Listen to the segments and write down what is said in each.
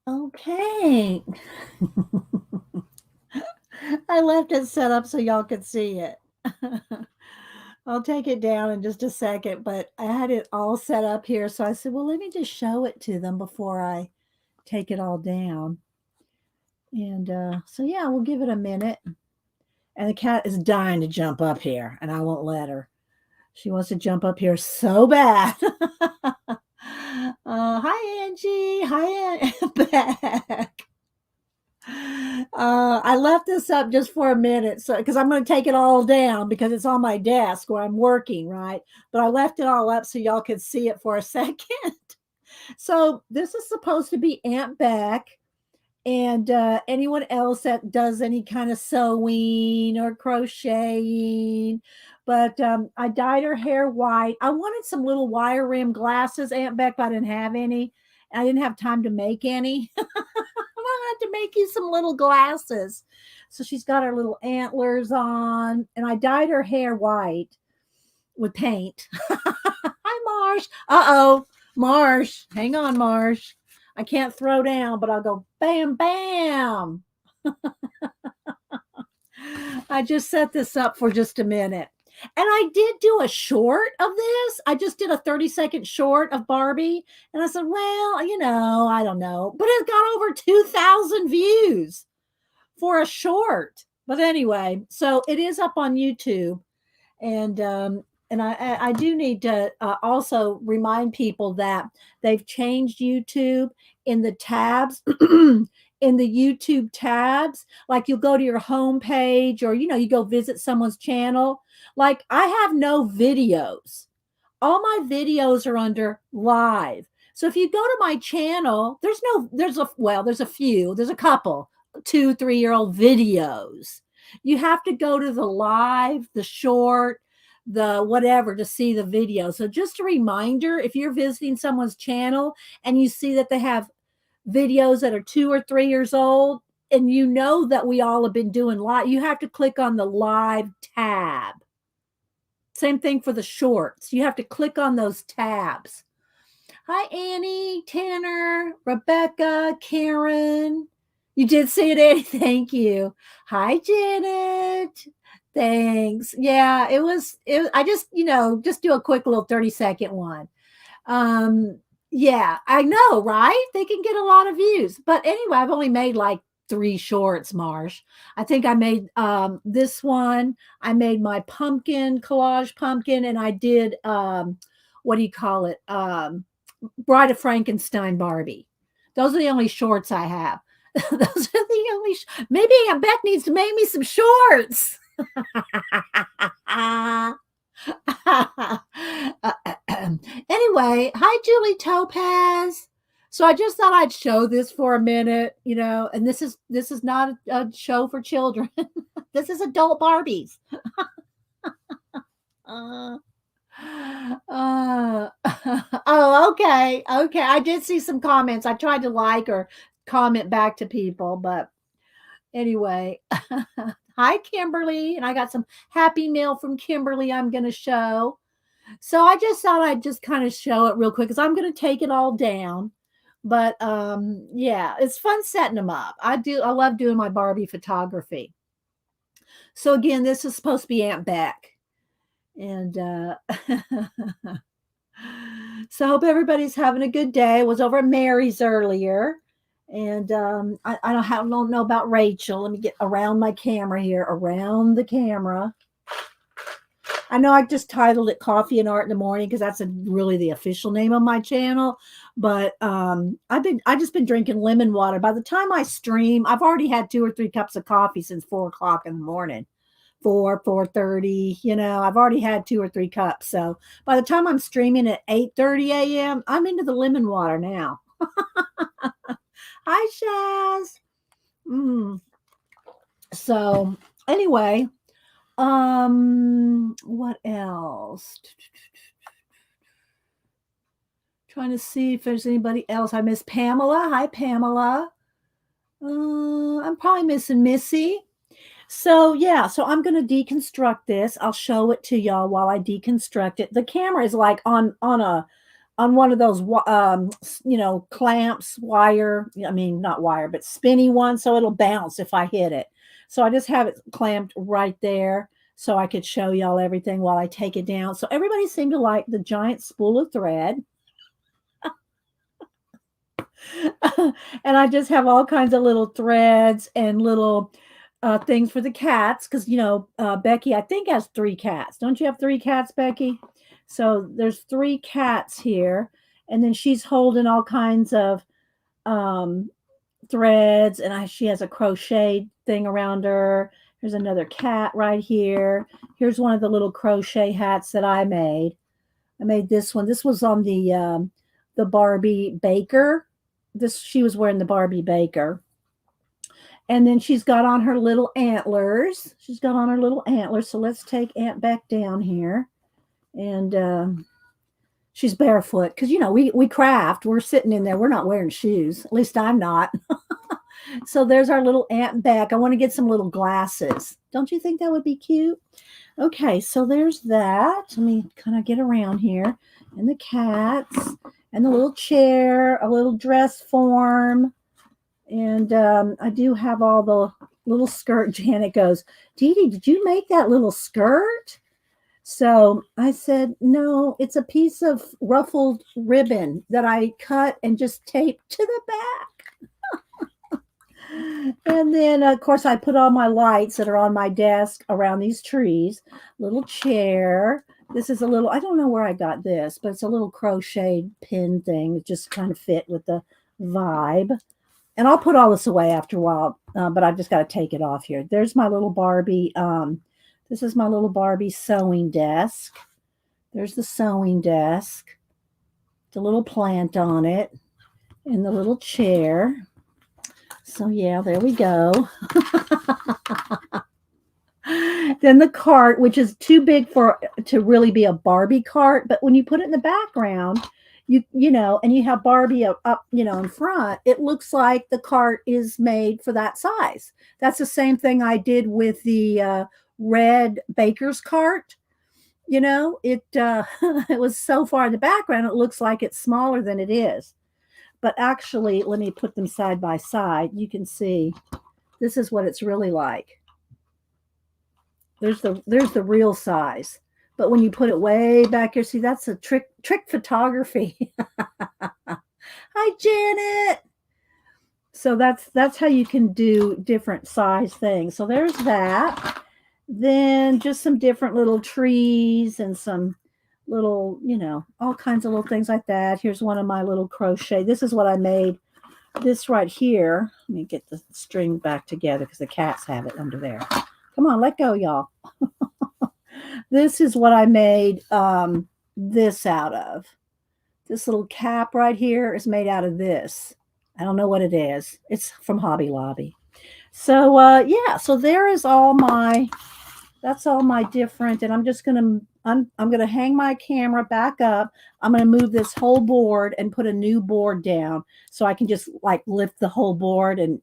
Okay. I left it set up so y'all could see it. I'll take it down in just a second, but I had it all set up here. So I said, well, let me just show it to them before I take it all down. And so, yeah, we'll give it a minute. And the cat is dying to jump up here, and I won't let her. She wants to jump up here so bad. Hi, Angie. Hi, back. I left this up just for a minute, so because I'm going to take it all down because it's on my desk where I'm working, right? But I left it all up so y'all could see it for a second. So this is supposed to be Aunt Beck and anyone else that does any kind of sewing or crocheting. But I dyed her hair white. I wanted some little wire rim glasses, Aunt Beck, but I didn't have any. I didn't have time to make any. I had to make you some little glasses. So she's got her little antlers on, and I dyed her hair white with paint. Hi, Marsh. Uh-oh, Marsh. Hang on, Marsh. I can't throw down, but I'll go bam, bam. I just set this up for just a minute. And I did do a short of this. I just did a 30-second short of Barbie. And I said, well, I don't know. But it got over 2,000 views for a short. But anyway, so it is up on YouTube. And I do need to also remind people that they've changed YouTube in the tabs. In the YouTube tabs, like you'll go to your home page or you go visit someone's channel. Like I have no videos. All my videos are under live. So if you go to my channel, there's a few, there's a couple 2-3 year old videos. You have to go to the live, the short, the whatever to see the video. So just a reminder, if you're visiting someone's channel and you see that they have videos that are 2 or 3 years old, and you know that we all have been doing live, you have to click on the live tab. Same thing for the shorts. You have to click on those tabs. Hi, Annie, Tanner, Rebecca, Karen. You did see it, Annie. Thank you. Hi, Janet. Thanks. Yeah, I just do a quick little 30-second one. Yeah, I know, right? They can get a lot of views. But anyway, I've only made like 3 shorts, Marsh. I think I made this one. I made my pumpkin collage pumpkin, and I did what do you call it? Bride of Frankenstein Barbie. Those are the only shorts I have. Those are the only. Maybe Beck needs to make me some shorts. Anyway, hi, Julie Topaz. So I just thought I'd show this for a minute, and this is not a show for children. This is adult Barbies. uh, uh, oh, okay, okay. I did see some comments. I tried to like or comment back to people, but anyway. Hi, Kimberly, and I got some happy mail from Kimberly I'm going to show. So I just thought I'd just kind of show it real quick because I'm going to take it all down. But yeah, it's fun setting them up. I love doing my Barbie photography. So again, this is supposed to be Aunt Beck. And so I hope everybody's having a good day. I was over at Mary's earlier. And I don't know about Rachel. Let me get around my camera here, around the camera. I know I just titled it Coffee and Art in the Morning because that's really the official name of my channel. But I just been drinking lemon water. By the time I stream, I've already had 2 or 3 cups of coffee since 4 o'clock in the morning. 4:30. I've already had 2 or 3 cups. So by the time I'm streaming at 8:30 a.m., I'm into the lemon water now. Hi, Shaz. So anyway, what else? Trying to see if there's anybody else. I miss Pamela. Hi, Pamela. I'm probably missing Missy. So yeah, so I'm gonna deconstruct this. I'll show it to y'all while I deconstruct it. The camera is like on a on one of those, clamps, wire. I mean, not wire, but spinny one, so it'll bounce if I hit it. So I just have it clamped right there so I could show y'all everything while I take it down. So everybody seemed to like the giant spool of thread. And I just have all kinds of little threads and little things for the cats because Becky, I think, has 3 cats. Don't you have 3 cats, Becky? So there's 3 cats here, and then she's holding all kinds of um, threads, and she has a crochet thing around her. There's another cat right here. Here's one of the little crochet hats that I made. I made this one. This was on the Barbie Baker. She was wearing the Barbie Baker. And then she's got on her little antlers. She's got on her little antlers. So let's take Aunt back down here. And she's barefoot because we craft. We're sitting in there. We're not wearing shoes. At least I'm not. So there's our little Aunt Beck. I want to get some little glasses. Don't you think that would be cute? Okay, so there's that. Let me kind of get around here. And the cats and the little chair, a little dress form. And I do have all the little skirt. Janet goes, Dee Dee, did you make that little skirt? So I said, no, it's a piece of ruffled ribbon that I cut and just taped to the back. And then, of course, I put all my lights that are on my desk around these trees. Little chair. This is a little, I don't know where I got this, but it's a little crocheted pin thing. It just kind of fit with the vibe. And I'll put all this away after a while, but I've just got to take it off here. There's my little Barbie. This is my little Barbie sewing desk. There's the sewing desk. The little plant on it. And the little chair. So yeah, there we go. Then the cart, which is too big to really be a Barbie cart, but when you put it in the background, and you have Barbie up, in front, it looks like the cart is made for that size. That's the same thing I did with the red baker's cart. It it was so far in the background, it looks like it's smaller than it is. But actually, let me put them side by side. You can see this is what it's really like. There's the real size. But when you put it way back here, see, that's a trick photography. Hi, Janet. So that's how you can do different size things. So there's that. Then just some different little trees and some little, all kinds of little things like that. Here's one of my little crochet. This is what I made. This right here. Let me get the string back together because the cats have it under there. Come on, let go, y'all. This is what I made this out of. This little cap right here is made out of this. I don't know what it is. It's from Hobby Lobby. So yeah, so there is that's all my different, and I'm just gonna I'm gonna hang my camera back up. I'm gonna move this whole board and put a new board down so I can just like lift the whole board and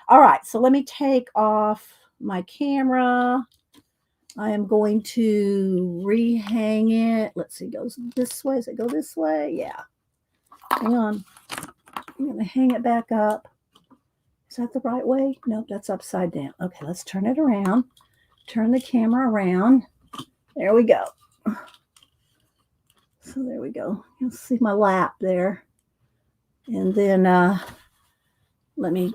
All right, so let me take off my camera. I am going to rehang it. Let's see, it goes this way. Does it go this way? Yeah. Hang on. I'm going to hang it back up. Is that the right way? Nope, that's upside down. Okay, let's turn it around. Turn the camera around. There we go. So there we go. You'll see my lap there. And then let me,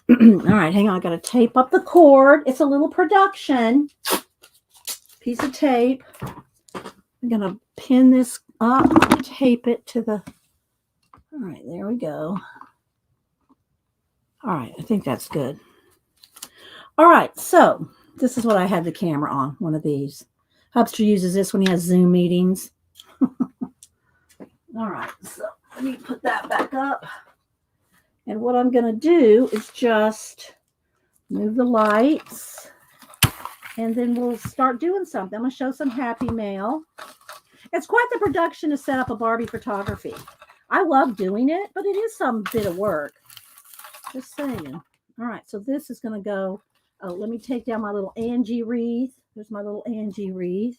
all right, hang on. I got to tape up the cord. It's a little production. Piece of tape. I'm going to pin this up, tape it to the, all right, there we go. All right, I think that's good. All right, so this is what I had the camera on, one of these. Hubster uses this when he has Zoom meetings. All right, so let me put that back up. And what I'm going to do is just move the lights. And then we'll start doing something. I'm going to show some Happy Mail. It's quite the production to set up a Barbie photography. I love doing it, but it is some bit of work. Just saying. All right, so this is going to go. Oh, let me take down my little Angie wreath. There's my little Angie wreath.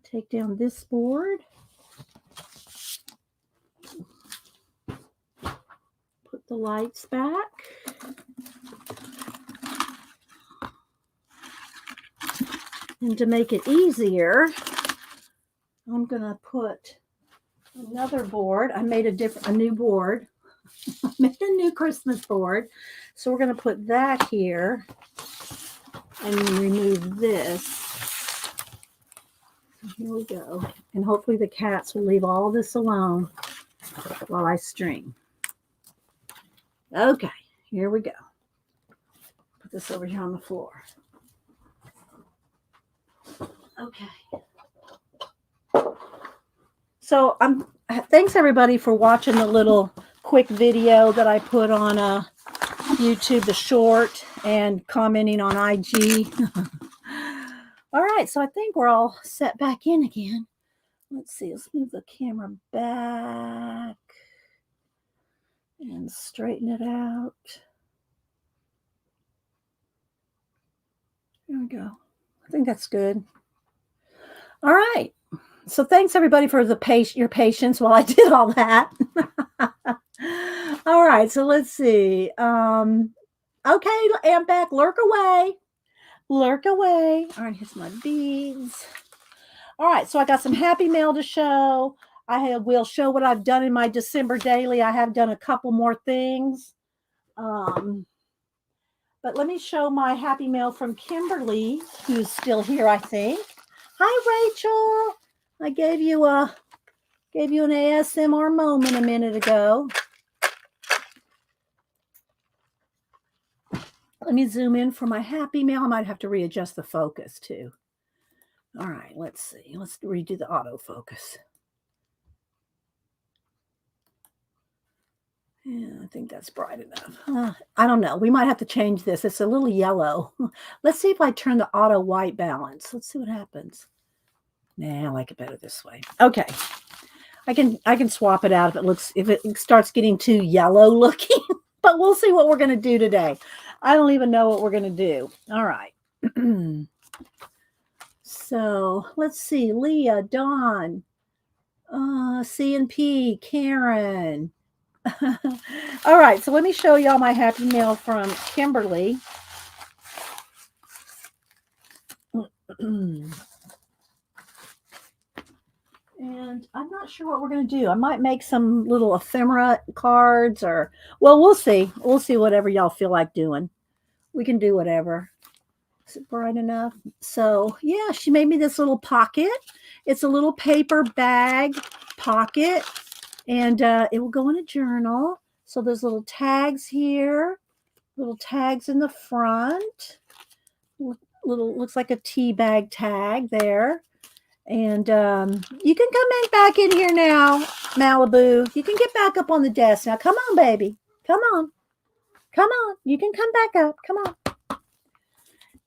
take down this board. Put the lights back. And to make it easier, I'm going to put another board. I made a new board. I made a new Christmas board. So we're going to put that here and remove this. Here we go. And hopefully the cats will leave all this alone while I string. Okay, here we go. Put this over here on the floor. Okay. So thanks everybody for watching the little quick video that I put on YouTube, the short, and commenting on IG. All right, so I think we're all set back in again. Let's see, let's move the camera back and straighten it out. There we go. I think that's good. All right. So thanks everybody for your patience while I did all that. All right. So let's see. Okay, I'm back. Lurk away. Lurk away. All right. Here's my beads. All right. So I got some happy mail to show. Will show what I've done in my December daily. I have done a couple more things. But let me show my happy mail from Kimberly, who's still here, I think. Hi, Rachel. I gave you an ASMR moment a minute ago. Let me zoom in for my happy mail. I might have to readjust the focus too. All right, let's see. Let's redo the autofocus. Yeah, I think that's bright enough. I don't know. We might have to change this. It's a little yellow. Let's see if I turn the auto white balance. Let's see what happens. Nah, I like it better this way. Okay. I can swap it out if it starts getting too yellow looking. But we'll see what we're going to do today. I don't even know what we're going to do. All right. So let's see. Leah, Dawn, C&P, Karen. All right, so let me show y'all my happy mail from Kimberly. And I'm not sure what we're going to do. I might make some little ephemera cards well, we'll see. We'll see whatever y'all feel like doing. We can do whatever. Is it bright enough? So, yeah, she made me this little pocket. It's a little paper bag pocket. And it will go in a journal. So there's little tags here, little tags in the front. Looks like a tea bag tag there. And you can come back in here now, Malibu. You can get back up on the desk now. Come on, baby. Come on. Come on. You can come back up. Come on.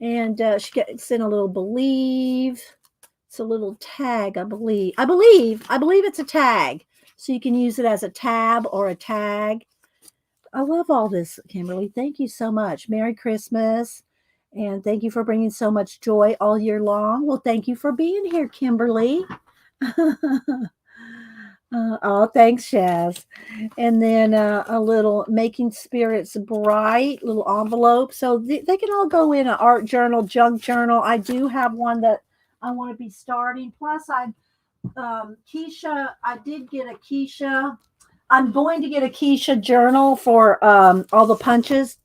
And she gets in a little believe. It's a little tag, I believe. I believe it's a tag. So you can use it as a tab or a tag. I love all this, Kimberly. Thank you so much. Merry Christmas. And thank you for bringing so much joy all year long. Well, thank you for being here, Kimberly. Oh, thanks, Shaz. And then a little Making Spirits Bright little envelope. So they can all go in an art journal, junk journal. I do have one that I want to be starting. Plus, Keisha, I did get a Keisha. I'm going to get a Keisha journal for all the punches.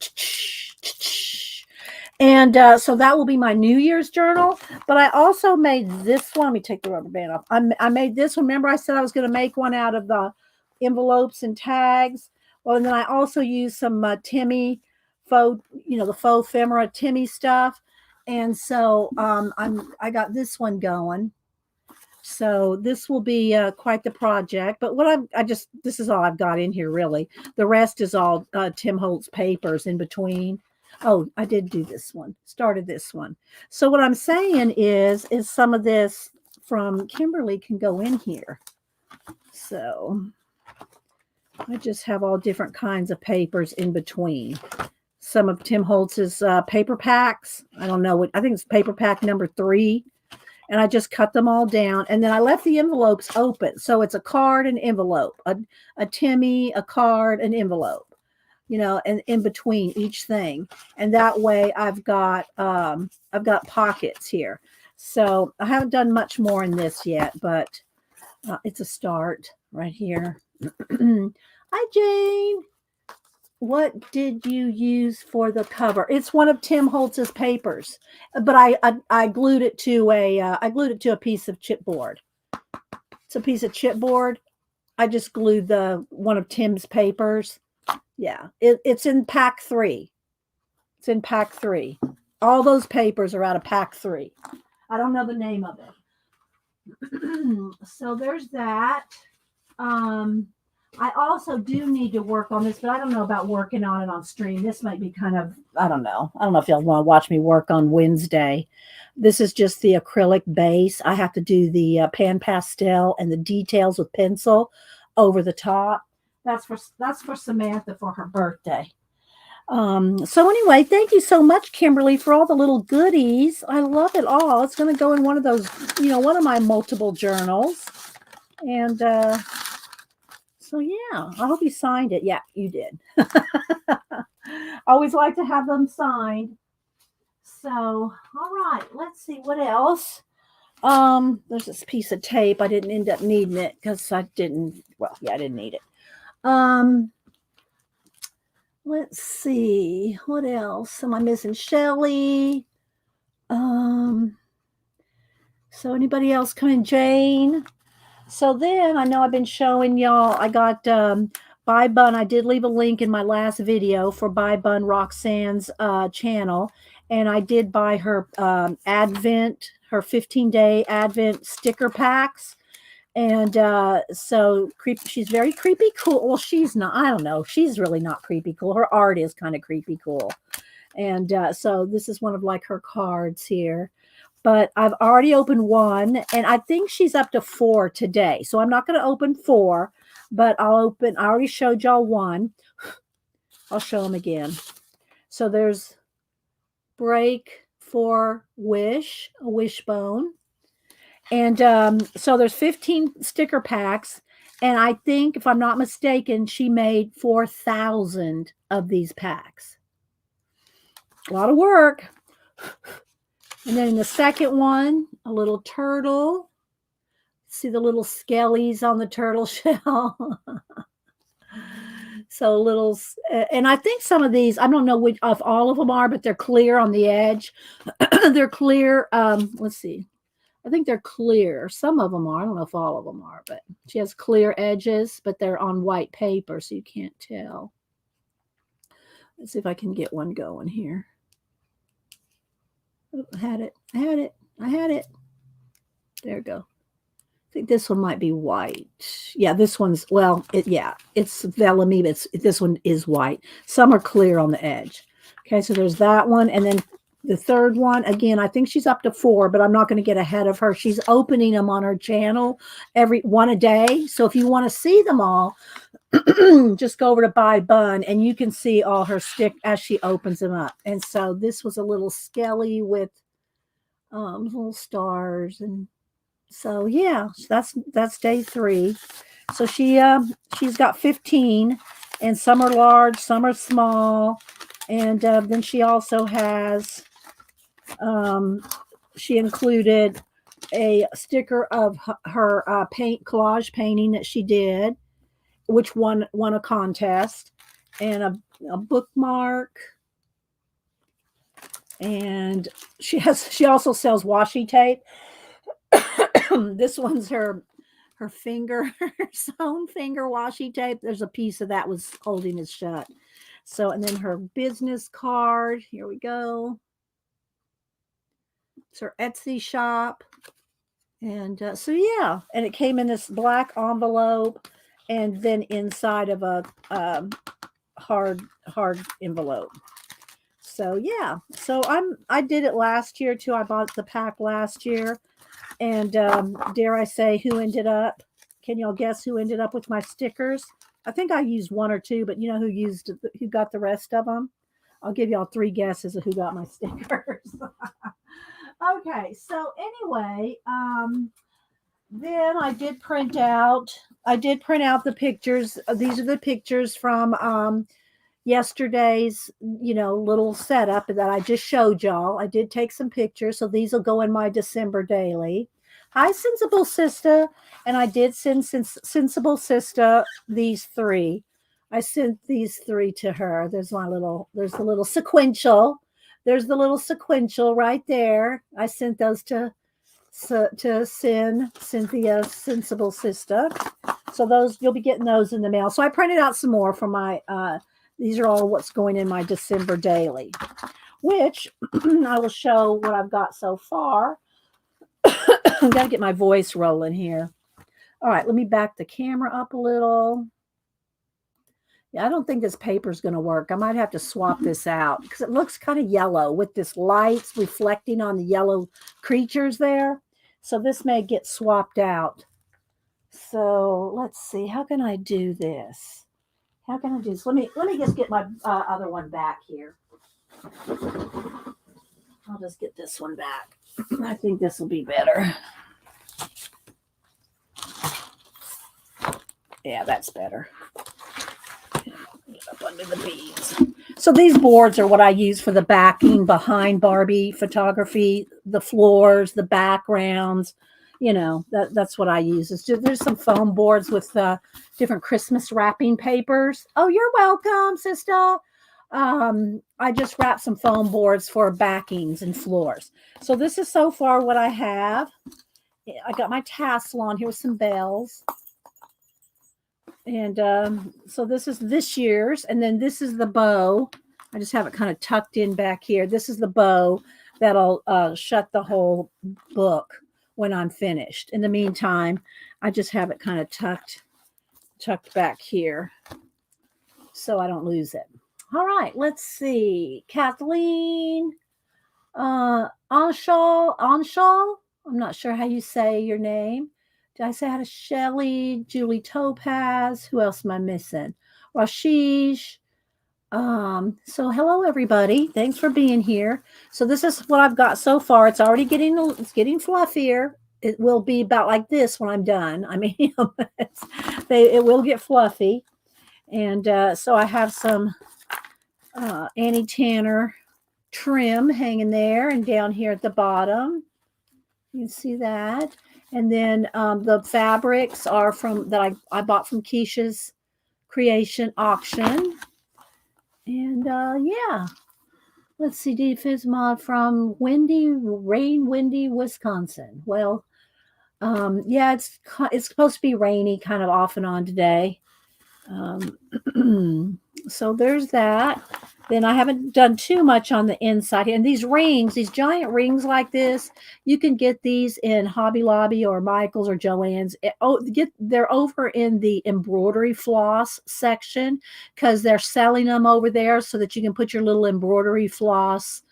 And so that will be my New Year's journal. But I also made this one. Let me take the rubber band off. I made this one. Remember I said I was going to make one out of the envelopes and tags. Well, and then I also used some Timmy faux, the faux ephemera Timmy stuff. And so I got this one going. So this will be quite the project. But this is all I've got in here, really. The rest is all Tim Holtz papers in between. Oh, I did do this one. Started this one. So what I'm saying is some of this from Kimberly can go in here. So I just have all different kinds of papers in between. Some of Tim Holtz's paper packs. I don't know I think it's paper pack number 3. and I just cut them all down. And then I left the envelopes open. So it's a card and envelope, a Timmy, a card, an envelope, and in between each thing. And that way I've got pockets here. So I haven't done much more in this yet, but it's a start right here. Hi, Jane. What did you use for the cover? It's one of Tim Holtz's papers, but I glued it to a piece of chipboard. It's a piece of chipboard. I just glued the one of Tim's papers. Yeah, it's in pack 3. It's in pack 3. All those papers are out of pack 3. I don't know the name of it. So there's that. I also do need to work on this, but I don't know about working on it on stream. This might be kind of, I don't know. I don't know if y'all want to watch me work on Wednesday. This is just the acrylic base. I have to do the pan pastel and the details with pencil over the top. That's for Samantha for her birthday. So anyway, thank you so much, Kimberly, for all the little goodies. I love it all. It's going to go in one of those, one of my multiple journals. And, so yeah, I hope you signed it. Yeah, you did. Always like to have them signed. So, all right, let's see what else. There's this piece of tape. I didn't end up needing it because I didn't need it. Let's see, what else? Am I missing Shelly? So anybody else coming? Jane? So then I know I've been showing y'all, I got Buy Bun. I did leave a link in my last video for Buy Bun Roxanne's channel. And I did buy her Advent, her 15-day Advent sticker packs. And so she's very creepy cool. Well, she's not, I don't know. She's really not creepy cool. Her art is kind of creepy cool. And so this is one of like her cards here. But I've already opened one, and I think she's up to 4 today. So I'm not going to open 4, but I already showed y'all one. I'll show them again. So there's Break for Wish, a wishbone. And so there's 15 sticker packs. And I think, if I'm not mistaken, she made 4,000 of these packs. A lot of work. And then in the second one, a little turtle. See the little skellies on the turtle shell. So little, and I think some of these, I don't know which if all of them are, but they're clear on the edge. They're clear. Let's see. I think they're clear. Some of them are. I don't know if all of them are, but she has clear edges, but they're on white paper, so you can't tell. Let's see if I can get one going here. Oh, I had it. There we go. I think this one might be white. Yeah, this one's, well, it's vellum-y, but this one is white. Some are clear on the edge. Okay, so there's that one. And then the third one, again, I think she's up to 4, but I'm not going to get ahead of her. She's opening them on her channel every one a day. So if you want to see them all, just go over to Buy Bun and you can see all her stick as she opens them up. And so this was a little skelly with little stars. And so yeah, that's day 3. So she's got 15, and some are large, some are small. And then she also has she included a sticker of her collage painting that she did, which won a contest, and a bookmark. And she also sells washi tape. This one's her sewn finger washi tape. There's a piece of that was holding it shut. So, and then her business card. Here we go. It's her Etsy shop. And so, yeah. And it came in this black envelope and then inside of a hard envelope. So, yeah. So I did it last year too. I bought the pack last year. And dare I say who ended up? Can y'all guess who ended up with my stickers? I think I used 1 or 2, but you know who got the rest of them? I'll give y'all 3 guesses of who got my stickers. Okay, so anyway, then I did print out the pictures. These are the pictures from yesterday's, little setup that I just showed y'all. I did take some pictures, so these will go in my December daily. Hi, Sensible Sister, and I did send Sensible Sister these three. I sent these three to her. There's the little sequential. There's the little sequential right there. I sent those to Cynthia, Sensible Sister. So those you'll be getting those in the mail. So I printed out some more for my these are all what's going in my December daily, which I will show what I've got so far. I've got to get my voice rolling here. All right, let me back the camera up a little. Yeah, I don't think this paper is going to work. I might have to swap this out because it looks kind of yellow with this lights reflecting on the yellow creatures there. So this may get swapped out. So let's see. How can I do this? How can I do this? Let me just get my other one back here. I'll just get this one back. I think this will be better. Yeah, that's better. Up under the beads. So these boards are what I use for the backing behind Barbie photography, the floors, the backgrounds. That's what I use. There's some foam boards with different Christmas wrapping papers. Oh, you're welcome, sister. I just wrapped some foam boards for backings and floors. So this is so far what I have. I got my tassel on here with some bells. And so this is this year's, and then this is the bow. I just have it kind of tucked in back here. This is the bow that'll shut the whole book when I'm finished. In the meantime, I just have it kind of tucked back here so I don't lose it. All right, let's see. Kathleen, Anshal. I'm not sure how you say your name. Did I say how to Shelly, Julie Topaz? Who else am I missing? Rashish. So hello everybody. Thanks for being here. So this is what I've got so far. It's getting fluffier. It will be about like this when I'm done. I mean, it will get fluffy. And so I have some Annie Tanner trim hanging there and down here at the bottom. You can see that. And then the fabrics are that I bought from Keisha's Creation auction. And yeah, let's see, Defense Mod from Windy, Wisconsin. Well, yeah, it's supposed to be rainy kind of off and on today. So there's that. Then I haven't done too much on the inside. And these rings, these giant rings like this, you can get these in Hobby Lobby or Michael's or Joann's. They're over in the embroidery floss section because they're selling them over there so that you can put your little embroidery floss,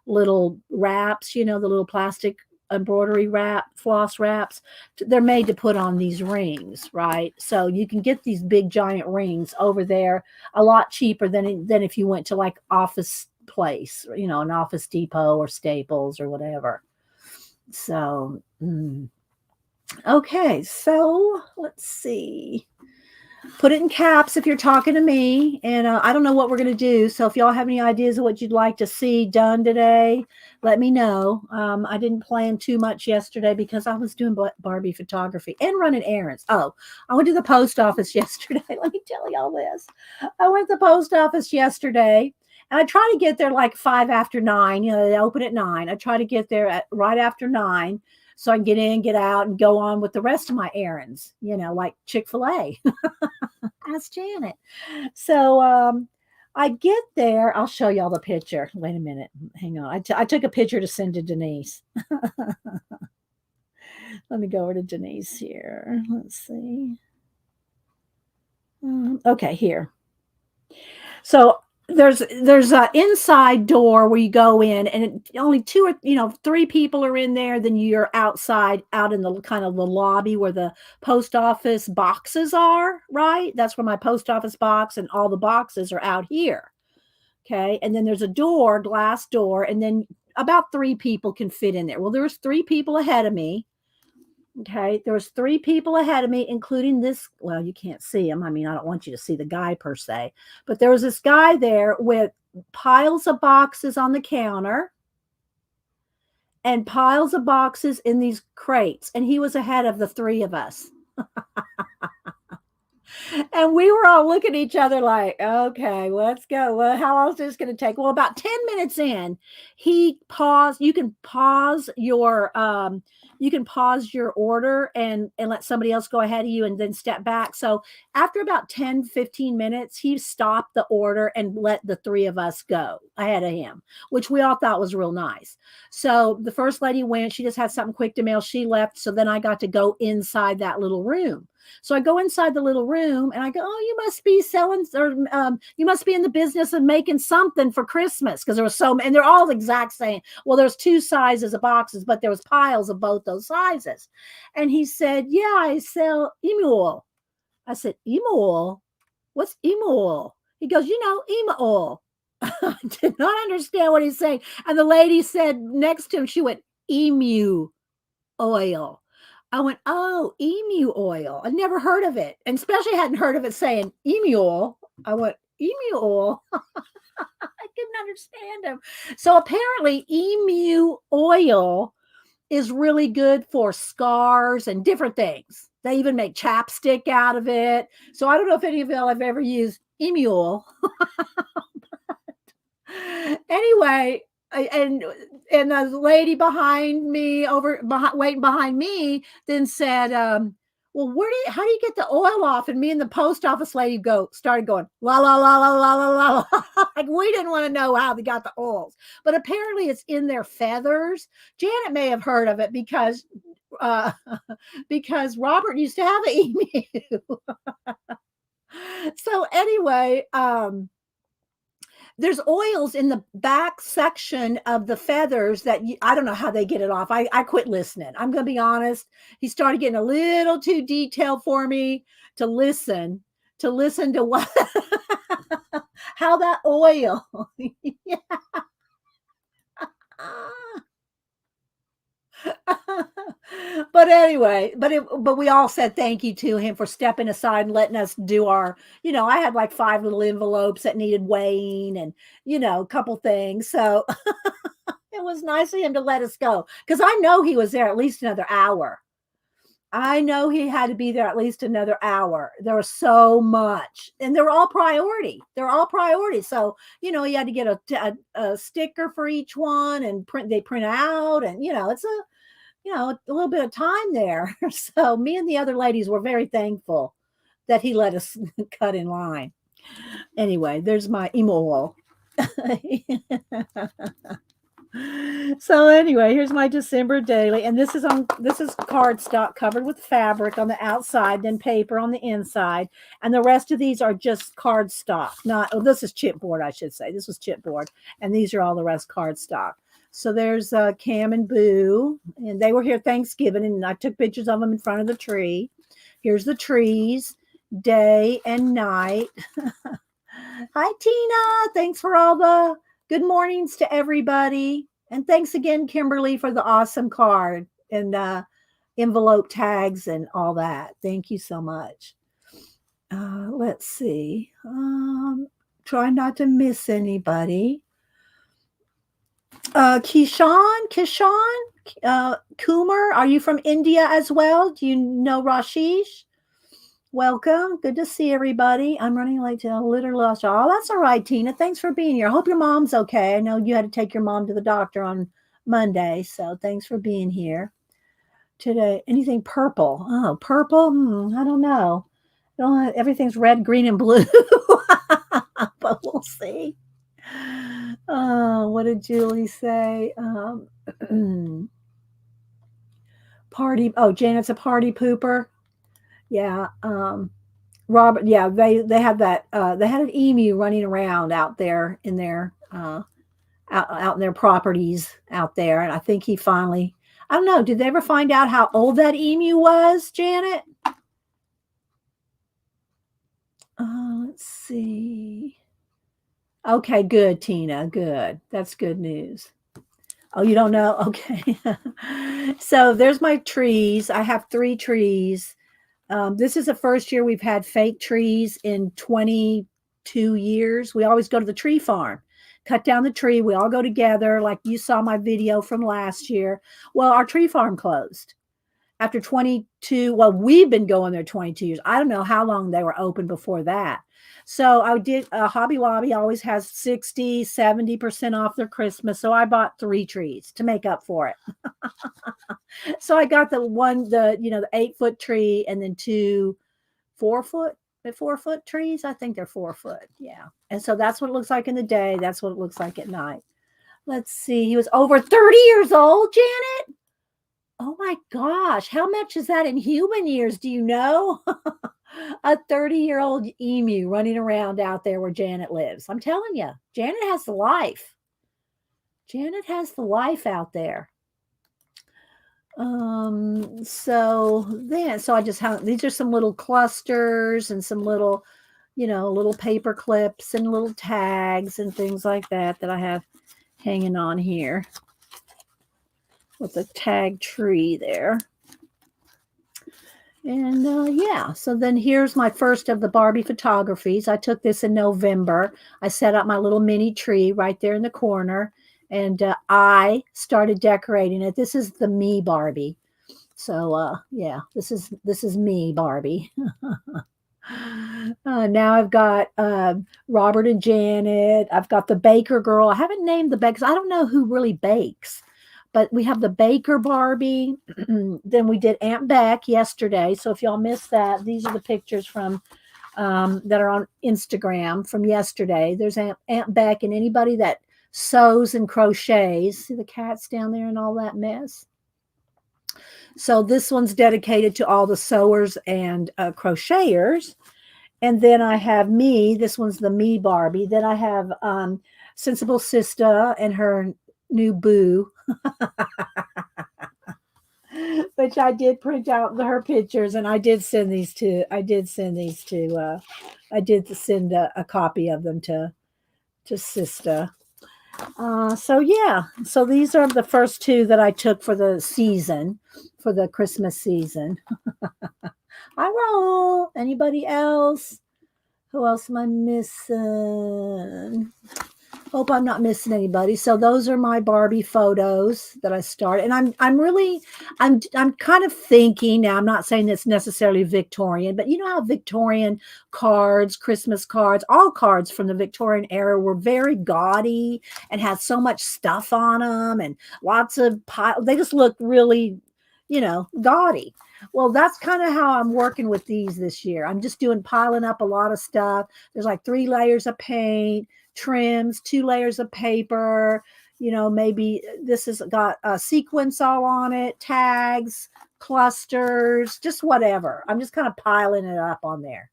little wraps, the little plastic embroidery floss wraps. They're made to put on these rings, right? So you can get these big giant rings over there a lot cheaper than if you went to like Office Place, an Office Depot or Staples or whatever. So okay, so let's see. Put it in caps if you're talking to me. And I don't know what we're going to do. So if y'all have any ideas of what you'd like to see done today, let me know. I didn't plan too much yesterday because I was doing Barbie photography and running errands. Oh, I went to the post office yesterday. Let me tell y'all this. I went to the post office yesterday. And I try to get there like 5 after 9. They open at 9. I try to get there right after 9 so I can get in, get out, and go on with the rest of my errands, like Chick-fil-A. Ask Janet. So I get there. I'll show y'all the picture. Wait a minute. Hang on. I took a picture to send to Denise. Let me go over to Denise here. Let's see. Okay, here. So there's an inside door where you go in, and only 2 or 3 people are in there. Then you're outside, out in the kind of the lobby where the post office boxes are, right? That's where my post office box and all the boxes are out here. Okay. And then there's a door, glass door. And then about 3 people can fit in there. Well, there was 3 people ahead of me. Okay, there was 3 people ahead of me, including this. Well, you can't see him. I mean, I don't want you to see the guy per se, but there was this guy there with piles of boxes on the counter and piles of boxes in these crates, and he was ahead of the 3 of us. And we were all looking at each other like, okay, let's go. Well, how long is this going to take? Well, about 10 minutes in, he paused. You can pause your order and let somebody else go ahead of you and then step back. So after about 10, 15 minutes, he stopped the order and let the 3 of us go ahead of him, which we all thought was real nice. So the first lady went, she just had something quick to mail. She left. So then I got to go inside that little room. So I go inside the little room and I go, oh, you must be selling, or you must be in the business of making something for Christmas. Because there was and they're all the exact same. Well, there's 2 sizes of boxes, but there was piles of both those sizes. And he said, yeah, I sell emu oil. I said, emu oil? What's emu oil? He goes, emu oil. I did not understand what he's saying. And the lady said next to him, she went, emu oil. I went, oh, emu oil. I never heard of it. And especially hadn't heard of it saying emu oil. I went, emu oil. I couldn't understand him. So apparently emu oil is really good for scars and different things. They even make chapstick out of it. So I don't know if any of y'all have ever used emu oil. Anyway, and the lady behind me waiting behind me then said, well, how do you get the oil off? And me and the post office lady started going la la la la la la la. Like we didn't want to know how they got the oils, but apparently it's in their feathers. Janet may have heard of it because Robert used to have an emu. So anyway, there's oils in the back section of the feathers that I don't know how they get it off. I quit listening. I'm going to be honest. He started getting a little too detailed for me to listen to what, how that oil. Yeah. But anyway, but we all said thank you to him for stepping aside and letting us do our, I had like 5 little envelopes that needed weighing and, a couple things. So it was nice of him to let us go because I know he was there at least another hour. I know he had to be there at least another hour. There was so much, and they're all priority. They're all priority. So, you had to get a sticker for each one and they print out and, it's a little bit of time there. So me and the other ladies were very thankful that he let us cut in line. Anyway, there's my emo. So anyway, here's my December daily, and this is cardstock covered with fabric on the outside, then paper on the inside, and the rest of these are just cardstock. This is chipboard, I should say. This was chipboard, and these are all the rest cardstock. So there's Cam and Boo, and they were here Thanksgiving, and I took pictures of them in front of the tree. Here's the trees, day and night. Hi, Tina. Thanks for all the good mornings to everybody. And thanks again, Kimberly, for the awesome card and envelope tags and all that. Thank you so much. Let's see. Try not to miss anybody. Kishan, Kumar, are you from India as well? Do you know Rashish? Welcome. Good to see everybody. I'm running late to a little lost. Oh, that's all right, Tina. Thanks for being here. I hope your mom's okay. I know you had to take your mom to the doctor on Monday, so thanks for being here today. Anything purple? Oh, purple? I don't know. Everything's red, green, and blue, but we'll see. What did Julie say? Party. Oh, Janet's a party pooper. Yeah. Robert, yeah, they had that they had an emu running around out there in their out in their properties out there, and I think he finally, I don't know, did they ever find out how old that emu was, Janet? Let's see. Okay, good, Tina, good. That's good news. Oh, you don't know? Okay. So there's my trees. I have 3 trees. This is the first year we've had fake trees in 22 years. We always go to the tree farm, cut down the tree. We all go together, like you saw my video from last year. Well, our tree farm closed after 22. Well, we've been going there 22 years. I don't know how long they were open before that. So I did Hobby Lobby always has 60, 70% off their Christmas. So I bought 3 trees to make up for it. So I got the 8-foot tree and then 2 4-foot, 4-foot trees. I think they're 4 foot. Yeah. And so that's what it looks like in the day. That's what it looks like at night. Let's see. He was over 30 years old, Janet. Oh my gosh. How much is that in human years? Do you know? A 30-year-old emu running around out there where Janet lives. I'm telling you, Janet has the life. Janet has the life out there. So I just have these are some little clusters and some little, little paper clips and little tags and things like that I have hanging on here with a tag tree there. And yeah, so then here's my first of the Barbie photographies. I took this in November. I set up my little mini tree right there in the corner, and I started decorating it. This is the me Barbie. So yeah, this is me Barbie. Now I've got Robert and Janet. I've got the baker girl. I haven't named the bakers. I don't know who really bakes, but we have the baker Barbie. Then we did Aunt Beck yesterday. So if y'all missed that, these are the pictures from that are on Instagram from yesterday. There's Aunt Beck and anybody that sews and crochets. See the cats down there and all that mess. So this one's dedicated to all the sewers and crocheters. And then I have me. This one's the me Barbie. Then I have Sensible Sister and her new boo, which I did print out her pictures, and I did send these to. I did send a copy of them to Sister. So yeah, so these are the first 2 that I took for the season, for the Christmas season. I roll. Anybody else? Who else am I missing? Hope I'm not missing anybody. So those are my Barbie photos that I started, and I'm kind of thinking now. I'm not saying it's necessarily Victorian, but you know how Victorian cards, Christmas cards, all cards from the Victorian era were very gaudy and had so much stuff on them and lots of they just look really, gaudy. Well, that's kind of how I'm working with these this year. I'm just piling up a lot of stuff. There's like 3 layers of paint, trims, 2 layers of paper, maybe this has got a sequence all on it, tags, clusters, just whatever. I'm just kind of piling it up on there.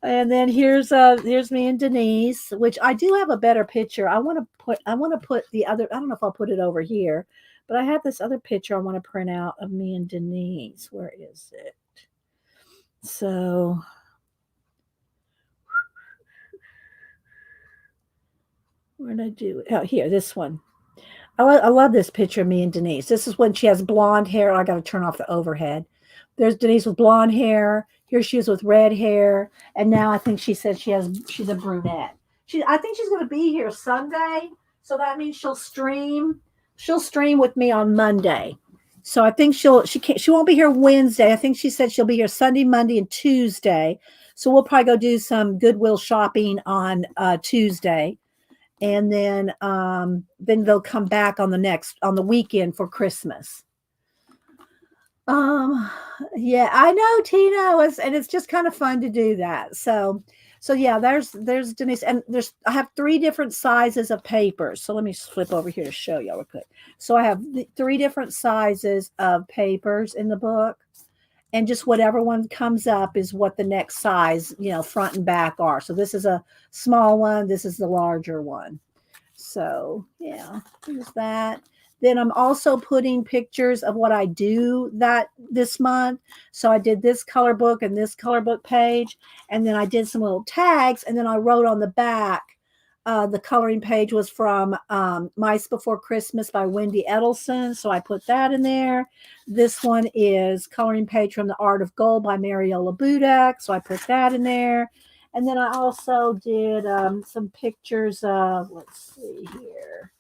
And then here's me and Denise, which I do have a better picture. I want to put the other, I don't know if I'll put it over here, but I have this other picture I want to print out of me and Denise. Where is it? So where did I do it? Oh, here, this one. I love this picture of me and Denise. This is when she has blonde hair. I got to turn off the overhead. There's Denise with blonde hair. Here she is with red hair. And now I think she said she's a brunette. I think she's going to be here Sunday. So that means she'll stream. She'll stream with me on Monday. So I think she won't be here Wednesday. I think she said she'll be here Sunday, Monday, and Tuesday. So we'll probably go do some Goodwill shopping on Tuesday. And then they'll come back on the weekend for Christmas. Yeah, I know, Tina, and it's just kind of fun to do that. So yeah, there's Denise, and I have 3 different sizes of papers. So let me flip over here to show y'all real quick. So I have 3 different sizes of papers in the book, and just whatever one comes up is what the next size, front and back are. So this is a small one. This is the larger one. So yeah, there's that. Then I'm also putting pictures of what I do this month. So I did this color book and this color book page, and then I did some little tags, and then I wrote on the back the coloring page was from Mice Before Christmas by Wendy Edelson, so I put that in there. This one is coloring page from The Art of Gold by Mariola Budak, so I put that in there. And then I also did some pictures of, let's see here,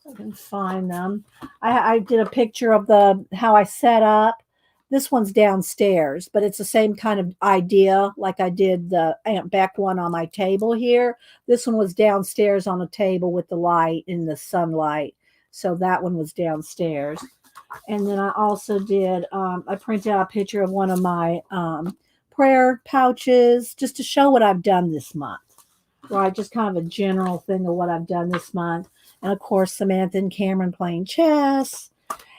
I can find them. I did a picture of how I set up. This one's downstairs, but it's the same kind of idea like I did the Aunt Beck one on my table here. This one was downstairs on a table with the light in the sunlight. So that one was downstairs. And then I also did, I printed out a picture of one of my prayer pouches just to show what I've done this month. Right, just kind of a general thing of what I've done this month. And of course, Samantha and Cameron playing chess.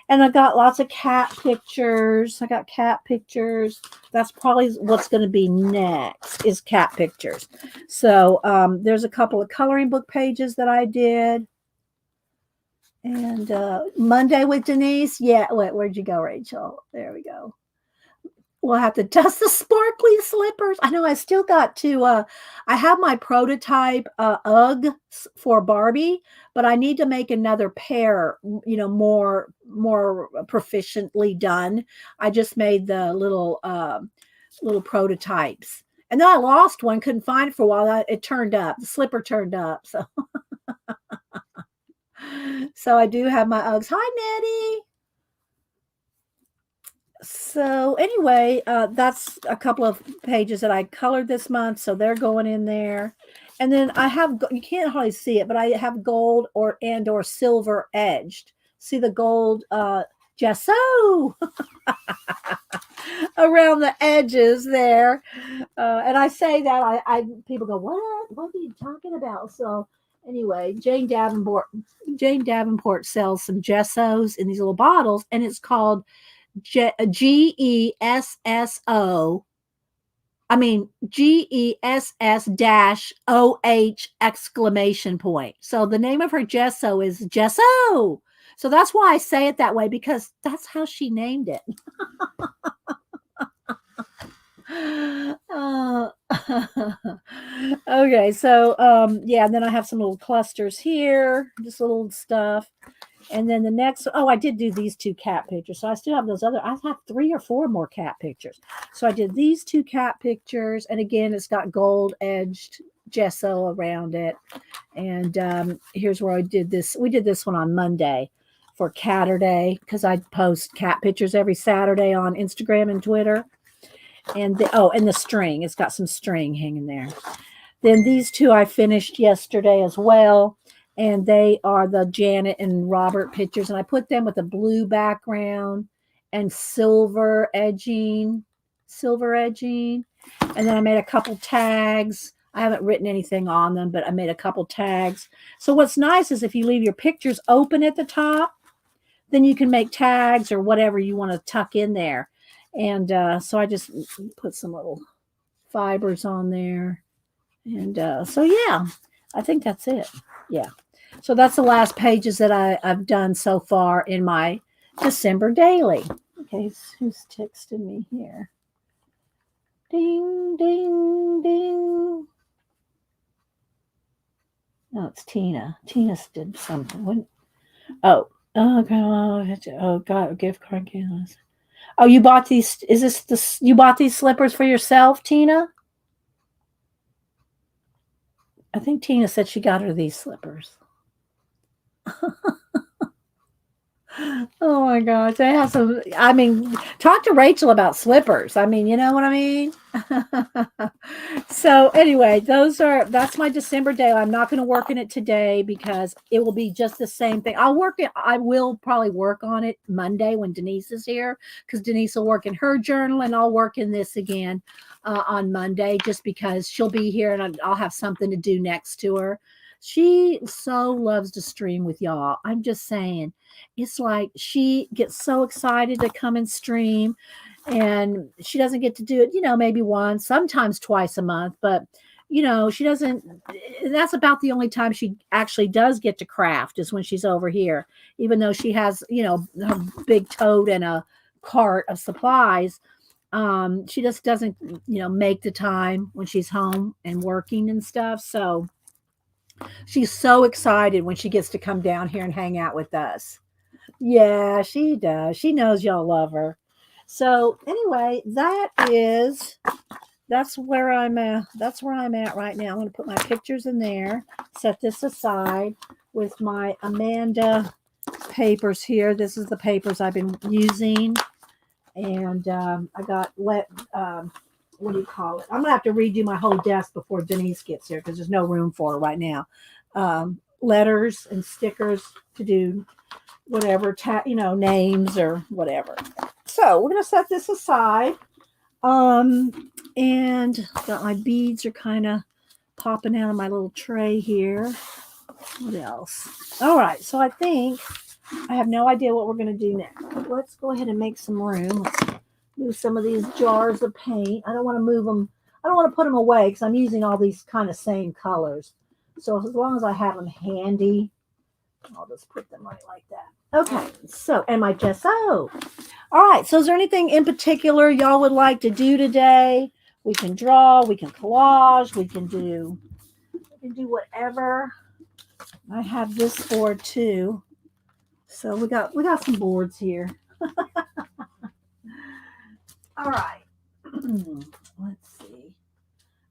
And I got lots of cat pictures. I got cat pictures. That's probably what's going to be next is cat pictures. So there's a couple of coloring book pages that I did. And Monday with Denise. Yeah, where'd you go, Rachel? There we go. We'll have to dust the sparkly slippers. I know I still got to, I have my prototype Ugg for Barbie, but I need to make another pair, more proficiently done. I just made the little prototypes. And then I lost one, couldn't find it for a while. It turned up. The slipper turned up. So, so I do have my Uggs. Hi, Nettie. So anyway, that's a couple of pages that I colored this month, so they're going in there. And then I have, you can't hardly see it, but I have gold or silver edged. See the gold gesso around the edges there. And I say that I people go, what are you talking about? So anyway, Jane Davenport sells some gessos in these little bottles, and it's called GESSO. I mean GESS-OH exclamation point. So the name of her gesso is Gesso. So that's why I say it that way, because that's how she named it. Okay, so yeah, and then I have some little clusters here, just little stuff. And then the next, I did do these two cat pictures. So I still have those I have 3 or 4 more cat pictures. So I did these 2 cat pictures. And again, it's got gold edged gesso around it. And here's where I did this. We did this one on Monday for Catterday, because I post cat pictures every Saturday on Instagram and Twitter. And and the string, it's got some string hanging there. Then these 2 I finished yesterday as well. And they are the Janet and Robert pictures. And I put them with a blue background and silver edging. And then I made a couple tags. I haven't written anything on them, but I made a couple tags. So what's nice is if you leave your pictures open at the top, then you can make tags or whatever you want to tuck in there. And so I just put some little fibers on there. And so, yeah, I think that's it. Yeah. So that's the last pages that I've done so far in my December daily. Okay, who's texting me here? Ding, ding, ding. No, it's Tina. Tina did something. God, gift card. Oh, you bought these. You bought these slippers for yourself, Tina? I think Tina said she got her these slippers. Oh my gosh. They have some, I mean, talk to Rachel about slippers. I mean, you know what I mean? So anyway, that's my December day. I'm not going to work in it today because it will be just the same thing. I will probably work on it Monday when Denise is here, because Denise will work in her journal and I'll work in this again on Monday, just because she'll be here and I'll have something to do next to her. She so loves to stream with y'all. I'm just saying, it's like she gets so excited to come and stream, and she doesn't get to do it, maybe once, sometimes twice a month, but she doesn't. That's about the only time she actually does get to craft, is when she's over here, even though she has, her big tote and a cart of supplies. She just doesn't, make the time when she's home and working and stuff. So She's so excited when she gets to come down here and hang out with us. Yeah, she does. She knows y'all love her. So anyway, that's where I'm at. That's where I'm at right now. I'm going to put my pictures in there, set this aside with my Amanda papers here. This is the papers I've been using. And I got what do you call it? I'm going to have to redo my whole desk before Denise gets here because there's no room for her right now. Letters and stickers to do whatever, names or whatever. So we're going to set this aside. Um, and got my beads are kind of popping out of my little tray here. What else? All right, so I think I have no idea what we're going to do next. Let's go ahead and make some room. Let's move some of these jars of paint. I don't want to move them. I don't want to put them away because I'm using all these kind of same colors. So as long as I have them handy, I'll just put them right like that. Okay, so and my gesso. All right, so is there anything in particular y'all would like to do today? We can draw, we can collage, we can do whatever. I have this board too. So we got some boards here. All right. Let's see.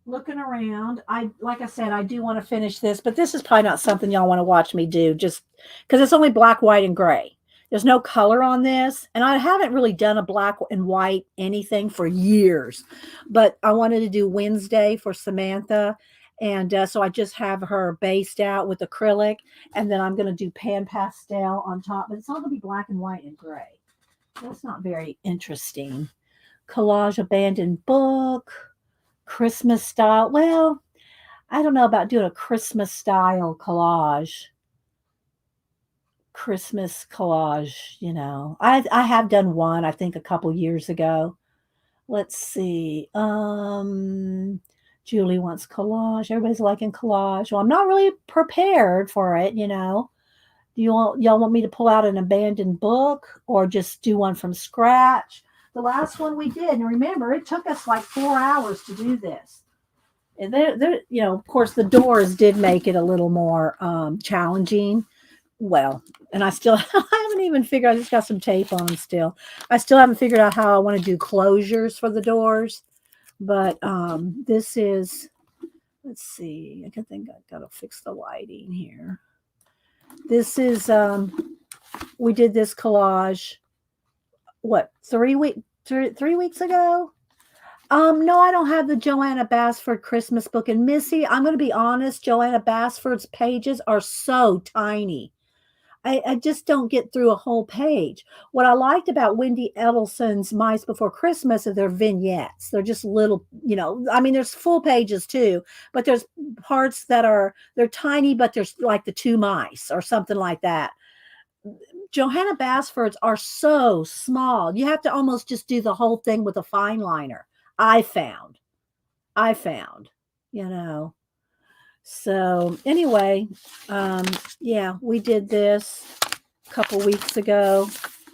Looking around, like I said, I do want to finish this, but this is probably not something y'all want to watch me do just because it's only black, white, and gray. There's no color on this, and I haven't really done a black and white anything for years, but I wanted to do Wednesday for Samantha, and so I just have her based out with acrylic, and then I'm going to do pan pastel on top, but it's all going to be black and white and gray. That's not very interesting. Collage abandoned book. Christmas style. Well, I don't know about doing a Christmas style collage. Christmas collage, I have done one, I think a couple years ago. Let's see. Julie wants collage. Everybody's liking collage. Well, I'm not really prepared for it, Do y'all want me to pull out an abandoned book or just do one from scratch? The last one we did, and remember, it took us like 4 hours to do this. And of course, the doors did make it a little more challenging. Well, and I still I haven't even figured. I just got some tape on them still. I still haven't figured out how I want to do closures for the doors. But this is. Let's see. I think I gotta fix the lighting here. This is. We did this collage. What 3 weeks ago? No, I don't have the Joanna Basford Christmas book. And Missy, I'm going to be honest, Joanna Basford's pages are so tiny. I just don't get through a whole page. What I liked about Wendy Edelson's Mice Before Christmas are their vignettes. They're just little, I mean, there's full pages too, but there's parts they're tiny, but there's like the two mice or something like that. Johanna Basford's are so small. You have to almost just do the whole thing with a fine liner. I found, you know. So anyway, yeah, we did this a couple weeks ago.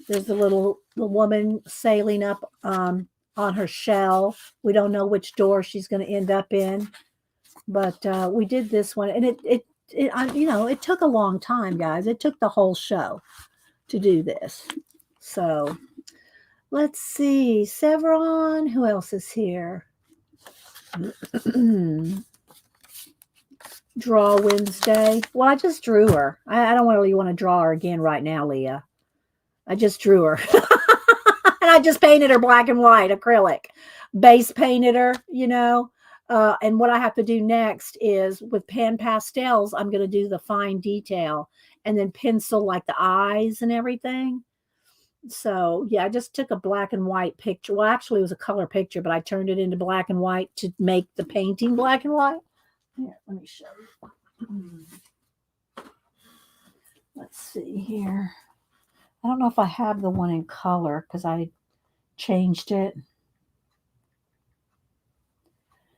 There's the woman sailing up on her shell. We don't know which door she's going to end up in, but we did this one, and it took a long time, guys. It took the whole show to do this. So let's see, Severon. Who else is here? Draw Wednesday. Well, I just drew her. I don't really want to draw her again right now, Leah. I just drew her. And I just painted her black and white acrylic. Base painted her, and what I have to do next is with pan pastels, I'm going to do the fine detail and then pencil like the eyes and everything. So yeah, I just took a black and white picture. Well, actually it was a color picture, but I turned it into black and white to make the painting black and white. Here, let me show you. Let's see here. I don't know if I have the one in color because I changed it.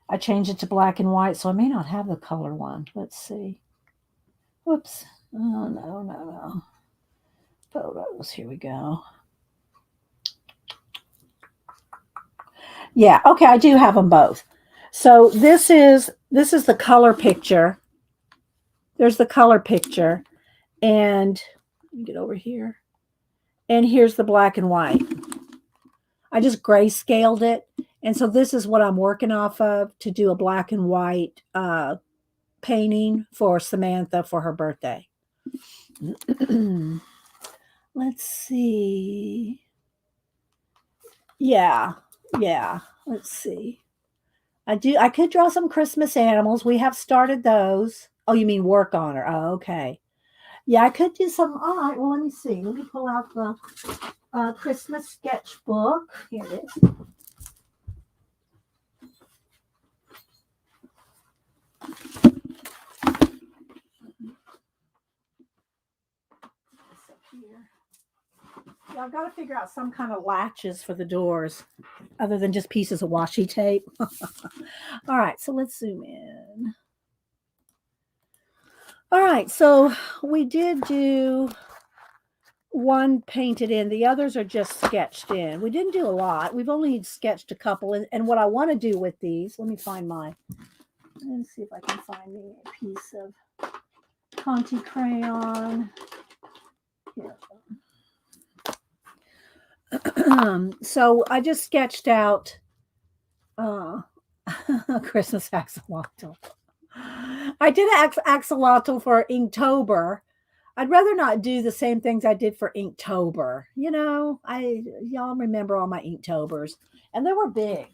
I changed it to black and white, so I may not have the color one. Let's see. Whoops. Oh, no. Photos. Here we go. Yeah, okay, I do have them both. So this is the color picture. There's the color picture. And let me get over here. And here's the black and white. I just grayscaled it. And so this is what I'm working off of to do a black and white painting for Samantha for her birthday. Let's see. Yeah. Let's see. I could draw some Christmas animals. We have started those. Oh, you mean work on her. Oh, okay. Yeah, I could do some. All right. Well, let me see. Let me pull out the Christmas sketchbook. Here it is. Yeah, I've got to figure out some kind of latches for the doors other than just pieces of washi tape. All right, so let's zoom in. All right, so we did do one painted in. The others are just sketched in. We didn't do a lot. We've only sketched a couple. And what I want to do with these, let me find my, let's see if I can find me a piece of Conti crayon. Here. So I just sketched out Christmas axolotl. I did an axolotl for Inktober. I'd rather not do the same things I did for Inktober. You know, y'all remember all my Inktobers, and they were big.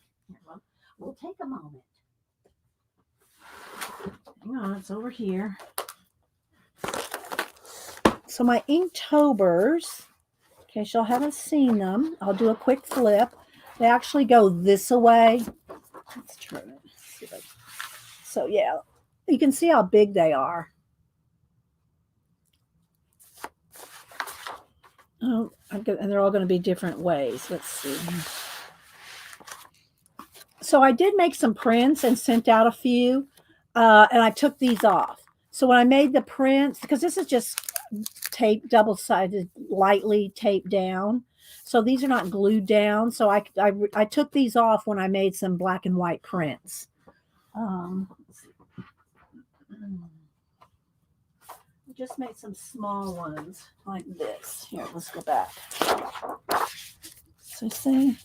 We'll take a moment. Hang on, it's over here. So my Inktobers, in case y'all haven't seen them, I'll do a quick flip. They actually go this way. Let's try it. So yeah, you can see how big they are. Oh, and they're all going to be different ways. Let's see. So I did make some prints and sent out a few, and I took these off. So when I made the prints, because this is just tape, double-sided, lightly taped down. So these are not glued down. So I took these off when I made some black and white prints. Just made some small ones like this. Here, let's go back. So see?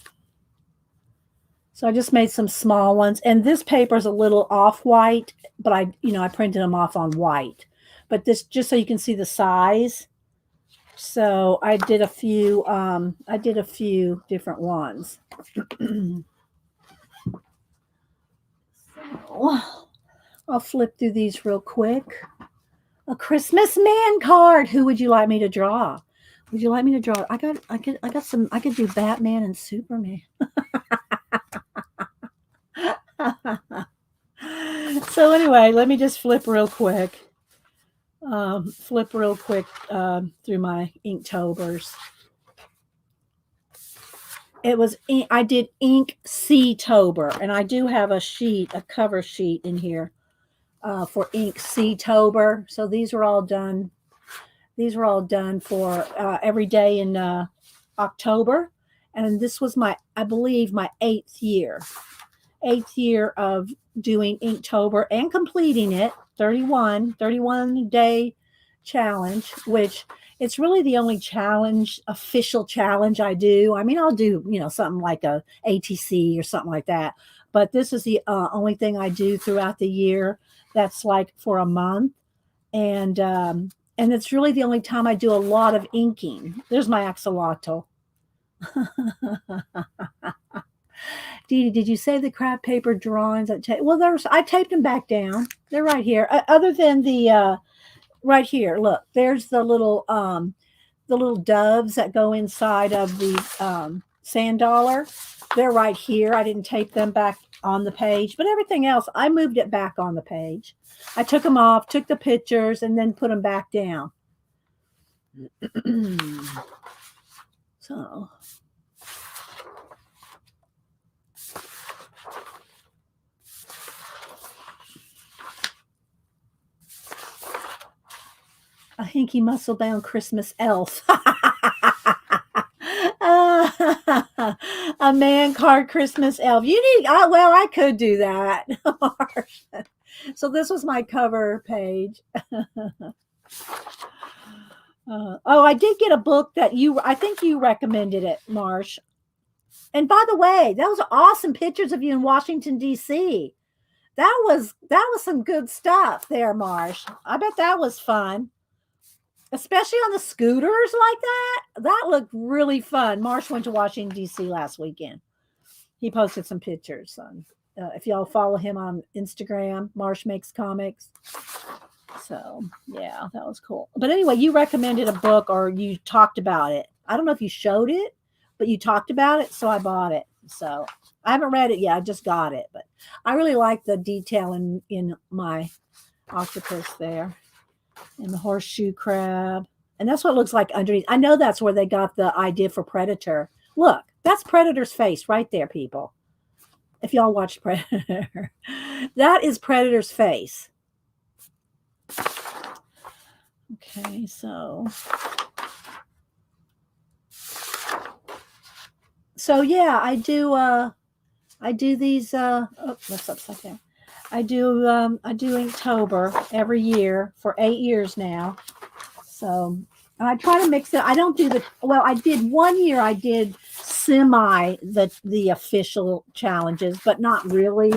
So I just made some small ones. And this paper is a little off-white, but I printed them off on white. But this, just so you can see the size. So I did a few different ones. So I'll flip through these real quick. A Christmas man card. Who would you like me to draw? Would you like me to draw? I could do Batman and Superman. So anyway, let me just flip real quick. Through my Inktobers. I did Inktober, and I do have a cover sheet in here for Inktober. So these were all done. These were all done for every day in October, and this was I believe my 8th year of doing Inktober and completing it. 31 day challenge, which it's really the only official challenge I do. I mean, I'll do, something like a ATC or something like that. But this is the only thing I do throughout the year that's like for a month. And it's really the only time I do a lot of inking. There's my axolotl. Dee Dee, did you save the craft paper drawings? Well, I taped them back down. They're right here. Other than the right here, look, there's the little doves that go inside of the sand dollar. They're right here. I didn't tape them back on the page, but everything else, I moved it back on the page. I took them off, took the pictures, and then put them back down. So. A hinky muscle-bound Christmas elf. A man card Christmas elf. I could do that. So this was my cover page. Oh, I did get a book that I think you recommended it, Marsh. And by the way, those are awesome pictures of you in Washington, D.C. That was some good stuff there, Marsh. I bet that was fun, especially on the scooters like that. That looked really fun. Marsh went to Washington, D.C. last weekend. He posted some pictures on. If y'all follow him on Instagram, Marsh Makes Comics. So yeah, that was cool. But anyway, you recommended a book or you talked about it. I don't know if you showed it, but you talked about it, so I bought it. So I haven't read it yet. I just got it, but I really like the detail in my octopus there and the horseshoe crab. And that's what it looks like underneath. I know that's where they got the idea for Predator. Look, that's Predator's face right there, people. If y'all watched Predator, that is Predator's face. Okay, so yeah, I do these that's upside down. I do Inktober every year for 8 years now. So I try to mix it. I don't do I did one year I did semi the official challenges, but not really.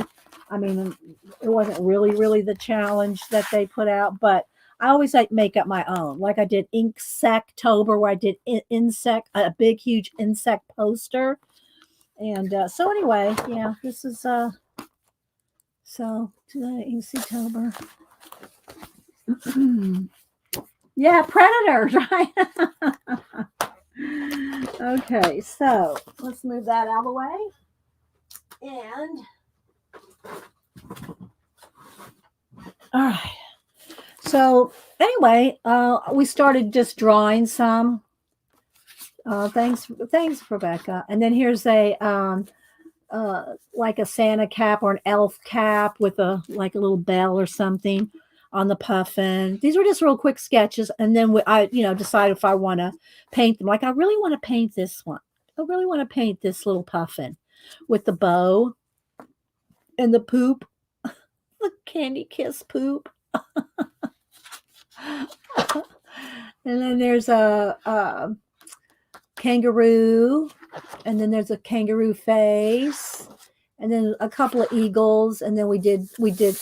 I mean, it wasn't really the challenge that they put out, but I always make up my own. Like I did Inktober where I did insect, a big huge insect poster. And so anyway, yeah, this is so Inktober. Yeah, predators, right? Okay, so let's move that out of the way. And all right. So anyway, we started just drawing some. Thanks, Rebecca. And then here's a like a Santa cap or an elf cap with a little bell or something on the puffin. These were just real quick sketches, and then I decide if I want to paint them. Like I really want to paint this one. I really want to paint this little puffin with the bow and the poop, the candy kiss poop. And then there's a kangaroo, and then there's a kangaroo face, and then a couple of eagles, and then we did,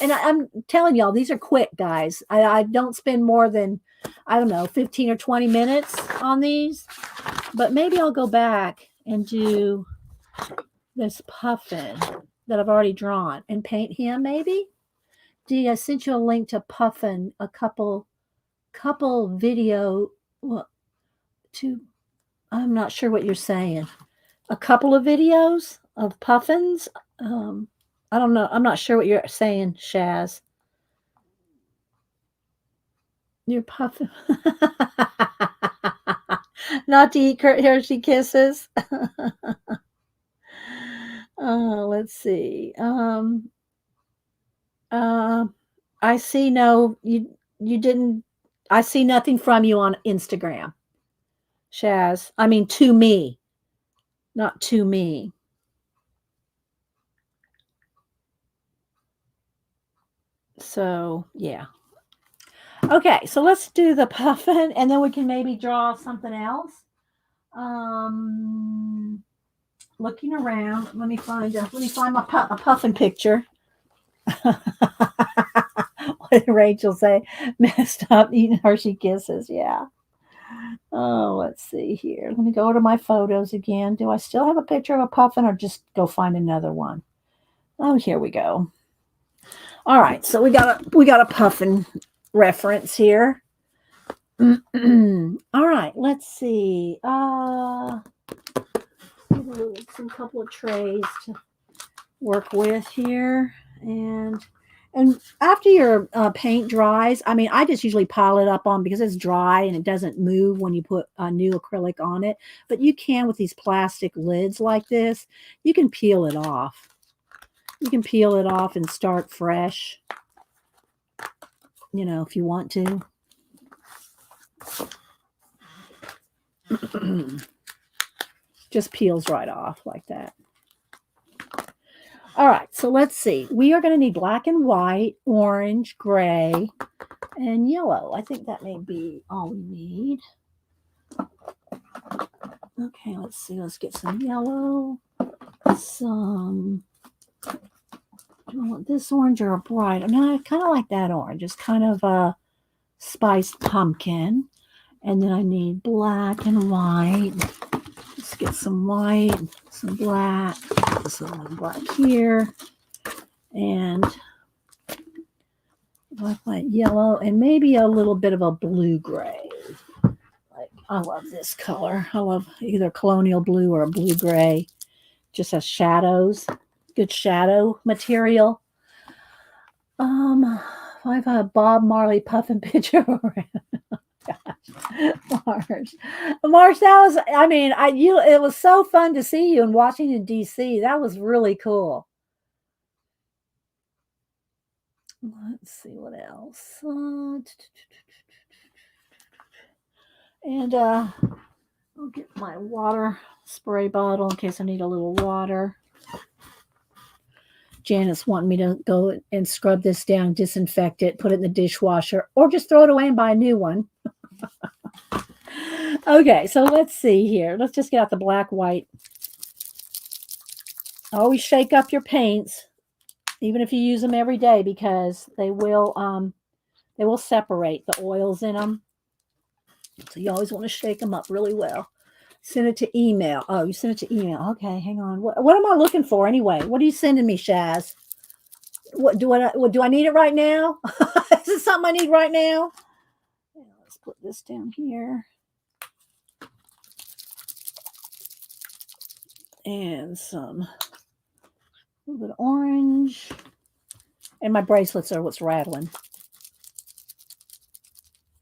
and I'm telling y'all, these are quick, guys. I don't spend more than, I don't know, 15 or 20 minutes on these, but maybe I'll go back and do this puffin that I've already drawn and paint him, maybe. Dee, I sent you a link to puffin, a couple video, well, I'm not sure what you're saying. A couple of videos of puffins. I don't know. I'm not sure what you're saying, Shaz. You're puffin. Not to eat Hershey Kisses. Let's see. I see you didn't. I see nothing from you on Instagram, Shaz. I mean, to me, not to me. So yeah. Okay, so let's do the puffin, and then we can maybe draw something else. Looking around, let me find my a puffin picture. What did Rachel say? Messed up eating Hershey Kisses. Yeah. Oh, let's see here. Let me go to my photos again. Do I still have a picture of a puffin, or just go find another one? Oh, here we go. All right, so we got a puffin reference here. All right, let's see. Some couple of trays to work with here, and after your paint dries, I mean, I just usually pile it up on because it's dry and it doesn't move when you put a new acrylic on it. But you can with these plastic lids like this, you can peel it off. You can peel it off and start fresh, if you want to. Just peels right off like that. All right, so let's see. We are going to need black and white, orange, gray, and yellow. I think that may be all we need. Okay, let's see. Let's get some yellow, some. Do I want this orange or a bright? No, I kind of like that orange. It's kind of a spiced pumpkin. And then I need black and white. Let's get some white, some black, some black here, and black, yellow, and maybe a little bit of a blue gray. Like, I love this color. I love either colonial blue or a blue gray. Just has shadows, good shadow material. I have a Bob Marley puffin picture. Marsh, Marsh, that was. I mean, it was so fun to see you in Washington D.C. That was really cool. Let's see what else. And I'll get my water spray bottle in case I need a little water. Janice wanted me to go and scrub this down, disinfect it, put it in the dishwasher, or just throw it away and buy a new one. Okay, so let's see here. Let's just get out the black, white. Always shake up your paints, even if you use them every day, because they will separate the oils in them. So you always want to shake them up really well. Send it to email. Oh, you sent it to email. Okay, hang on. What am I looking for anyway? What are you sending me, Shaz? What do I need it right now? Is this something I need right now? Let's put this down here. And a little bit of orange. And my bracelets are what's rattling.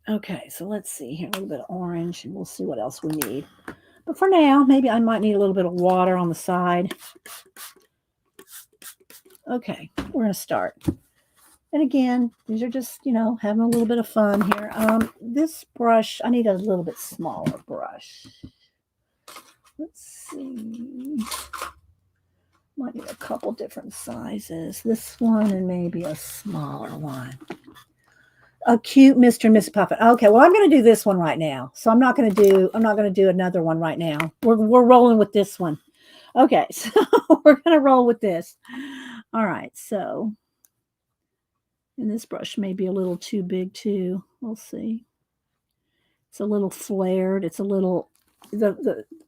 Okay, so let's see here. A little bit of orange, and we'll see what else we need. But for now, maybe I might need a little bit of water on the side. Okay, we're going to start. And again, these are just, having a little bit of fun here. This brush, I need a little bit smaller brush. Let's see. Might need a couple different sizes. This one and maybe a smaller one. A cute Mr. and Mrs. Puffin. Okay, well, I'm going to do this one right now. So I'm not going to do another one right now. We're rolling with this one. Okay, so we're going to roll with this. All right, so, and this brush may be a little too big too. We'll see. It's a little flared. It's a little,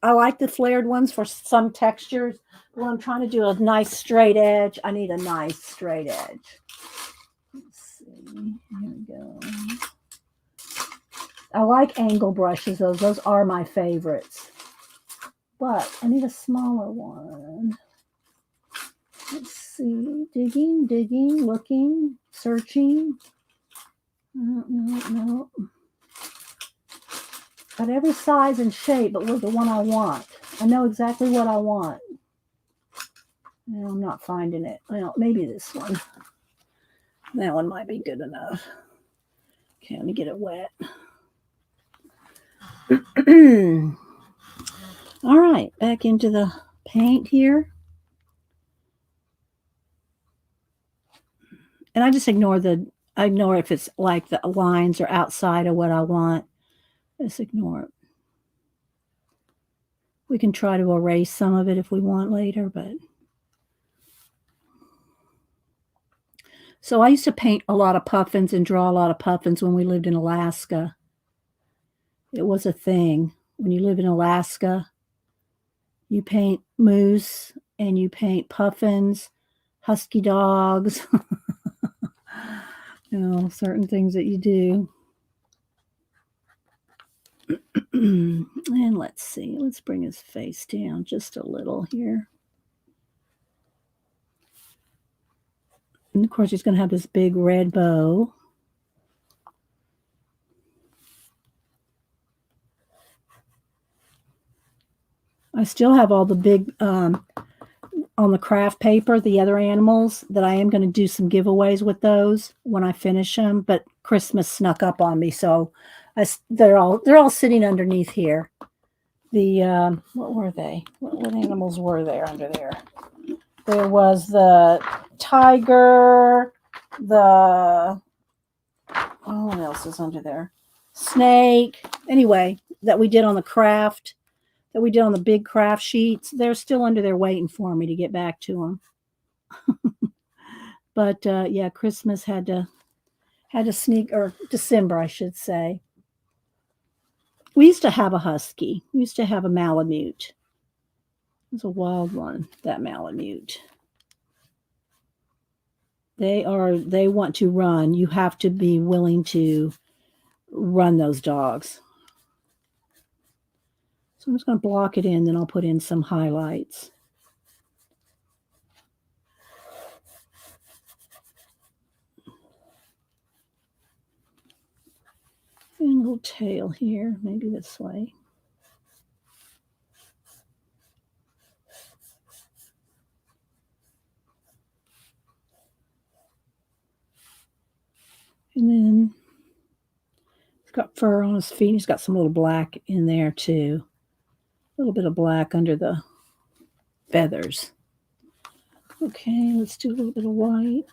I like the flared ones for some textures. When I'm trying to do a nice straight edge, I need a nice straight edge. Let's see. Here we go. I like angle brushes. Those are my favorites. But I need a smaller one. Let's see. Digging, looking, searching. No. Got every size and shape, but with the one I want. I know exactly what I want. No, I'm not finding it. Well, maybe this one. That one might be good enough. Okay, let me get it wet. All right, back into the paint here. And I just ignore if it's like the lines are outside of what I want. Just ignore it. We can try to erase some of it if we want later, but. So I used to paint a lot of puffins and draw a lot of puffins when we lived in Alaska. It was a thing. When you live in Alaska, you paint moose and you paint puffins, husky dogs, certain things that you do. And let's see. Let's bring his face down just a little here. And of course, he's going to have this big red bow. I still have all the big, on the craft paper, the other animals that I am going to do some giveaways with those when I finish them. But Christmas snuck up on me, so they're all sitting underneath here. The what were they? What animals were there under there? There was the tiger, the oh, what else is under there? Snake. Anyway, that we did on the craft, that we did on the big craft sheets. They're still under there waiting for me to get back to them. But yeah, Christmas had to sneak, or December, I should say. We used to have a husky. We used to have a Malamute. It was a wild one, that Malamute. They want to run. You have to be willing to run those dogs. So I'm just going to block it in, then I'll put in some highlights. And a little tail here, maybe this way. And then he's got fur on his feet. He's got some little black in there too. A little bit of black under the feathers. Okay, let's do a little bit of white.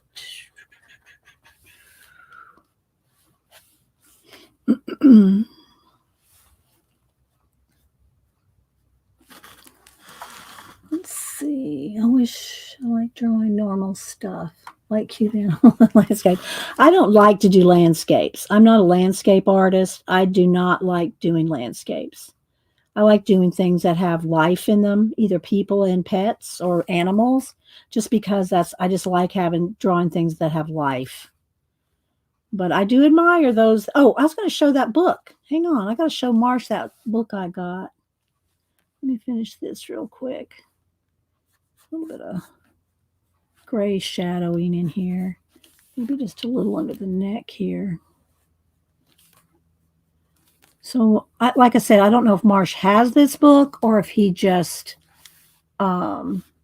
Let's see. I wish I like drawing normal stuff, like cute animal landscape. I don't like to do landscapes. I'm not a landscape artist. I do not like doing landscapes. I like doing things that have life in them, either people and pets or animals, just because I just like drawing things that have life. But I do admire those. Oh, I was going to show that book. Hang on. I got to show Marsh that book I got. Let me finish this real quick. A little bit of gray shadowing in here. Maybe just a little under the neck here. So, like I said, I don't know if Marsh has this book or if he just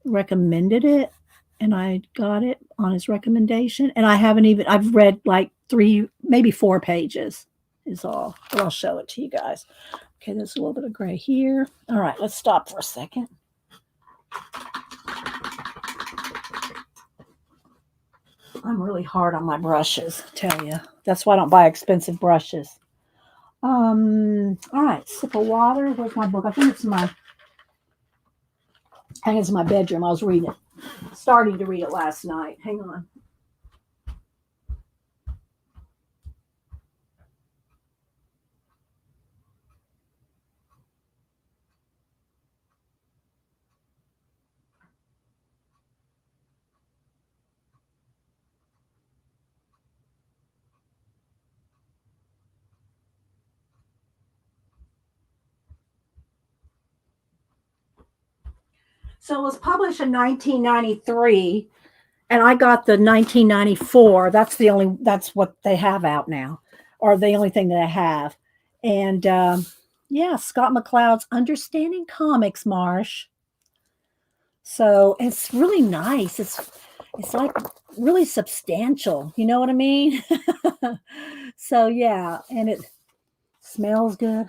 recommended it and I got it on his recommendation. And I've read like 3, maybe 4 pages is all. But I'll show it to you guys. Okay, there's a little bit of gray here. All right, let's stop for a second. I'm really hard on my brushes, I tell you. That's why I don't buy expensive brushes. All right, sip of water. Where's my book? I think it's in my bedroom. I was reading it. Starting to read it last night. Hang on. So it was published in 1993, and I got the 1994. That's what they have out now, or the only thing that I have. And yeah, Scott McCloud's Understanding Comics, Marsh. So it's really nice. It's like really substantial. You know what I mean? So yeah, and it smells good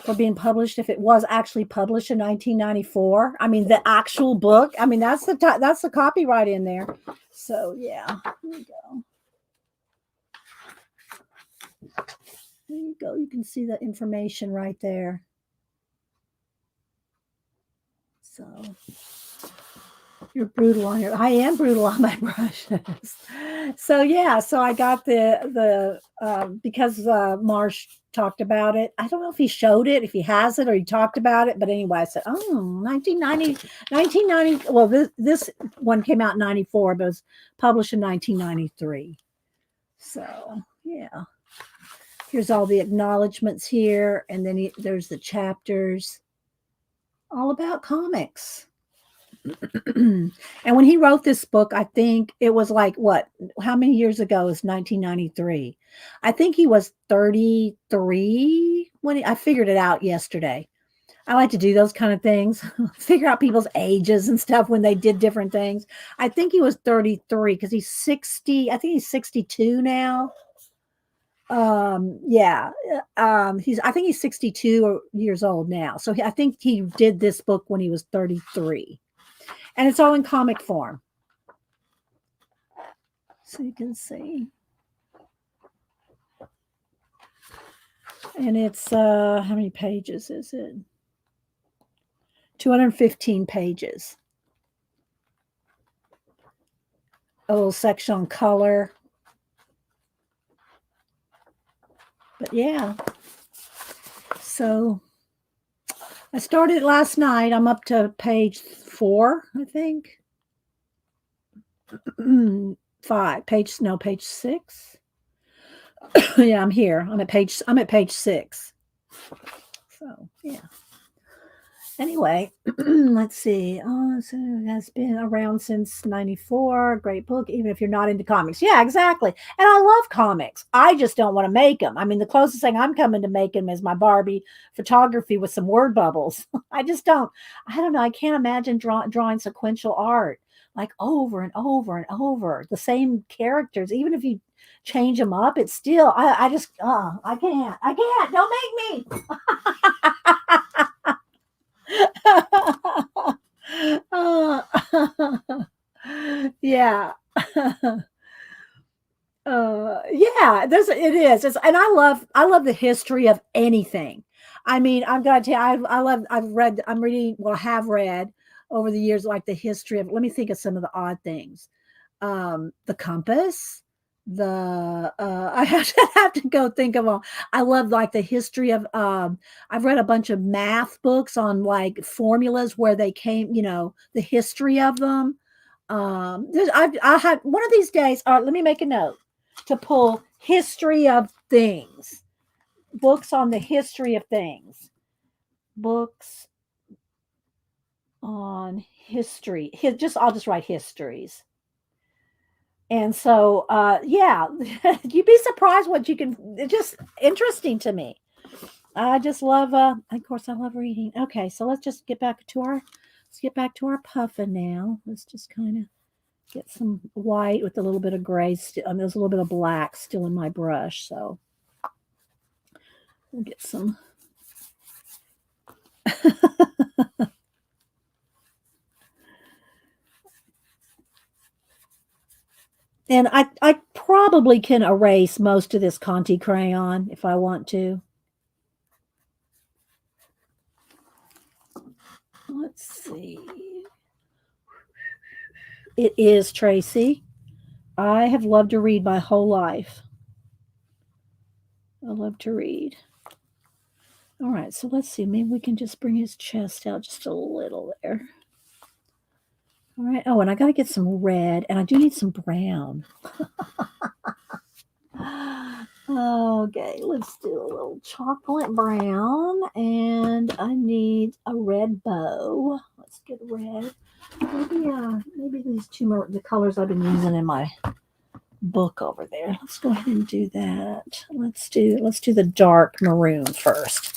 for being published. If it was actually published in 1994, I mean the actual book. I mean that's the copyright in there. So yeah, here we go. There you go. You can see the information right there. So you're brutal on I am brutal on my brushes. So yeah, so I got the because Marsh talked about it. I don't know if he showed it, if he has it, or he talked about it. But anyway, I said, oh, 1990. Well, this one came out in 94, but it was published in 1993. So yeah, here's all the acknowledgments here, and then there's the chapters all about comics. And when he wrote this book, I think it was like how many years ago is 1993? I think he was 33 when I figured it out yesterday. I like to do those kind of things, figure out people's ages and stuff when they did different things. I think he was 33 because he's 60. I think he's 62 now. Yeah. I think he's 62 years old now. So I think he did this book when he was 33. And it's all in comic form. So you can see. And it's how many pages is it? 215 pages. A little section on color. But yeah. So I started last night. I'm up to page 4, I think. 5. Page 6. Yeah, I'm here. I'm at page 6. So yeah. Anyway, let's see. Oh, so it has been around since 94. Great book, even if you're not into comics. Yeah, exactly. And I love comics. I just don't want to make them. I mean, the closest thing I'm coming to making them is my Barbie photography with some word bubbles. I don't know. I can't imagine drawing sequential art like over and over and over. The same characters, even if you change them up, it's still, I just, I can't. Don't make me. Uh, yeah. Yeah, it is. And I love the history of anything. I mean, I've got to tell you, I'm reading, well, have read over the years, like the history of, let me think of some of the odd things. The compass, I have to go think of all. I love like the history of, I've read a bunch of math books on like formulas where they came, the history of them. I had one of these days, let me make a note to pull history of things, books on the history of things, books on history. I'll just write histories. And so, yeah, you'd be surprised what you can. It's just interesting to me. I just love. Of course, I love reading. Okay, so let's get back to our puffin now. Let's just kind of get some white with a little bit of gray. There's a little bit of black still in my brush, so we'll get some. And I probably can erase most of this Conti crayon if I want to. Let's see. It is Tracy. I have loved to read my whole life. I love to read. All right, so let's see. Maybe we can just bring his chest out just a little there. All right. Oh, and I got to get some red, and I do need some brown. Okay, let's do a little chocolate brown, and I need a red bow. Let's get red. Maybe these two are the colors I've been using in my book over there. Let's go ahead and do that. Let's do the dark maroon first.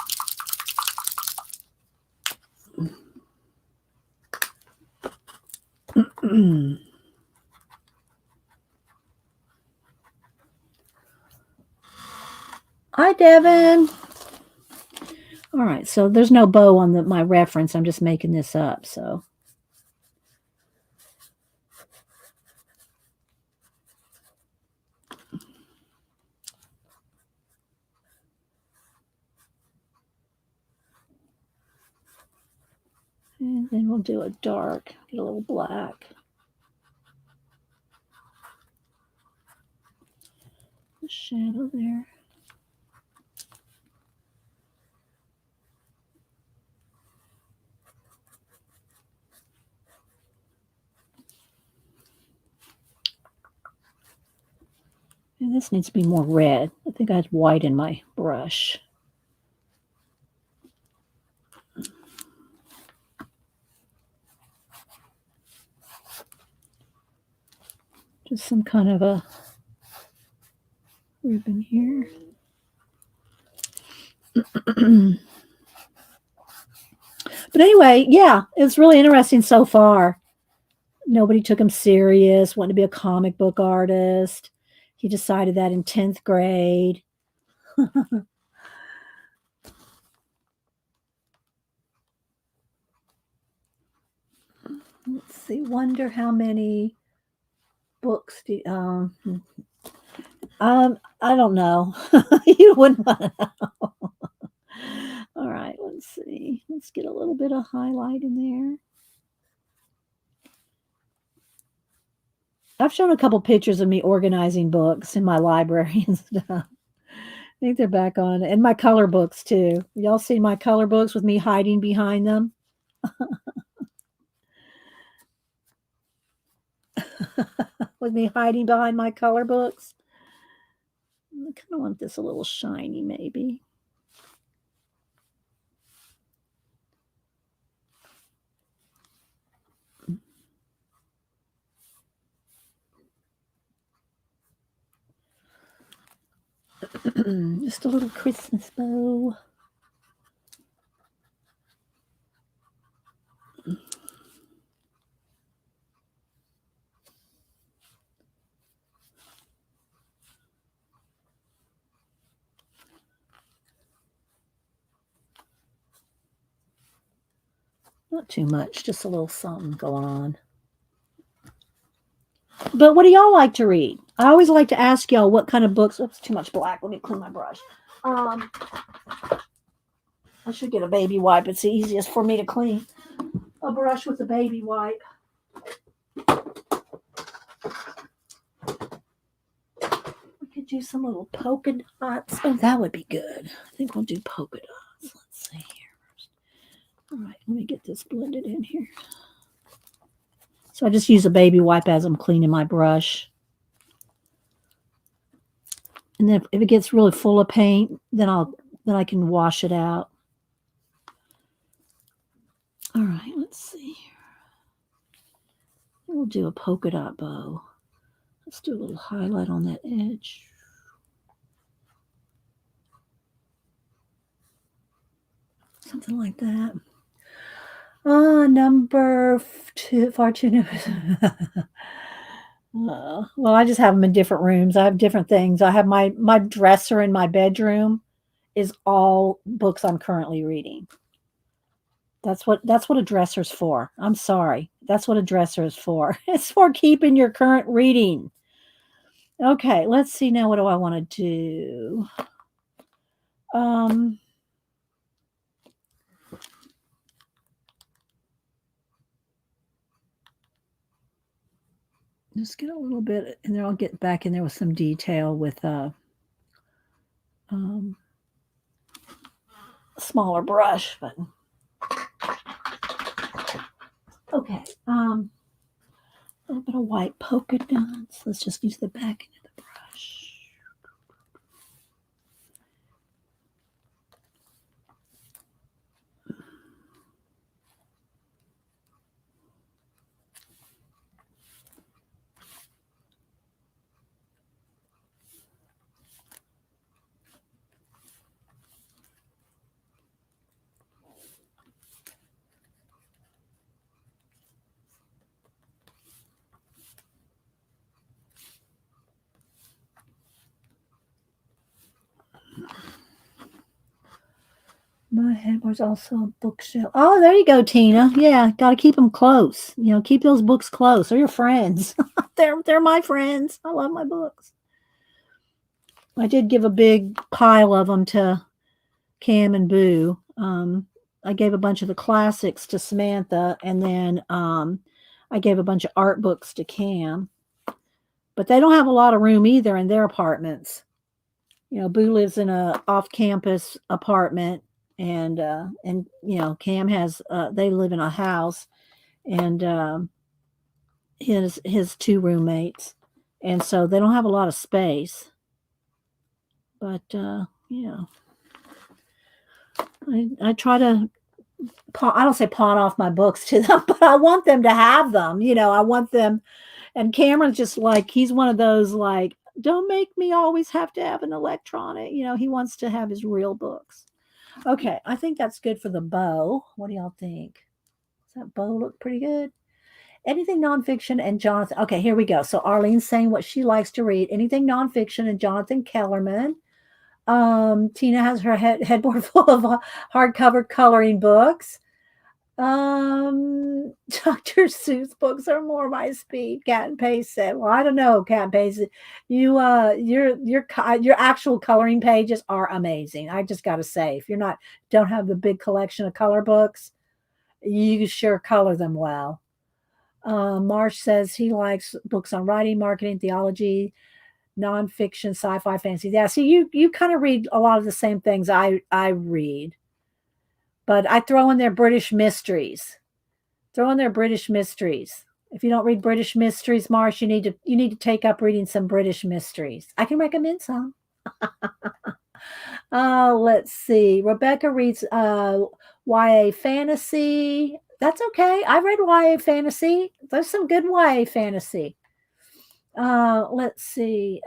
Hi, Devin. All right, so there's no bow on my reference. I'm just making this up, so. And then we'll do a dark, get a little black. The shadow there. And this needs to be more red. I think I had white in my brush. Just some kind of a ribbon here. But anyway, yeah, it's really interesting so far. Nobody took him serious, wanted to be a comic book artist. He decided that in 10th grade. Let's see. Wonder how many books do I don't know. You wouldn't want to know. All right, let's see. Let's get a little bit of highlight in there. I've shown a couple pictures of me organizing books in my library and stuff. I think they're back on, and my color books too. Y'all see my color books with me hiding behind them? With me hiding behind my color books. I kind of want this a little shiny, maybe. Just a little Christmas bow. Not too much, just a little something going on. But what do y'all like to read? I always like to ask y'all what kind of books. Oops, too much black. Let me clean my brush. I should get a baby wipe. It's the easiest for me to clean a brush with a baby wipe. We could do some little polka dots. Oh, that would be good. I think we'll do polka dots. Let's see here. All right, let me get this blended in here. So I just use a baby wipe as I'm cleaning my brush. And then if it gets really full of paint, then I can wash it out. All right, let's see. We'll do a polka dot bow. Let's do a little highlight on that edge. Something like that. Number two, far too new. Well, I just have them in different rooms. I have different things. I have my dresser in my bedroom is all books I'm currently reading. That's what a dresser's for. I'm sorry. That's what a dresser is for. It's for keeping your current reading. Okay, let's see now what do I want to do? Just get a little bit and then I'll get back in there with some detail with smaller brush, but okay. A little bit of white polka dots. Let's just use the back end of the brush. My headboard's also a bookshelf. Oh, there you go, Tina. Yeah, got to keep them close. You know, keep those books close. They're your friends. they're my friends. I love my books. I did give a big pile of them to Cam and Boo. I gave a bunch of the classics to Samantha, and then I gave a bunch of art books to Cam. But they don't have a lot of room either in their apartments. You know, Boo lives in a off-campus apartment, and you know, Cam has they live in a house, and his two roommates, and so they don't have a lot of space. But yeah, I try to. I don't say pawn off my books to them, but I want them to have them. You know, I want them. And Cameron's just like he's one of those like, don't make me always have to have an electronic. You know, he wants to have his real books. Okay, I think that's good for the bow. What do y'all think? Does that bow look pretty good? Anything nonfiction and Jonathan. Okay, here we go. So Arlene's saying what she likes to read. Anything nonfiction and Jonathan Kellerman. Tina has her headboard full of hardcover coloring books. Dr. Seuss books are more my speed, Cat and Paste said. Well, I don't know, Cat and Paste. Your actual coloring pages are amazing. I just got to say, if you're not don't have the big collection of color books, you sure color them well. Marsh says he likes books on writing, marketing, theology, nonfiction, sci-fi, fantasy. Yeah, see, you kind of read a lot of the same things I read, but I throw in there British mysteries. Throw in there British mysteries. If you don't read British mysteries, Marsh, you need to take up reading some British mysteries. I can recommend some. Let's see. Rebecca reads YA fantasy. That's okay. I read YA fantasy. There's some good YA fantasy. Let's see.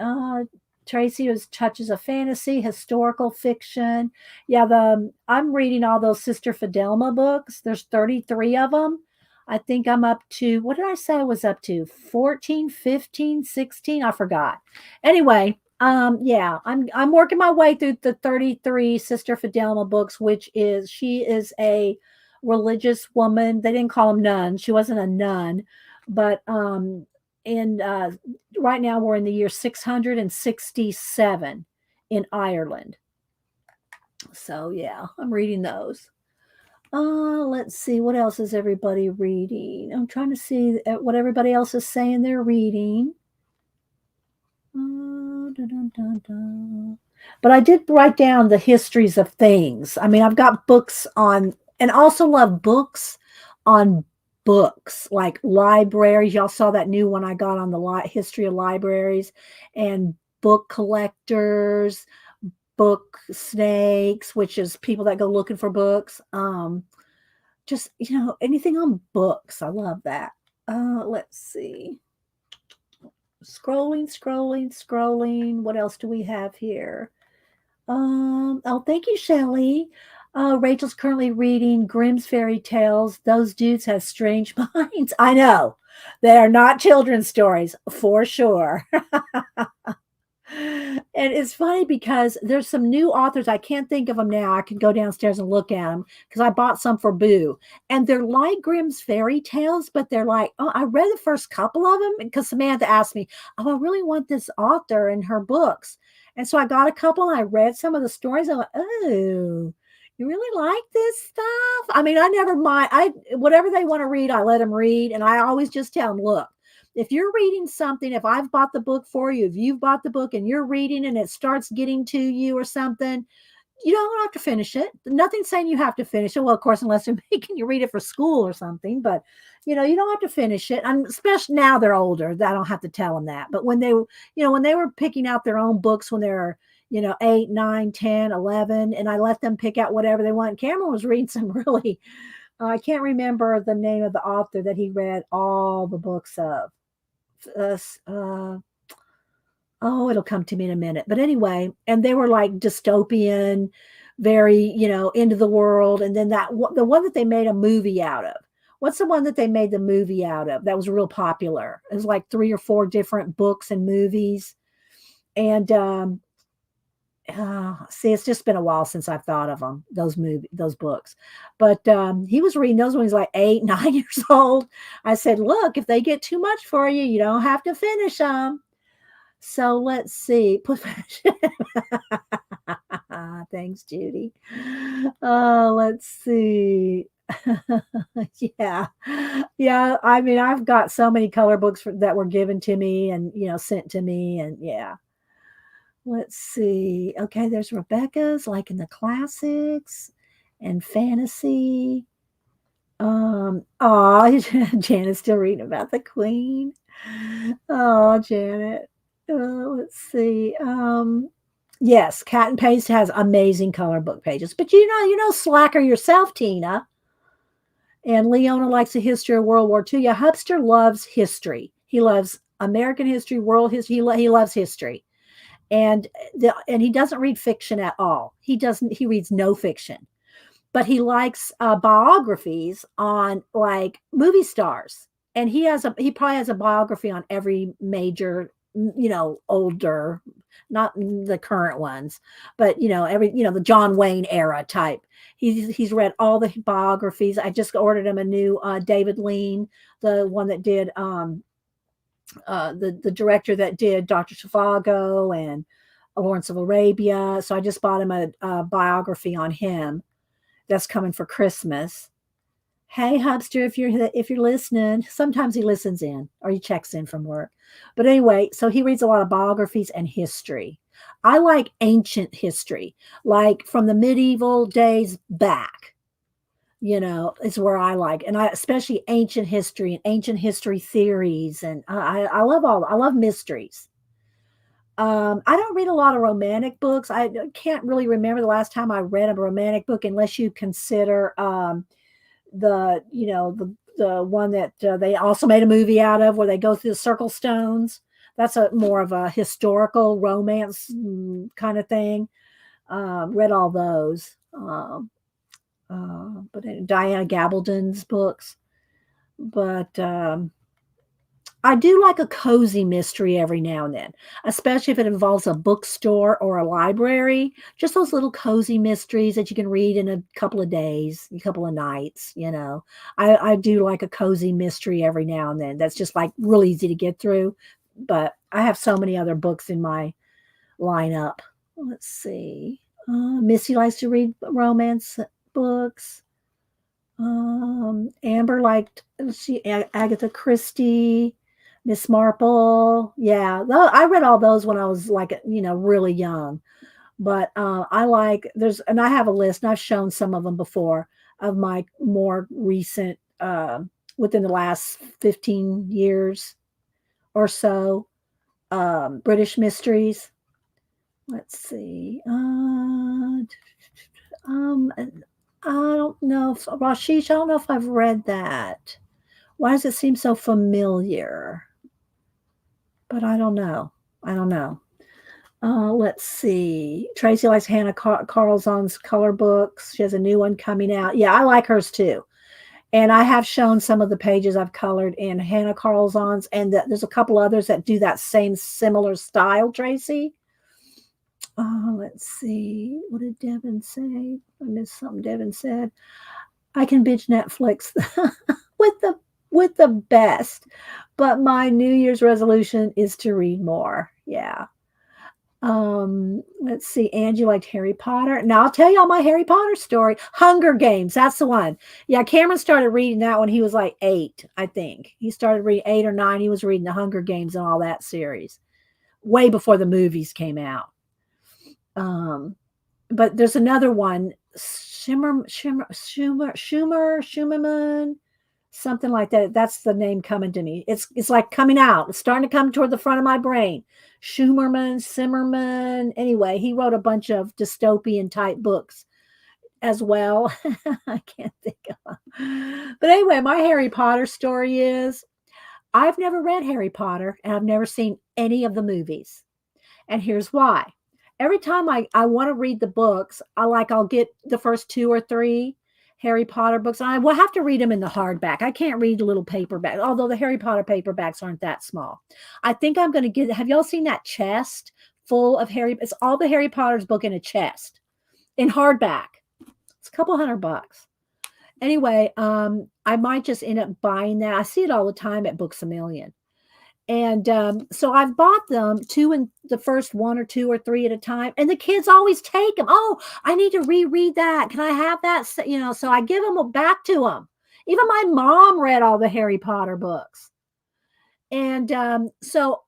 Tracy was touches of fantasy, historical fiction. Yeah, I'm reading all those Sister Fidelma books. There's 33 of them. I think I'm up to, what did I say I was up to? 14, 15, 16. I forgot. Anyway, yeah, I'm working my way through the 33 Sister Fidelma books, which is she is a religious woman. They didn't call them nuns. She wasn't a nun, but in right now we're in the year 667 in Ireland. So yeah, I'm reading those. Let's see what else is everybody reading. I'm trying to see what everybody else is saying they're reading. Dun, dun, dun, dun. But I did write down the histories of things. I mean, I've got books on, and also love books on books like libraries. Y'all saw that new one I got on the history of libraries and book collectors, book snakes, which is people that go looking for books. Just anything on books. I love that. Let's see. Scrolling. What else do we have here? Oh, thank you, Shelley. Rachel's currently reading Grimm's fairy tales. Those dudes have strange minds. I know. They are not children's stories, for sure. And it's funny because there's some new authors. I can't think of them now. I could go downstairs and look at them because I bought some for Boo. And they're like Grimm's fairy tales, but they're like, oh, I read the first couple of them because Samantha asked me, oh, I really want this author and her books. And so I got a couple and I read some of the stories. I went, oh, you really like this stuff? I mean, I never mind. Whatever they want to read, I let them read. And I always just tell them, look, if you're reading something, if I've bought the book for you, if you've bought the book and you're reading and it starts getting to you or something, you don't have to finish it. Nothing's saying you have to finish it. Well, of course, unless they're making you read it for school or something, but you don't have to finish it. And especially now they're older, I don't have to tell them that. But when when they were picking out their own books when they were, 8, 9, 10, 11, and I let them pick out whatever they want. Cameron was reading some really, I can't remember the name of the author that he read all the books of. It'll come to me in a minute. But anyway, and they were like dystopian, very, end of the world. And then the one that they made a movie out of. What's the one that they made the movie out of? That was real popular. It was like 3 or 4 different books and movies. And see, it's just been a while since I've thought of them, those books. But he was reading those when he was like 8, 9 years old. I said, look, if they get too much for you, you don't have to finish them. So let's see. Thanks, Judy. Let's see. Yeah. I mean, I've got so many color books that were given to me and, sent to me. And yeah. Let's see. Okay, there's Rebecca's like in the classics and fantasy. Janet's still reading about the Queen. Oh, Janet. Let's see. Yes, Cat and Paste has amazing color book pages. But slacker yourself, Tina. And Leona likes the history of World War II. Yeah, Hubster loves history. He loves American history, world history. He loves history. And he doesn't read fiction at all. He reads no fiction, but he likes biographies on like movie stars. And he probably has a biography on every major older, not the current ones, but the John Wayne era type. He's read all the biographies. I just ordered him a new David Lean, the one that did the director that did Dr. Zhivago and Lawrence of Arabia. So I just bought him a biography on him that's coming for Christmas. Hey, Hubster, if you're listening, sometimes he listens in or he checks in from work. But anyway, so he reads a lot of biographies and history. I like ancient history, like from the medieval days back. Is where I like, and I especially ancient history and ancient history theories, and I love mysteries. I don't read a lot of romantic books. I can't really remember the last time I read a romantic book, unless you consider the one that they also made a movie out of, where they go through the circle stones. That's a more of a historical romance kind of thing. Read all those. But Diana Gabaldon's books. But I do like a cozy mystery every now and then, especially if it involves a bookstore or a library. Just those little cozy mysteries that you can read in a couple of days, a couple of nights. I do like a cozy mystery every now and then. That's just like real easy to get through. But I have so many other books in my lineup. Let's see. Missy likes to read romance books. Amber liked Agatha Christie, Miss Marple. Yeah, I read all those when I was like really young. But and I have a list, and I've shown some of them before, of my more recent within the last 15 years or so British mysteries. Let's see. I don't know if Rashish, I don't know if I've read that. Why does it seem so familiar? But I don't know. I don't know. Let's see. Tracy likes Hannah Carlson's color books. She has a new one coming out. Yeah, I like hers too. And I have shown some of the pages I've colored in Hannah Carlson's, and there's a couple others that do that same similar style, Tracy. Let's see. What did Devin say? I missed something Devin said. I can binge Netflix with the best, but my New Year's resolution is to read more. Yeah. Let's see. Angie liked Harry Potter. Now I'll tell y'all my Harry Potter story. Hunger Games. That's the one. Yeah, Cameron started reading that when he was like 8, I think. He started reading 8 or 9. He was reading the Hunger Games and all that series way before the movies came out. But there's another one, Schumerman, something like that. That's the name coming to me. It's like coming out. It's starting to come toward the front of my brain. Simmerman. Anyway, he wrote a bunch of dystopian type books as well. I can't think of them. But anyway, my Harry Potter story is I've never read Harry Potter, and I've never seen any of the movies. And here's why. Every time I want to read the books, I'll get the first 2 or 3 Harry Potter books. And I will have to read them in the hardback. I can't read the little paperback, although the Harry Potter paperbacks aren't that small. I think I'm going to have y'all seen that chest full of it's all the Harry Potter's book in a chest in hardback. It's a couple $100. Anyway, I might just end up buying that. I see it all the time at Books A Million. And so I've bought them the first 1 or 2 or 3 at a time. And the kids always take them. Oh, I need to reread that. Can I have that? So I give them back to them. Even my mom read all the Harry Potter books. And so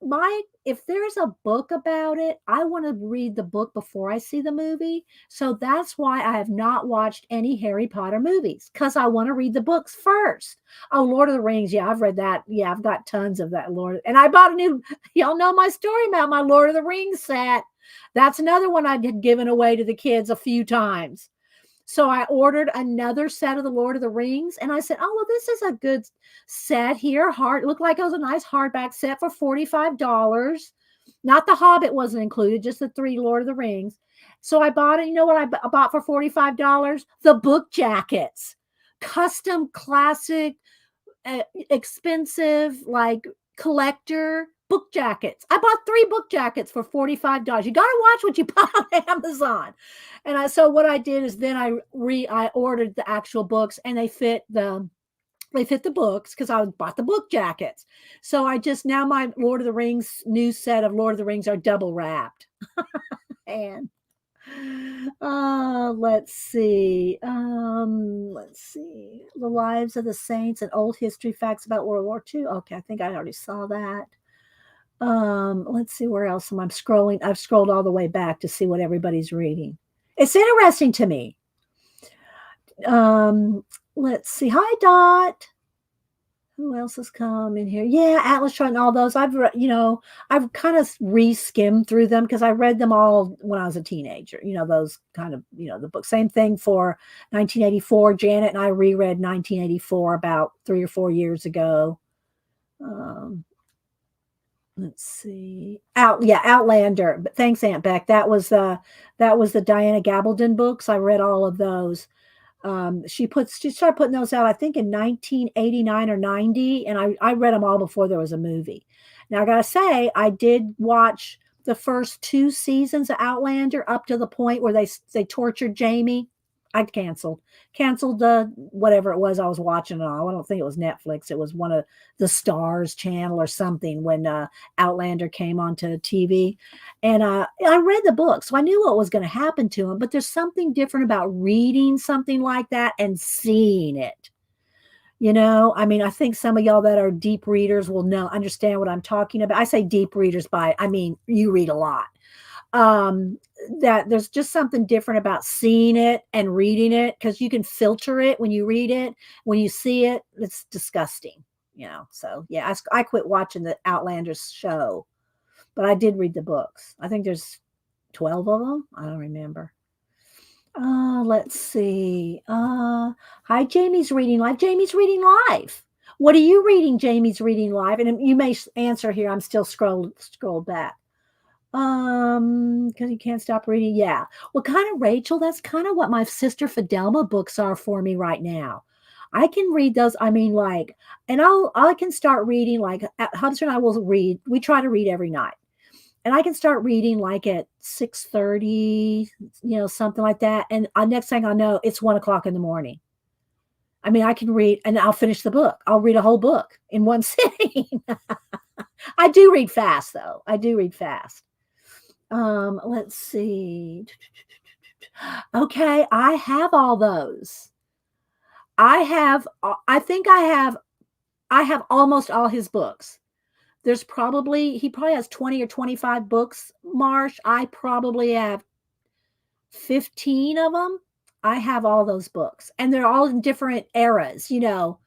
if there's a book about it, I want to read the book before I see the movie. So that's why I have not watched any Harry Potter movies, because I want to read the books first. Oh, Lord of the Rings. Yeah, I've read that. Yeah, I've got tons of that. And I bought y'all know my story about my Lord of the Rings set. That's another one I had given away to the kids a few times. So I ordered another set of the Lord of the Rings, and I said, oh, well, this is a good set here. Looked like it was a nice hardback set for $45. Not the Hobbit wasn't included, just the 3 Lord of the Rings. So I bought it. You know what I bought for $45? The book jackets. Custom, classic, expensive, like collector book jackets. I bought 3 book jackets for $45. You got to watch what you buy on Amazon. And so what I did is then I ordered the actual books, and they fit the books because I bought the book jackets. So I just now my Lord of the Rings new set of Lord of the Rings are double wrapped. And let's see. Let's see. The Lives of the Saints and Old History Facts about World War II. Okay, I think I already saw that. Let's see where else I'm scrolling. I've scrolled all the way back to see what everybody's reading. It's interesting to me. Let's see. Hi, Dot. Who else has come in here? Yeah, Atlas Shrugged and all those. I've kind of re-skimmed through them because I read them all when I was a teenager. Those kind of, the book. Same thing for 1984. Janet and I reread 1984 about 3 or 4 years ago. Let's see. Outlander. But thanks, Aunt Beck. That was the Diana Gabaldon books. I read all of those. She started putting those out, I think, in 1989 or 90, and I read them all before there was a movie. Now I gotta say, I did watch the first 2 seasons of Outlander up to the point where they tortured Jamie. I canceled the whatever it was I was watching it on. I don't think it was Netflix. It was one of the Stars channel or something when Outlander came onto TV. And I read the book, so I knew what was going to happen to him. But there's something different about reading something like that and seeing it. I mean, I think some of y'all that are deep readers will understand what I'm talking about. I say deep readers I mean, you read a lot. That there's just something different about seeing it and reading it because you can filter it when you read it. When you see it, it's disgusting, So yeah, I quit watching the Outlanders show, but I did read the books. I think there's 12 of them. I don't remember. Let's see. Hi, Jamie's Reading Live. Jamie's Reading Live. What are you reading, Jamie's Reading Live? And you may answer here. I'm still scrolled back. Because you can't stop reading. Yeah. Well, kind of, Rachel, that's kind of what my sister Fidelma books are for me right now. I can read those. I mean, and I can start reading, Hubster and I will read. We try to read every night. And I can start reading at 6:30, something like that. And next thing I know, it's 1:00 in the morning. I mean, I can read and I'll finish the book. I'll read a whole book in one sitting. I do read fast, though. I do read fast. Let's see. Okay, I have all those. I think I have almost all his books. He probably has 20 or 25 books, Marsh. I probably have 15 of them. I have all those books, and they're all in different eras, to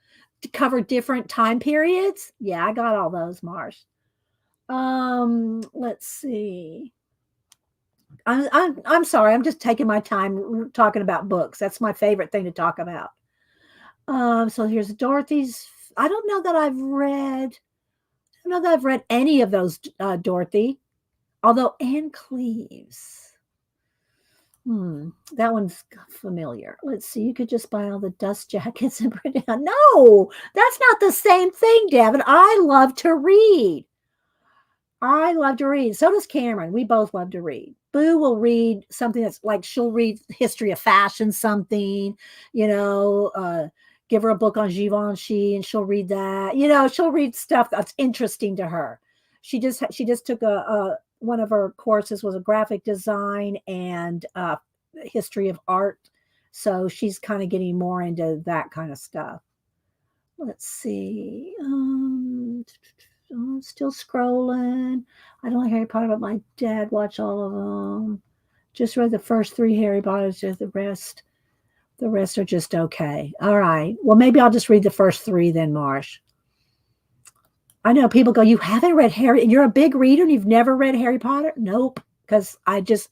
cover different time periods. Yeah, I got all those, Marsh. Let's see. I'm sorry. I'm just taking my time talking about books. That's my favorite thing to talk about. So here's Dorothy's. I don't know that I've read any of those, Dorothy. Although Anne Cleves. That one's familiar. Let's see. You could just buy all the dust jackets and print it out. No, that's not the same thing, Devin. I love to read. So does Cameron. We both love to read. Boo will read something that's she'll read history of fashion, something, give her a book on Givenchy and she'll read that. She'll read stuff that's interesting to her. She just took one of her courses was a graphic design and history of art. So she's kind of getting more into that kind of stuff. Let's see. I'm still scrolling. I don't like Harry Potter, but my dad watched all of them. Just read the first 3 Harry Potters. Just the rest are just okay. All right. Well, maybe I'll just read the first 3 then, Marsh. I know people go, you haven't read Harry. You're a big reader and you've never read Harry Potter? Nope. Because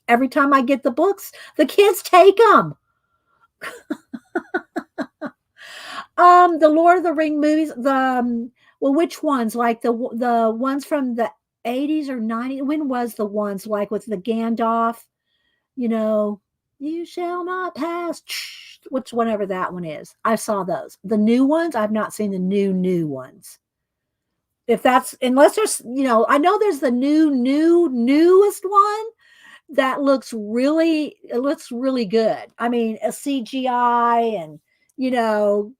every time I get the books, the kids take them. The Lord of the Ring movies, which ones? The ones from the 80s or 90s? When was the ones with the Gandalf? You shall not pass. Whatever that one is. I saw those. The new ones, I've not seen the new ones. If that's unless there's, I know there's the newest one that looks really good. I mean, a CGI and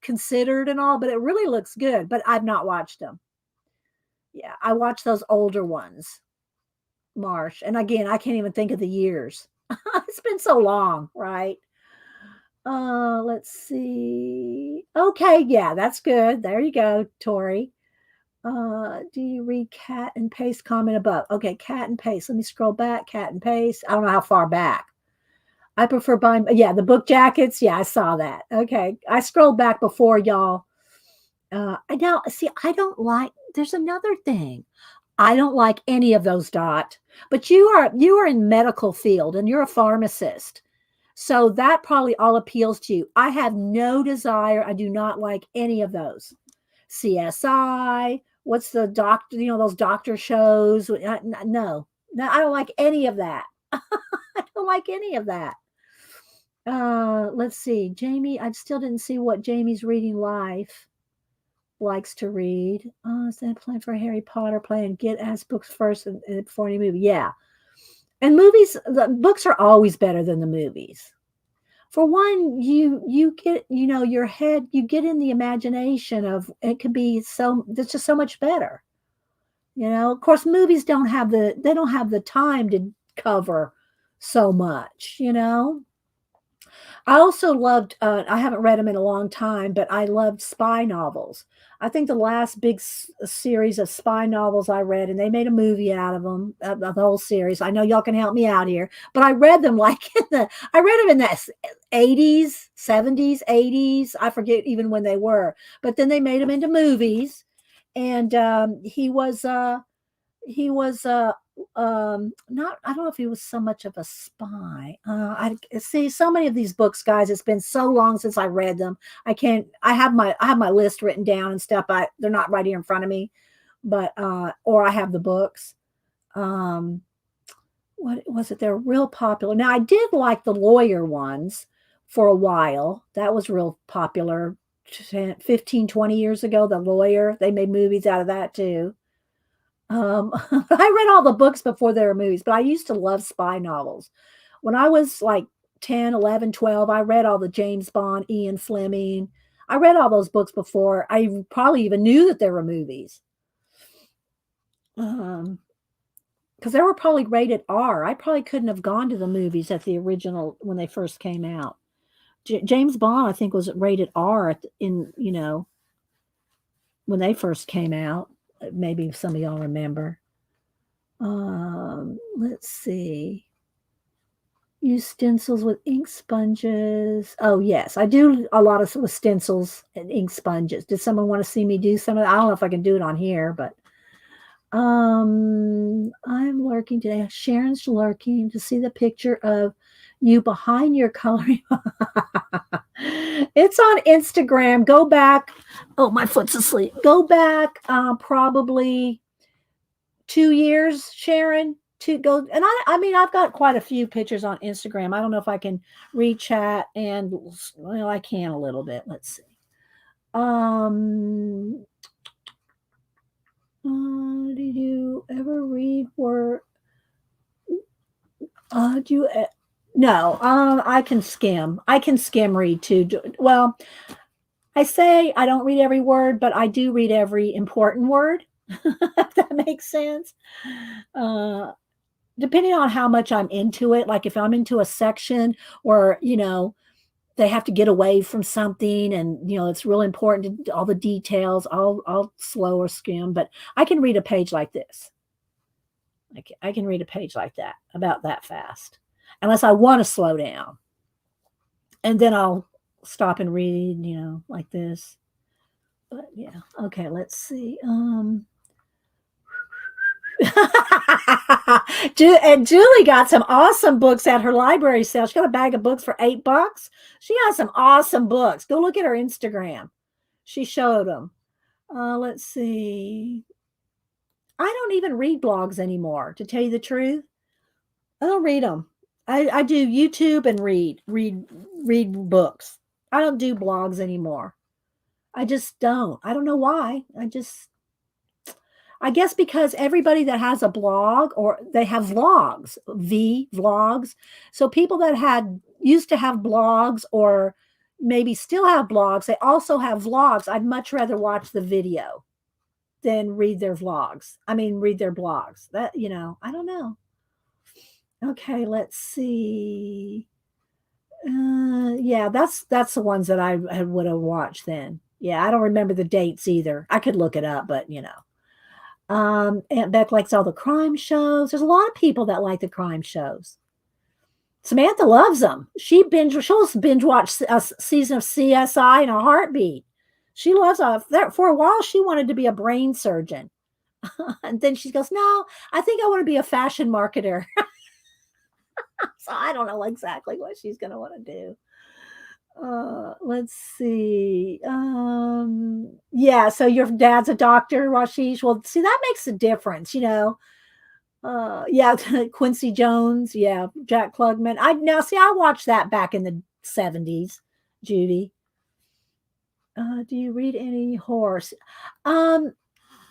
considered and all, but it really looks good. But I've not watched them. Yeah, I watched those older ones, Marsh. And again, I can't even think of the years. It's been so long, right? Let's see. Okay, yeah, that's good. There you go, Tori. Do you read cat and paste comment above? Okay, cat and paste. Let me scroll back. Cat and paste. I don't know how far back. I prefer buying, yeah, the book jackets. Yeah, I saw that. Okay. I scrolled back before y'all. I now see, I don't like, there's another thing. I don't like any of those, Dot. But you are in medical field and you're a pharmacist. So that probably all appeals to you. I have no desire. I do not like any of those. CSI, what's the doctor, those doctor shows. No, I don't like any of that. I don't like any of that. Let's see. Jamie, I still didn't see what Jamie's reading life likes to read. Is that playing for Harry Potter play and get as books first and before any movie? Yeah. And movies, the books are always better than the movies. For one, you get, your head, you get in the imagination of it could be it's just so much better. Of course, movies don't have the time to cover so much. I also loved, I haven't read them in a long time, but I loved spy novels. I think the last big series of spy novels I read, and they made a movie out of them, the whole series. I know y'all can help me out here, but I read them I read them in the 80s, 70s, 80s. I forget even when they were, but then they made them into movies. And he was not, I don't know if he was so much of a spy. I see so many of these books, guys. It's been so long since I read them. I have my list written down and stuff. They're not right here in front of me, but or I have the books. What was it? They're real popular. Now I did like the lawyer ones for a while. That was real popular 15, 20 years ago. The Lawyer, they made movies out of that too. I read all the books before there were movies, but I used to love spy novels. When I was like 10, 11, 12, I read all the James Bond, Ian Fleming. I read all those books before I probably even knew that there were movies. Because they were probably rated R. I probably couldn't have gone to the movies at the original when they first came out. James Bond, I think, was rated R when they first came out. Maybe some of y'all remember. Let's see. Use stencils with ink sponges. Oh, yes. I do a lot of with stencils and ink sponges. Did someone want to see me do some of that? I don't know if I can do it on here, but I'm lurking today. Sharon's lurking to see the picture of you behind your coloring. It's on Instagram. Go back. Oh, my foot's asleep. Go back probably 2 years, Sharon, to go. And I mean, I've got quite a few pictures on Instagram. I don't know if I can re-chat and, well, I can a little bit. Let's see. Did you ever read word? Do you? No. I can skim. I can skim read too. Well, I say I don't read every word, but I do read every important word. If that makes sense. Depending on how much I'm into it, like if I'm into a section where, they have to get away from something and, it's really important to all the details, I'll slow or skim, but I can read a page like this. I can read a page like that, about that fast, unless I want to slow down. And then I'll stop and read, like this. But yeah, okay, let's see. And Julie got some awesome books at her library sale. She got a bag of books for $8. She got some awesome books. Go look at her Instagram. She showed them. Let's see. I don't even read blogs anymore, to tell you the truth. I don't read them. I do YouTube and read books. I don't do blogs anymore. I just don't. I don't know why. I guess because everybody that has a blog or they have vlogs, vlogs. So people that had used to have blogs or maybe still have blogs, they also have vlogs. I'd much rather watch the video than read their vlogs. I mean, read their blogs. That, I don't know. Okay, let's see. Yeah, that's the ones that I would have watched then. Yeah, I don't remember the dates either. I could look it up, but Aunt Beck likes all the crime shows. There's a lot of people that like the crime shows. Samantha loves them. She'll binge watch a season of CSI in a heartbeat. She loves for a while. She wanted to be a brain surgeon, and then she goes, "No, I think I want to be a fashion marketer." So I don't know exactly what she's going to want to do. Let's see. Yeah, so your dad's a doctor, Rashish. Well, see, that makes a difference. Yeah, Quincy Jones, yeah, Jack Klugman. I watched that back in the 70s, Judy. Do you read any horse? Um,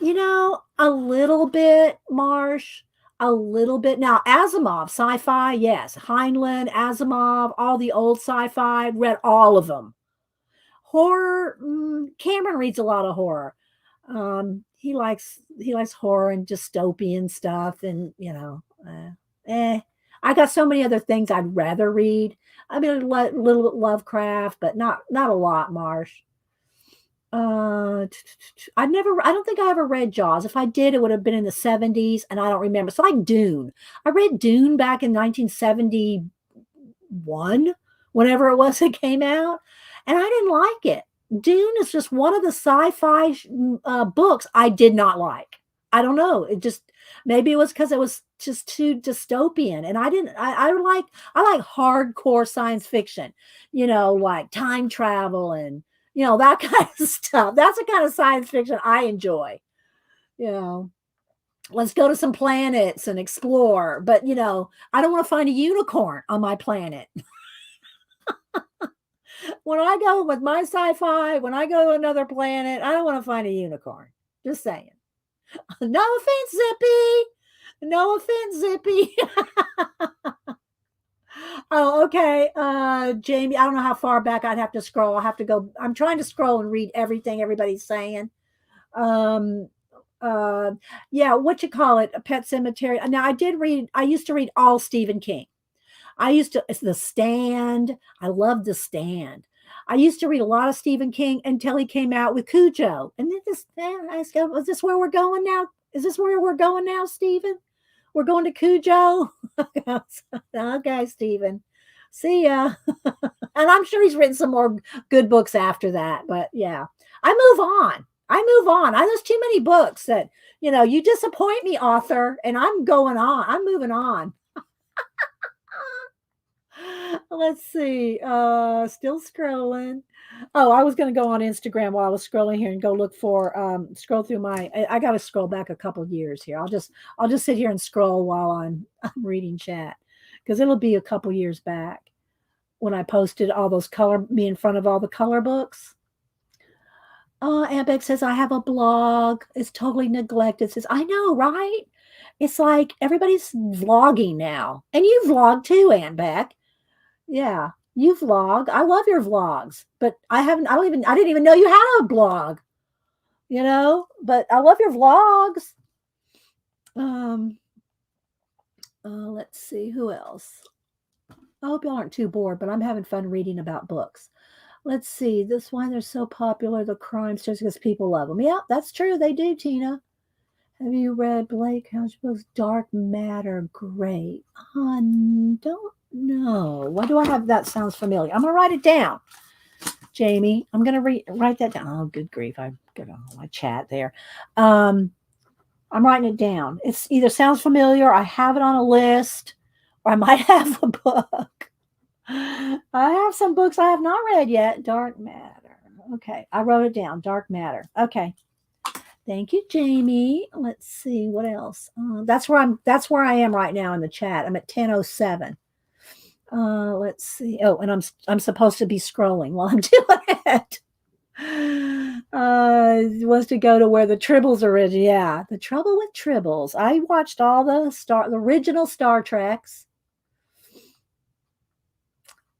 a little bit, Marsh, a little bit. Now, Asimov, sci-fi, yes. Heinlein, Asimov, all the old sci-fi, read all of them. Horror, Cameron reads a lot of horror. He likes horror and dystopian stuff, and I got so many other things I'd rather read. I mean, a little bit Lovecraft, but not a lot, Marsh. I don't think I ever read Jaws. If I did, it would have been in the 70s, and I don't remember. So like Dune. I read Dune back in 1971, whenever it was it came out, and I didn't like it. Dune is just one of the sci-fi books I did not like. I don't know. Maybe it was because it was just too dystopian, and I didn't. I like hardcore science fiction, like time travel and that kind of stuff. That's the kind of science fiction I enjoy. You know, let's go to some planets and explore. But I don't want to find a unicorn on my planet. When I go with my sci-fi, when I go to another planet, I don't want to find a unicorn. Just saying. No offense, Zippy. No offense, Zippy. Oh, okay. Jamie, I don't know how far back I'd have to scroll. I'll have to go. I'm trying to scroll and read everything everybody's saying. Um, yeah, what you call it? A Pet Cemetery. Now, I used to read all Stephen King. It's The Stand. I love The Stand. I used to read a lot of Stephen King until he came out with Cujo. And then is this where we're going now? Is this where we're going now, Stephen? We're going to Cujo? Okay, Stephen. See ya. And I'm sure he's written some more good books after that. But yeah, I move on. There's too many books that, you disappoint me, author, and I'm going on. I'm moving on. Let's see. Still scrolling. Oh, I was going to go on Instagram while I was scrolling here and go look for scroll through I got to scroll back a couple years here. I'll just sit here and scroll while I'm reading chat, because it'll be a couple years back when I posted all those me in front of all the color books. Ambeck says, I have a blog. It's totally neglected. Says, I know, right? It's like everybody's vlogging now. And you vlog too, Ambeck. Yeah, you vlog. I love your vlogs, but I didn't even know you had a blog, but I love your vlogs. Let's see, who else? I hope y'all aren't too bored, but I'm having fun reading about books. Let's see, this why they're so popular, the crime stories, because people love them. Yeah, that's true. They do, Tina. Have you read Blake House's Dark Matter? Great. Don't know. Why do I have that? Sounds familiar. I'm going to write it down, Jamie. I'm going to write that down. Oh, good grief. I got on my chat there. I'm writing it down. It's either sounds familiar, I have it on a list, or I might have a book. I have some books I have not read yet. Dark Matter. Okay. I wrote it down. Dark Matter. Okay. Thank you, Jamie. Let's see what else. That's where I am right now in the chat. I'm at 10:07. Let's see. Oh, and I'm supposed to be scrolling while I'm doing it. Wants to go to where the Tribbles originate. Yeah, The Trouble with Tribbles. I watched all the original Star Treks.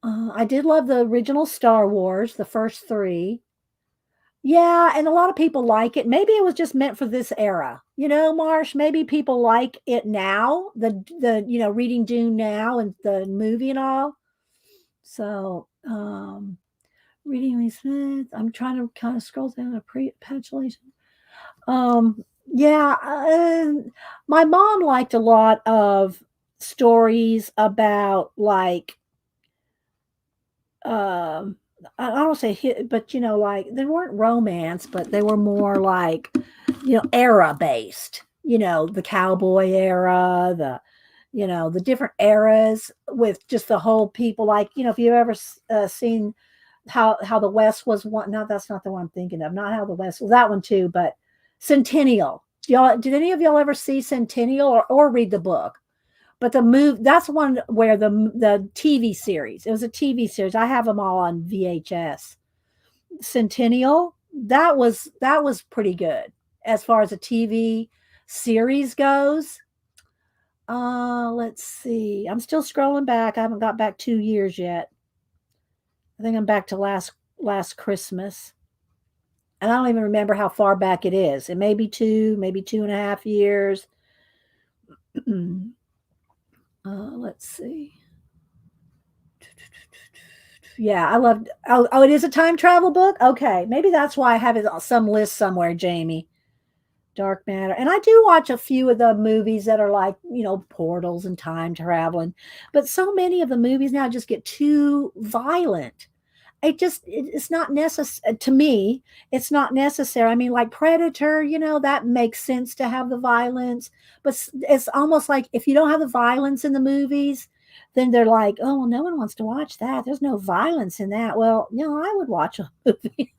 I did love the original Star Wars, the first three. Yeah, and a lot of people like it. Maybe it was just meant for this era. Marsh, maybe people like it now, the reading Dune now and the movie and all. So, reading Lee Smith, I'm trying to kind of scroll down a pre-patulation. Yeah, my mom liked a lot of stories about like um I don't say hit, but like they weren't romance, but they were more like era based. The cowboy era, the different eras with just the whole people. Like if you've ever seen how the West was one. No, that's not the one I'm thinking of. Not how the West was that one too, but Centennial. Did any of y'all ever see Centennial or read the book? But the move that's one where the TV series. It was a TV series. I have them all on VHS. Centennial. That was pretty good as far as a TV series goes. Let's see. I'm still scrolling back. I haven't got back 2 years yet. I think I'm back to last Christmas. And I don't even remember how far back it is. It may be maybe 2.5 years. Let's see. Yeah, I loved. Oh, it is a time travel book. Okay, maybe that's why I have it on some list somewhere, Jamie. Dark Matter, and I do watch a few of the movies that are like portals and time traveling, but so many of the movies now just get too violent. It's not necessary to me. It's not necessary. I mean, like Predator, that makes sense to have the violence, but it's almost like if you don't have the violence in the movies, then they're like, oh, well, no one wants to watch that. There's no violence in that. Well, I would watch a movie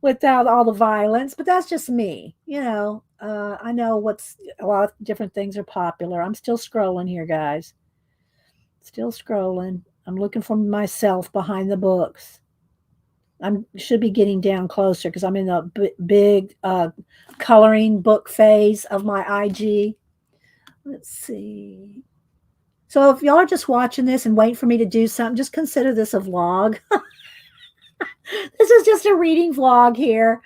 without all the violence, but that's just me. I know what's a lot of different things are popular. I'm still scrolling here, guys. Still scrolling. I'm looking for myself behind the books. I should be getting down closer because I'm in a big coloring book phase of my IG. Let's see. So if y'all are just watching this and wait for me to do something, just consider this a vlog. This is just a reading vlog here.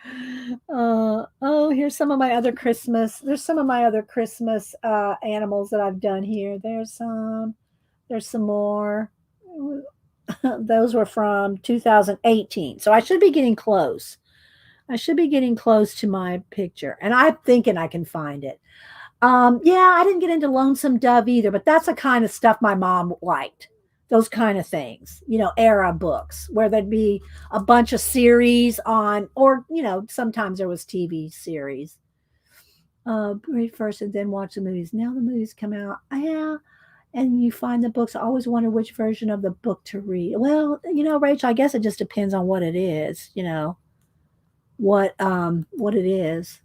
Here's some of my other Christmas. There's some of my other Christmas animals that I've done here. There's some more. Those were from 2018. So I should be getting close. I should be getting close to my picture. And I'm thinking I can find it. Yeah, I didn't get into Lonesome Dove either, but that's the kind of stuff my mom liked. Those kind of things, era books where there'd be a bunch of series on, or, sometimes there was TV series. Read first and then watch the movies. Now the movies come out. Yeah. And you find the books. I always wonder which version of the book to read. Well, Rachel, I guess it just depends on what it is, what it is.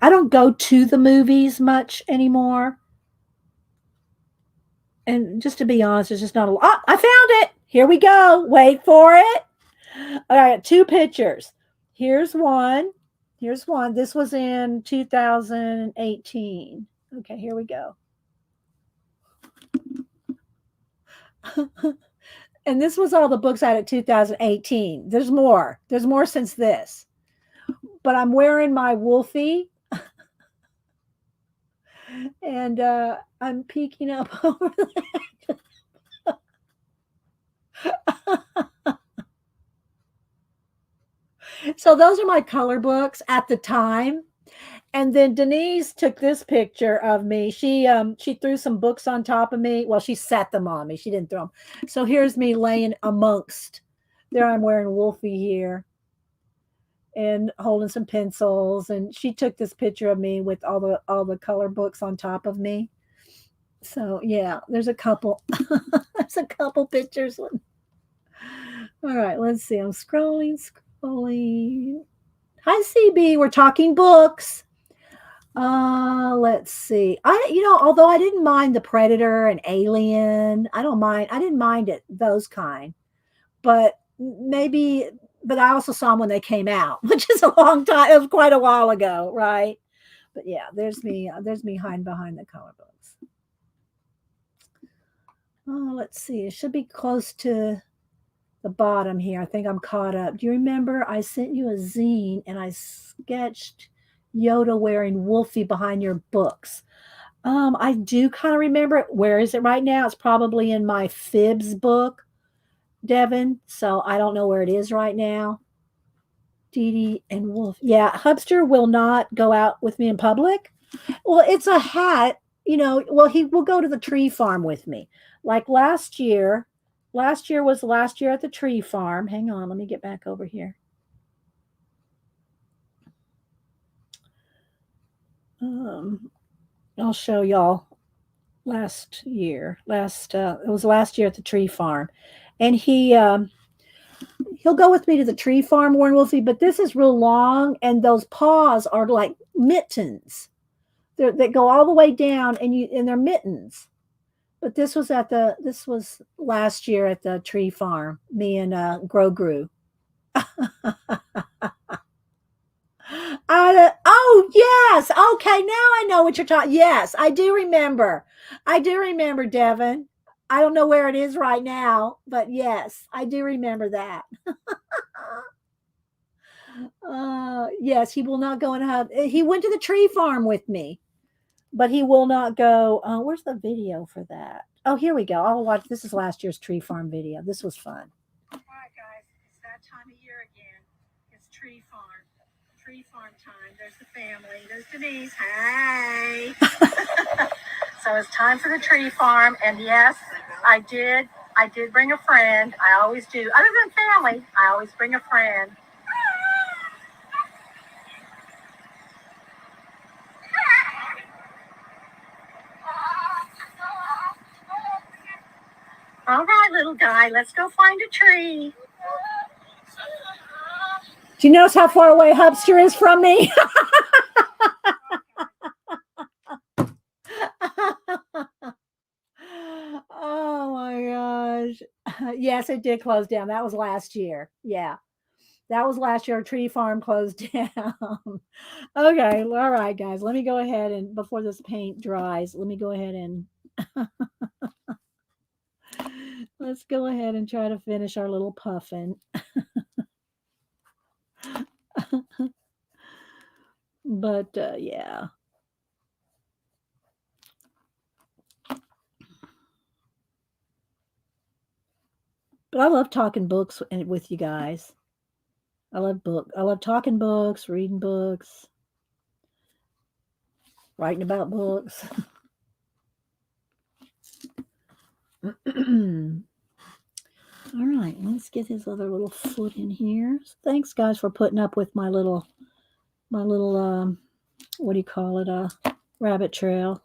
I don't go to the movies much anymore. And just to be honest, there's just not a lot. Oh, I found it. Here we go. Wait for it. All right, 2 pictures. Here's one. Here's one. This was in 2018. Okay, here we go. And this was all the books I had at 2018. There's more. There's more since this. But I'm wearing my Wolfie. And I'm peeking up over there. So those are my color books at the time. And then Denise took this picture of me. She threw some books on top of me. Well, she set them on me. She didn't throw them. So here's me laying amongst. There I'm wearing Wolfie here and holding some pencils. And she took this picture of me with all the color books on top of me. So yeah, there's a couple. There's a couple pictures. All right, let's see. I'm scrolling. Hi, CB. We're talking books. Let's see. Although I didn't mind the Predator and Alien, I didn't mind it, those kind. But maybe, but I also saw them when they came out, which is a long time. It was quite a while ago, right? But yeah, there's me. There's me hiding behind the color books. Oh, let's see. It should be close to the bottom here. I think I'm caught up. Do you remember I sent you a zine and I sketched Yoda wearing Wolfie behind your books? I do kind of remember it. Where is it right now? It's probably in my Fibs book, Devin. So I don't know where it is right now. Dee Dee and Wolf. Yeah, Hubster will not go out with me in public. Well, it's a hat, well, he will go to the tree farm with me. Like last year was the last year at the tree farm. Hang on, let me get back over here. I'll show y'all last year. It was last year at the tree farm. And he'll go with me to the tree farm, Warren Wolfie, but this is real long and those paws are like mittens. They go all the way down and they're mittens. But this was last year at the tree farm, me and Grogu. Oh yes, okay. Now I know what you're talking. Yes, I do remember. I do remember, Devin. I don't know where it is right now, but yes, I do remember that. Yes, he will not go and have. He went to the tree farm with me, but he will not go. Where's the video for that? Oh, here we go. I'll watch. This is last year's tree farm video. This was fun. All right, guys, it's that time of year again. It's tree farm. Tree farm time. There's the family. There's Denise. Hey. So it's time for the tree farm. And yes, I did bring a friend. I always do. Other than family, I always bring a friend. All right, little guy, let's go find a tree. Do you notice how far away Hubster is from me? Oh my gosh. Yes, it did close down. That was last year. Yeah. That was last year. Our tree farm closed down. Okay. All right, guys. Let me go ahead and before this paint dries, let me go ahead and let's go ahead and try to finish our little puffin. But yeah. But I love talking books with you guys. I love talking books, reading books, writing about books. All right, let's get his other little foot in here. Thanks, guys, for putting up with my little what do you call it? Rabbit trail.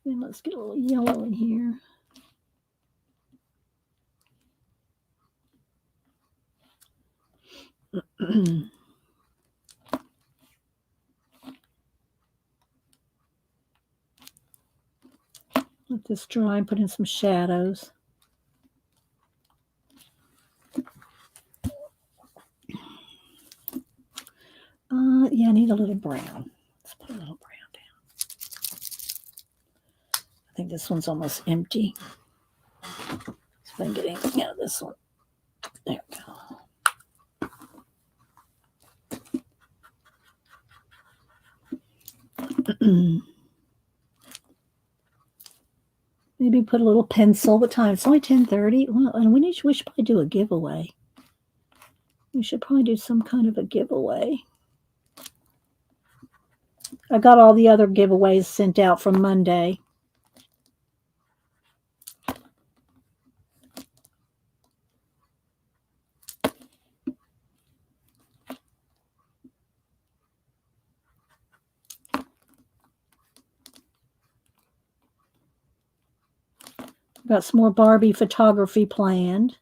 And let's get a little yellow in here. Let this dry and put in some shadows. Yeah, I need a little brown. Let's put a little brown down. I think this one's almost empty. So I'm getting this one. There we go. Maybe put a little pencil. What time? It's only 10:30. Well, and we should probably do a giveaway. We should probably do some kind of a giveaway. I got all the other giveaways sent out from Monday. Got some more Barbie photography planned.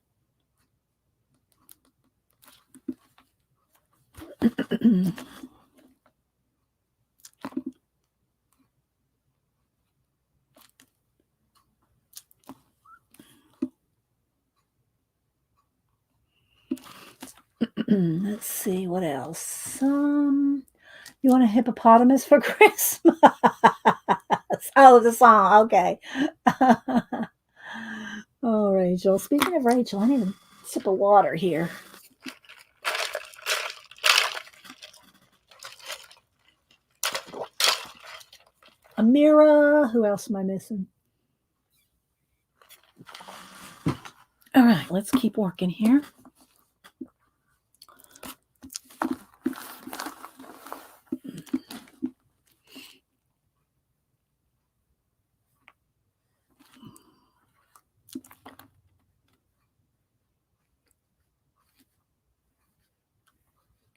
Let's see what else. You want a hippopotamus for Christmas? Oh, the song. Okay. Oh, Rachel. Speaking of Rachel, I need a sip of water here. Amira. Who else am I missing? All right, let's keep working here.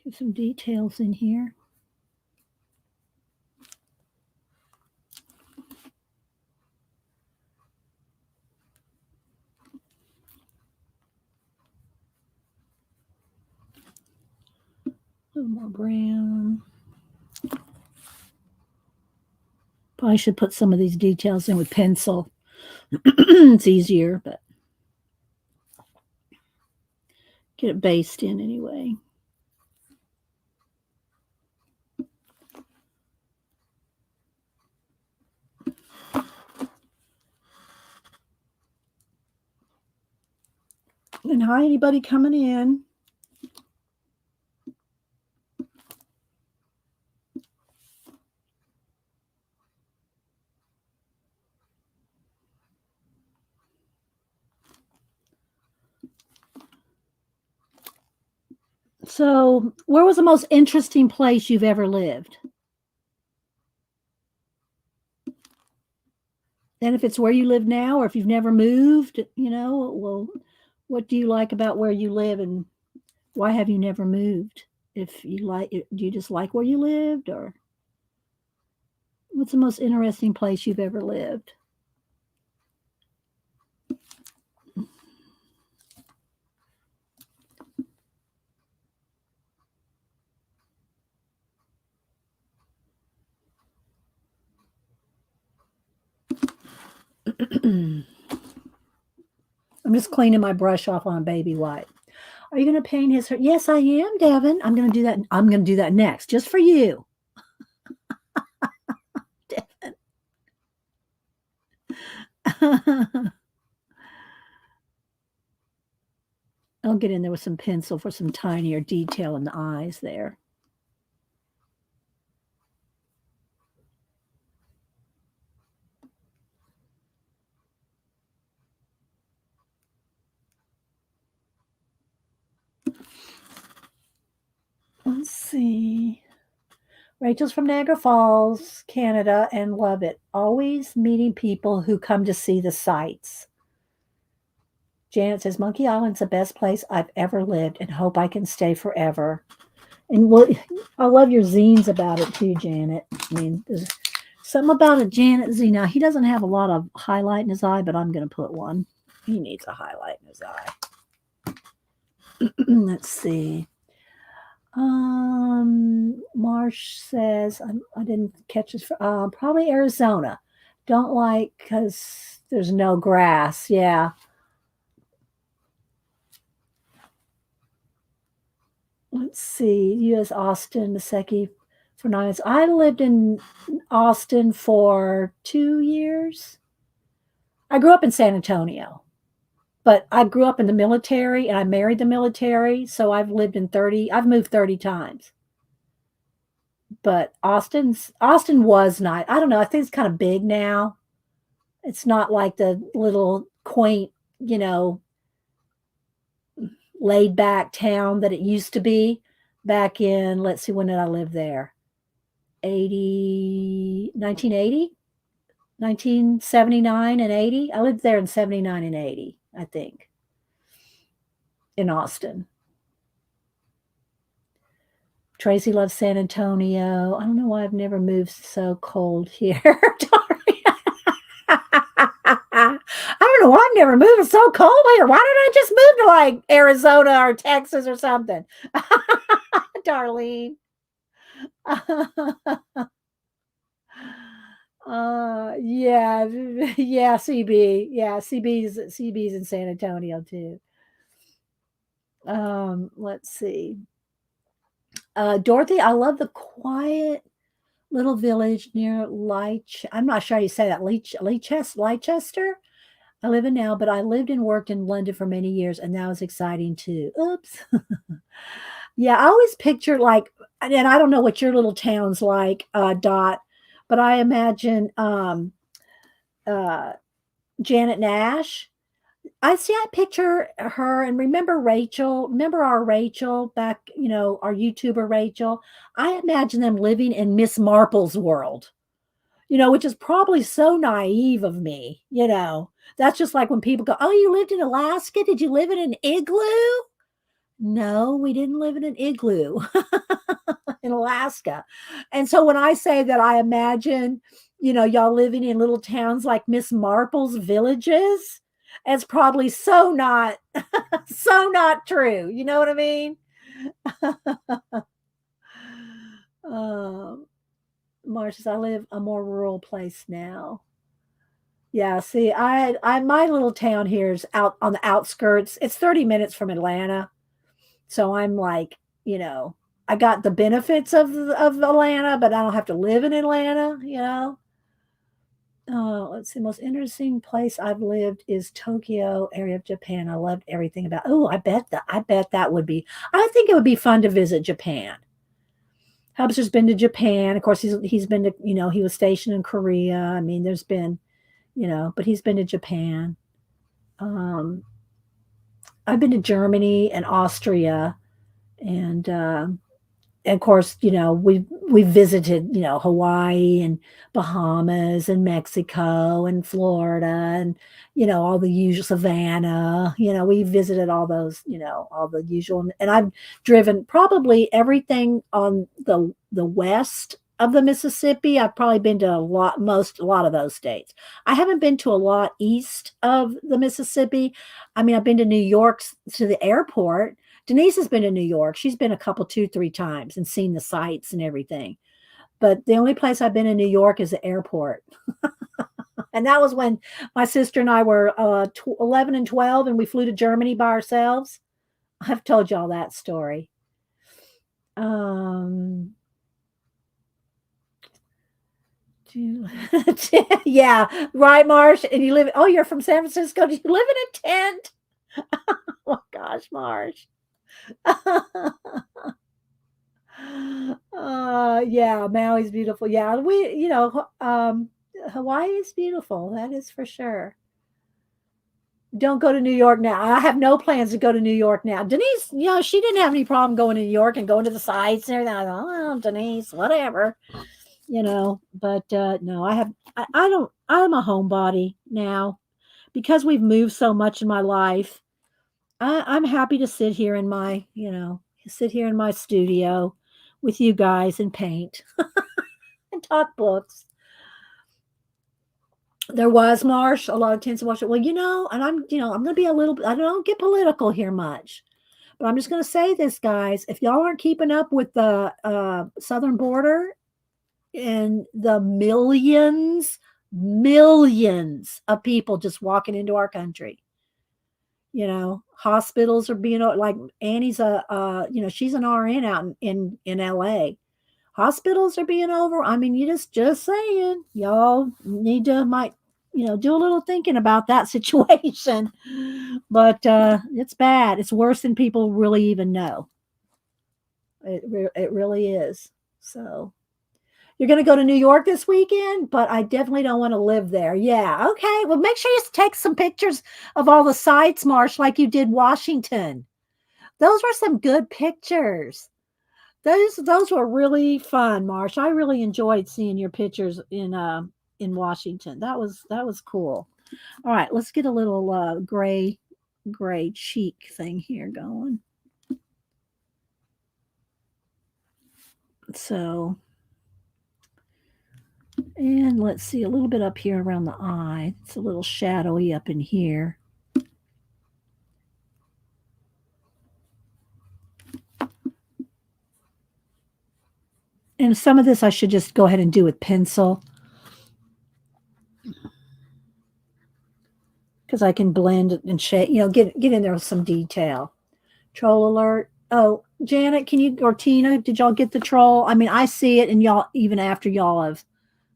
Get some details in here. A little more brown. Probably should put some of these details in with pencil. It's easier, but get it based in anyway. And hi, anybody coming in? So, where was the most interesting place you've ever lived? And if it's where you live now, or if you've never moved, well, what do you like about where you live, and why have you never moved? If you like, do you just like where you lived, or what's the most interesting place you've ever lived? I'm just cleaning my brush off on a baby wipe. Are you going to paint his hair? Yes, I am, Devin. I'm going to do that. I'm going to do that next, just for you. Devin. I'll get in there with some pencil for some tinier detail in the eyes there. Let's see. Rachel's from Niagara Falls, Canada, and love it. Always meeting people who come to see the sights. Janet says, Monkey Island's the best place I've ever lived and hope I can stay forever. And I love your zines about it too, Janet. I mean, there's something about a Janet zine. Now, he doesn't have a lot of highlight in his eye, but I'm going to put one. He needs a highlight in his eye. Let's see. Marsh says, I didn't catch this. Probably Arizona. Don't like because there's no grass. Yeah. Let's see. U.S. Austin, Maseki for 9 years. I lived in Austin for 2 years. I grew up in San Antonio, but I grew up in the military and I married the military. So I've moved 30 times. But Austin was nice. I don't know. I think it's kind of big now. It's not like the little quaint, laid back town that it used to be back in, let's see, when did I live there? 1980, 1979 and 80. I lived there in 79 and 80, I think, in Austin. Tracy loves San Antonio. I don't know why I've never moved so cold here. I don't know why I've never moved. It's so cold here. Why don't I just move to like Arizona or Texas or something? Darlene. Yeah, yeah, CB's in San Antonio too. Let's see. Dorothy, I love the quiet little village near I'm not sure how you say that. Leicester. I live in now, but I lived and worked in London for many years, and that was exciting too. Oops. Yeah, I always picture like, and I don't know what your little town's like, Dot, but I imagine uh, Janet Nash. I picture her and remember Rachel. Remember our Rachel back, our YouTuber Rachel. I imagine them living in Miss Marple's world, which is probably so naive of me. That's just like when people go, "Oh, you lived in Alaska? Did you live in an igloo?" No, we didn't live in an igloo in Alaska. And so when I say that I imagine, y'all living in little towns like Miss Marple's villages, it's probably so not so not true. You know what I mean? um, Marcia says, I live a more rural place now. Yeah, see, I my little town here is out on the outskirts. It's 30 minutes from Atlanta. So I'm like, you know, I got the benefits of Atlanta, but I don't have to live in Atlanta. Let's see. Most interesting place I've lived is Tokyo area of Japan. I loved everything about. Oh, I bet that would be. I think it would be fun to visit Japan. Hubs has been to Japan. Of course, he's been to. He was stationed in Korea. I mean, there's been, but he's been to Japan. Um, I've been to Germany and Austria, and of course, we visited, Hawaii and Bahamas and Mexico and Florida and all the usual Savannah. We visited all those, all the usual. And I've driven probably everything on the west of the Mississippi. I've probably been to a lot of those states. I haven't been to a lot east of the Mississippi. I mean, I've been to New York to the airport. Denise has been to New York. She's been a couple, 2, 3 times and seen the sights and everything. But the only place I've been in New York is the airport. And that was when my sister and I were 11 and 12 and we flew to Germany by ourselves. I've told y'all that story. Um, yeah, right, Marsh. And you're from San Francisco. Do you live in a tent? Oh gosh, Marsh. Yeah, Maui's beautiful. Yeah, Hawaii is beautiful. That is for sure. Don't go to New York now. I have no plans to go to New York now. Denise, she didn't have any problem going to New York and going to the sites and everything. I thought, well, Denise, whatever, but no, I don't, I'm a homebody now because we've moved so much in my life. I'm happy to sit here in my studio with you guys and paint and talk books. There was Marsh, a lot of tense watch it. Well, and I'm gonna be a little. I don't get political here much, but I'm just gonna say this, guys. If y'all aren't keeping up with the southern border and the millions of people just walking into our country, hospitals are being like Annie's she's an RN out in LA. Hospitals are being over. I mean, you just saying, y'all need to might do a little thinking about that situation. But it's bad. It's worse than people really even know. It really is. So you're going to go to New York this weekend, but I definitely don't want to live there. Yeah. Okay. Well, make sure you take some pictures of all the sites, Marsh, like you did Washington. Those were some good pictures. Those were really fun, Marsh. I really enjoyed seeing your pictures in Washington. That was cool. All right, let's get a little gray cheek thing here going. So, and let's see a little bit up here around the eye. It's a little shadowy up in here. And some of this I should just go ahead and do with pencil because I can blend and shade, get in there with some detail. Troll alert. Oh, Janet, can you or Tina, did y'all get the troll? I mean, I see it and y'all even after y'all have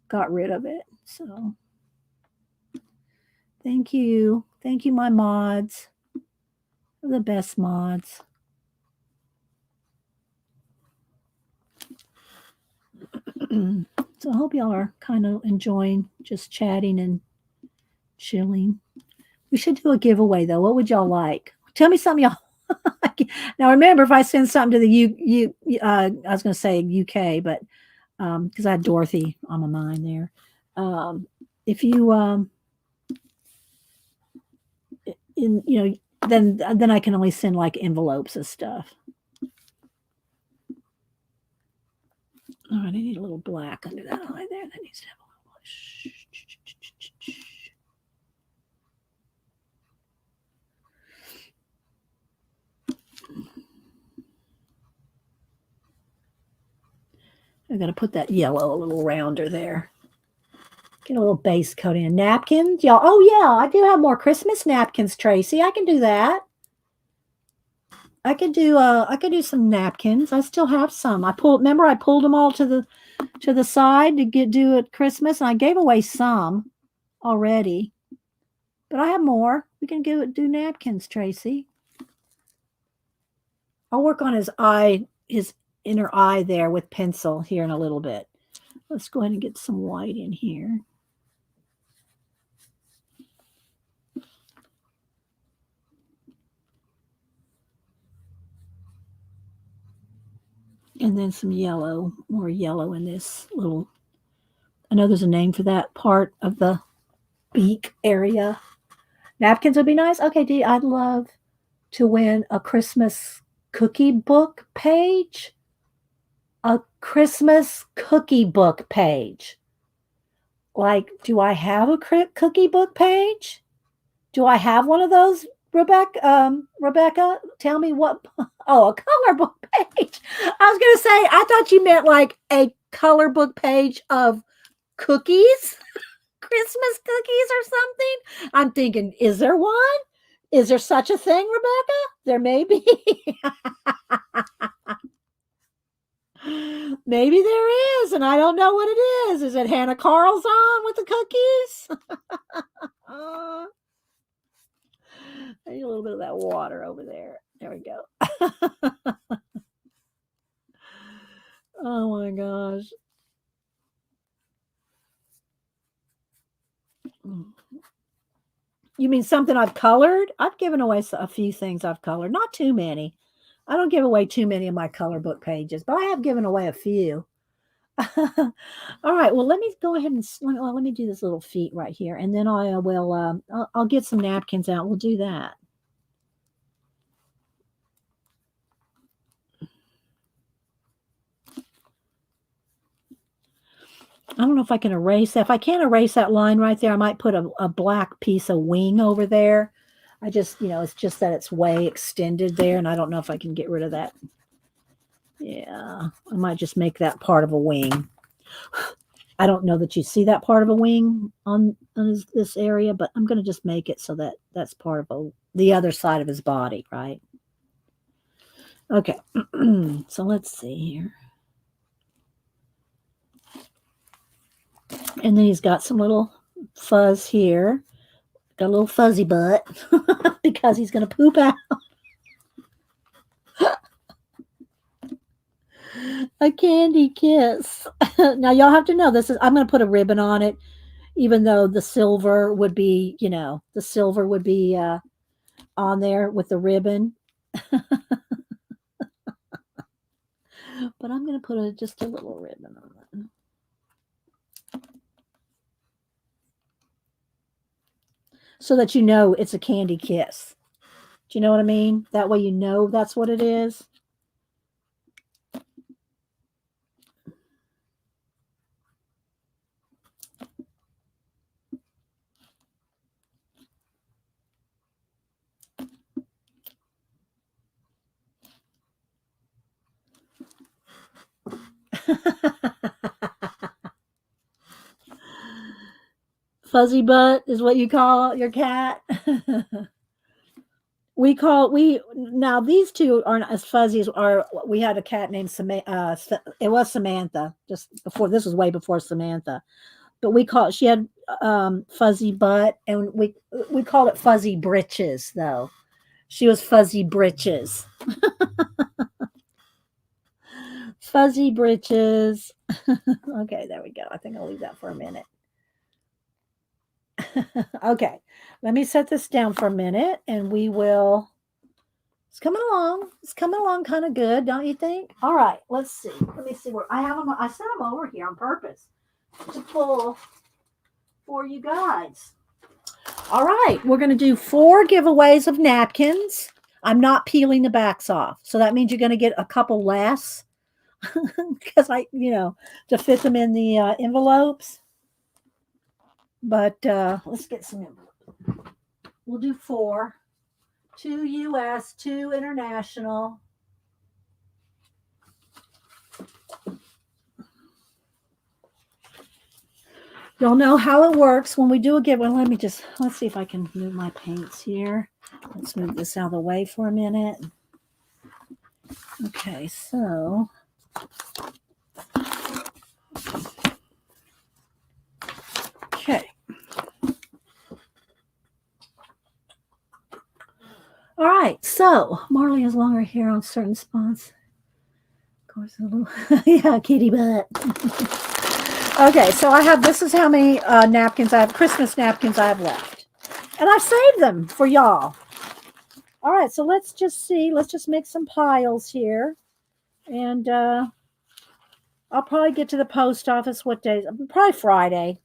got rid of it. So thank you. Thank you, my mods. You're the best mods. So I hope y'all are kind of enjoying just chatting and chilling. We should do a giveaway though. What would y'all like? Tell me something y'all. Now remember, if I send something to the I was going to say UK, but because I had Dorothy on my mind there. If you then I can only send like envelopes and stuff. All right, I need a little black under that eye there. That needs to have a little. I'm gonna put that yellow a little rounder there. Get a little base coat in. Napkins, y'all. Oh yeah, I do have more Christmas napkins, Tracy. I can do that. I could do some napkins. I still have some. I pulled them all to the side to do at Christmas, and I gave away some already. But I have more. We can do napkins, Tracy. I'll work on his inner eye there with pencil here in a little bit. Let's go ahead and get some white in here. And then some yellow, more yellow in this little, I know there's a name for that part of the beak area. Napkins would be nice. Okay, Dee, I'd love to win a Christmas cookie book page. A Christmas cookie book page. Like, do I have a cookie book page? Do I have one of those, Rebecca? Rebecca, tell me what. Oh, a color book page. I was gonna say, I thought you meant like a color book page of cookies, Christmas cookies or something. I'm thinking, is there one? Is there such a thing, Rebecca? There may be. Maybe there is, and I don't know what it is. Is it Hannah Carl's on with the cookies? I need a little bit of that water over there. There we go. Oh my gosh. You mean something I've colored? I've given away a few things I've colored, not too many. I don't give away too many of my color book pages, but I have given away a few. All right. Well, let me go ahead and let me do this little feet right here, and then I will. I'll get some napkins out. We'll do that. I don't know if I can erase that. If I can't erase that line right there, I might put a black piece of wing over there. I just, it's just that it's way extended there, and I don't know if I can get rid of that. Yeah, I might just make that part of a wing. I don't know that you see that part of a wing on this area, but I'm going to just make it so that that's part of the other side of his body, right? Okay, so let's see here. And then he's got some little fuzz here. Got a little fuzzy butt because he's going to poop out. A candy kiss. Now y'all have to know I'm going to put a ribbon on it, even though the silver would be, on there with the ribbon. But I'm going to put just a little ribbon on it. So that it's a candy kiss. Do you know what I mean? That way that's what it is. Fuzzy butt is what you call your cat. Now these two aren't as fuzzy as our. We had a cat named Samantha. It was Samantha. Just before this was way before Samantha, but she had fuzzy butt, and we called it fuzzy britches though. She was fuzzy britches. Fuzzy britches. Okay, there we go. I think I'll leave that for a minute. Okay, let me set this down for a minute, and we will. It's coming along. It's coming along kind of good, don't you think? All right, let's see. Let me see where I have them. I set them over here on purpose to pull for you guys. All right, we're going to do 4 giveaways of napkins. I'm not peeling the backs off, so that means you're going to get a couple less because to fit them in the envelopes. But let's get some envelopes. We'll do 4. 2 US, 2 international. You'll know how it works when we do a giveaway. Let's see if I can move my paints here. Let's move this out of the way for a minute. Okay, so okay. All right, so Marley has longer hair on certain spots. Of course, a little, yeah, kitty butt. Okay, so this is how many napkins I have, Christmas napkins I have left. And I've saved them for y'all. All right, so let's just make some piles here. And I'll probably get to the post office, what days? Probably Friday.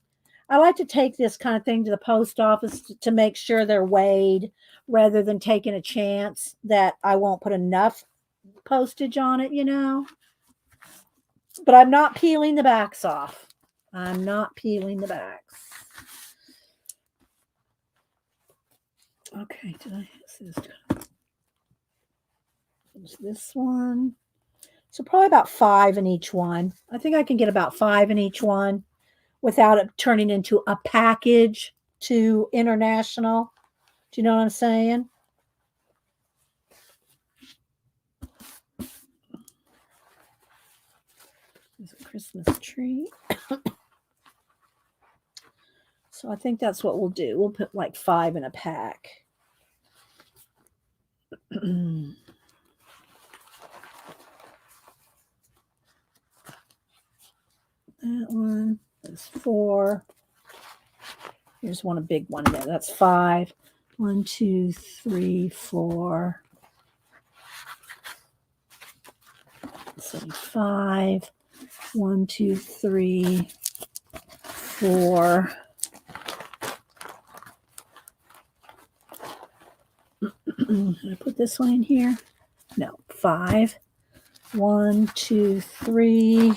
I like to take this kind of thing to the post office to make sure they're weighed rather than taking a chance that I won't put enough postage on it, But I'm not peeling the backs off. I'm not peeling the backs. Okay, did I see this? There's this one. So probably about 5 in each one. I think I can get about 5 in each one without it turning into a package to international. Do you know what I'm saying? There's a Christmas tree. So I think that's what we'll do. We'll put like 5 in a pack. That one is 4. Here's a big one there. That's 5. 1, 2, 3, 4. So 5. 1, 2, 3, 4. Did I put this one in here? No. 5. 1, 2, 3.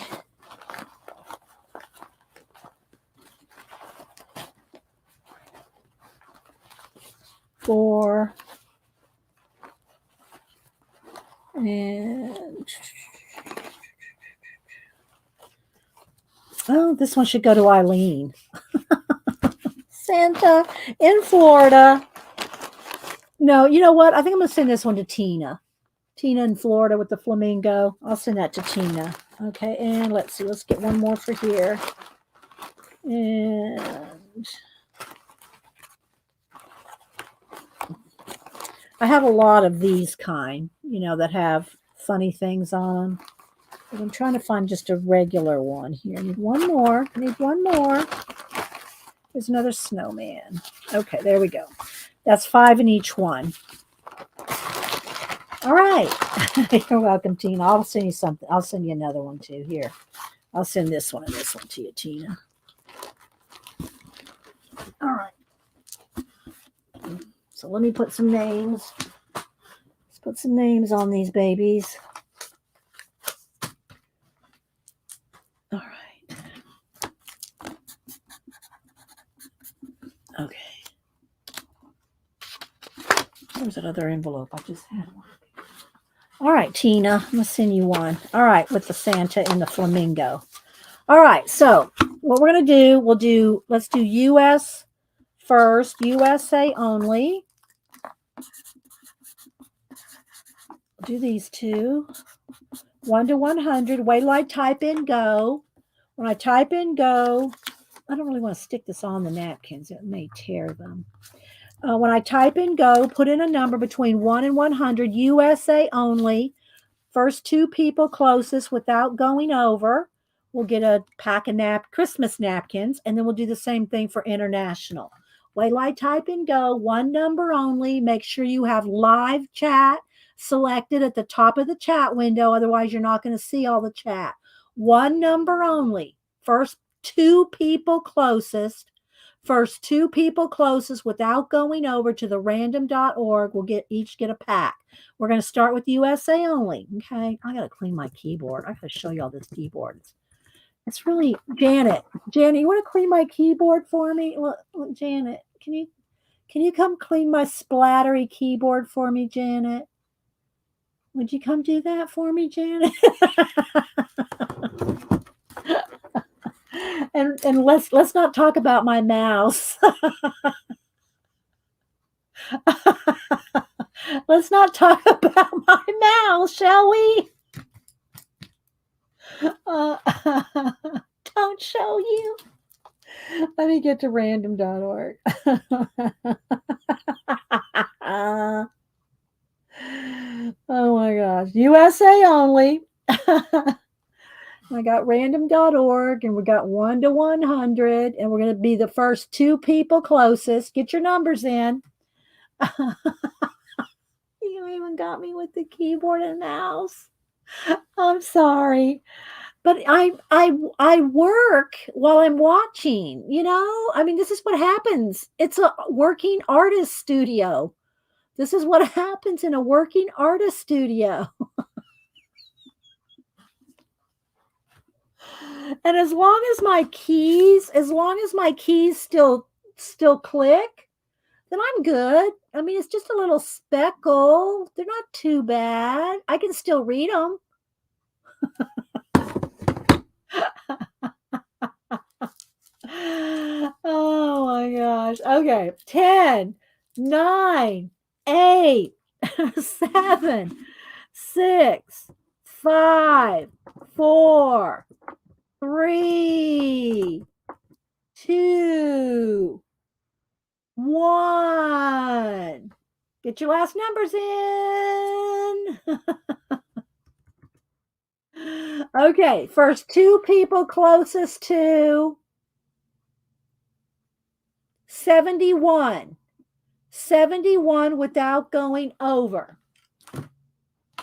4. And this one should go to Eileen. Santa in Florida. No, you know what? I think I'm going to send this one to Tina. Tina in Florida with the flamingo. I'll send that to Tina. Okay, and let's see. Let's get one more for here. And I have a lot of these kind, that have funny things on them. But I'm trying to find just a regular one here. I need one more. There's another snowman. Okay, there we go. That's 5 in each one. All right. You're welcome, Tina. I'll send you something. I'll send you another one too. Here. I'll send this one and this one to you, Tina. All right. So let me put some names. Let's put some names on these babies. All right. Okay. Where's that other envelope? I just had one. All right, Tina, I'm going to send you one. All right, with the Santa and the flamingo. All right, so what we're going to do, let's do US first, USA only. Do these two. 1 to 100. Wait till I type in go. When I type in go, I don't really want to stick this on the napkins. It may tear them. When I type in go, put in a number between 1 and 100, USA only. First two people closest without going over will get a pack of Christmas napkins, and then we'll do the same thing for international. Wait till I type in go, one number only. Make sure you have live chat selected at the top of the chat window. Otherwise, you're not going to see all the chat. One number only. First two people closest. First two people closest without going over to the random.org will each get a pack. We're going to start with USA only. Okay. I got to clean my keyboard. I got to show you all this keyboard. It's really Janet, you want to clean my keyboard for me? Look, Janet, can you come clean my splattery keyboard for me, Janet? Would you come do that for me, Janet? and let's not talk about my mouse. Let's not talk about my mouse, shall we? Don't show you. Let me get to random.org. Oh my gosh. USA only. I got random.org and we got 1 to 100 and we're going to be the first two people closest. Get your numbers in. You even got me with the keyboard and mouse. I'm sorry. But I work while I'm watching, I mean, this is what happens. It's a working artist studio. This is what happens in a working artist studio. And as long as my keys still click, then I'm good. I mean, it's just a little speckle. They're not too bad. I can still read them. Oh my gosh. Okay. 10, 9, 8, 7, 6, 5, 4, 3, 2, 1. Get your last numbers in. Okay, first two people closest to 71. 71 without going over.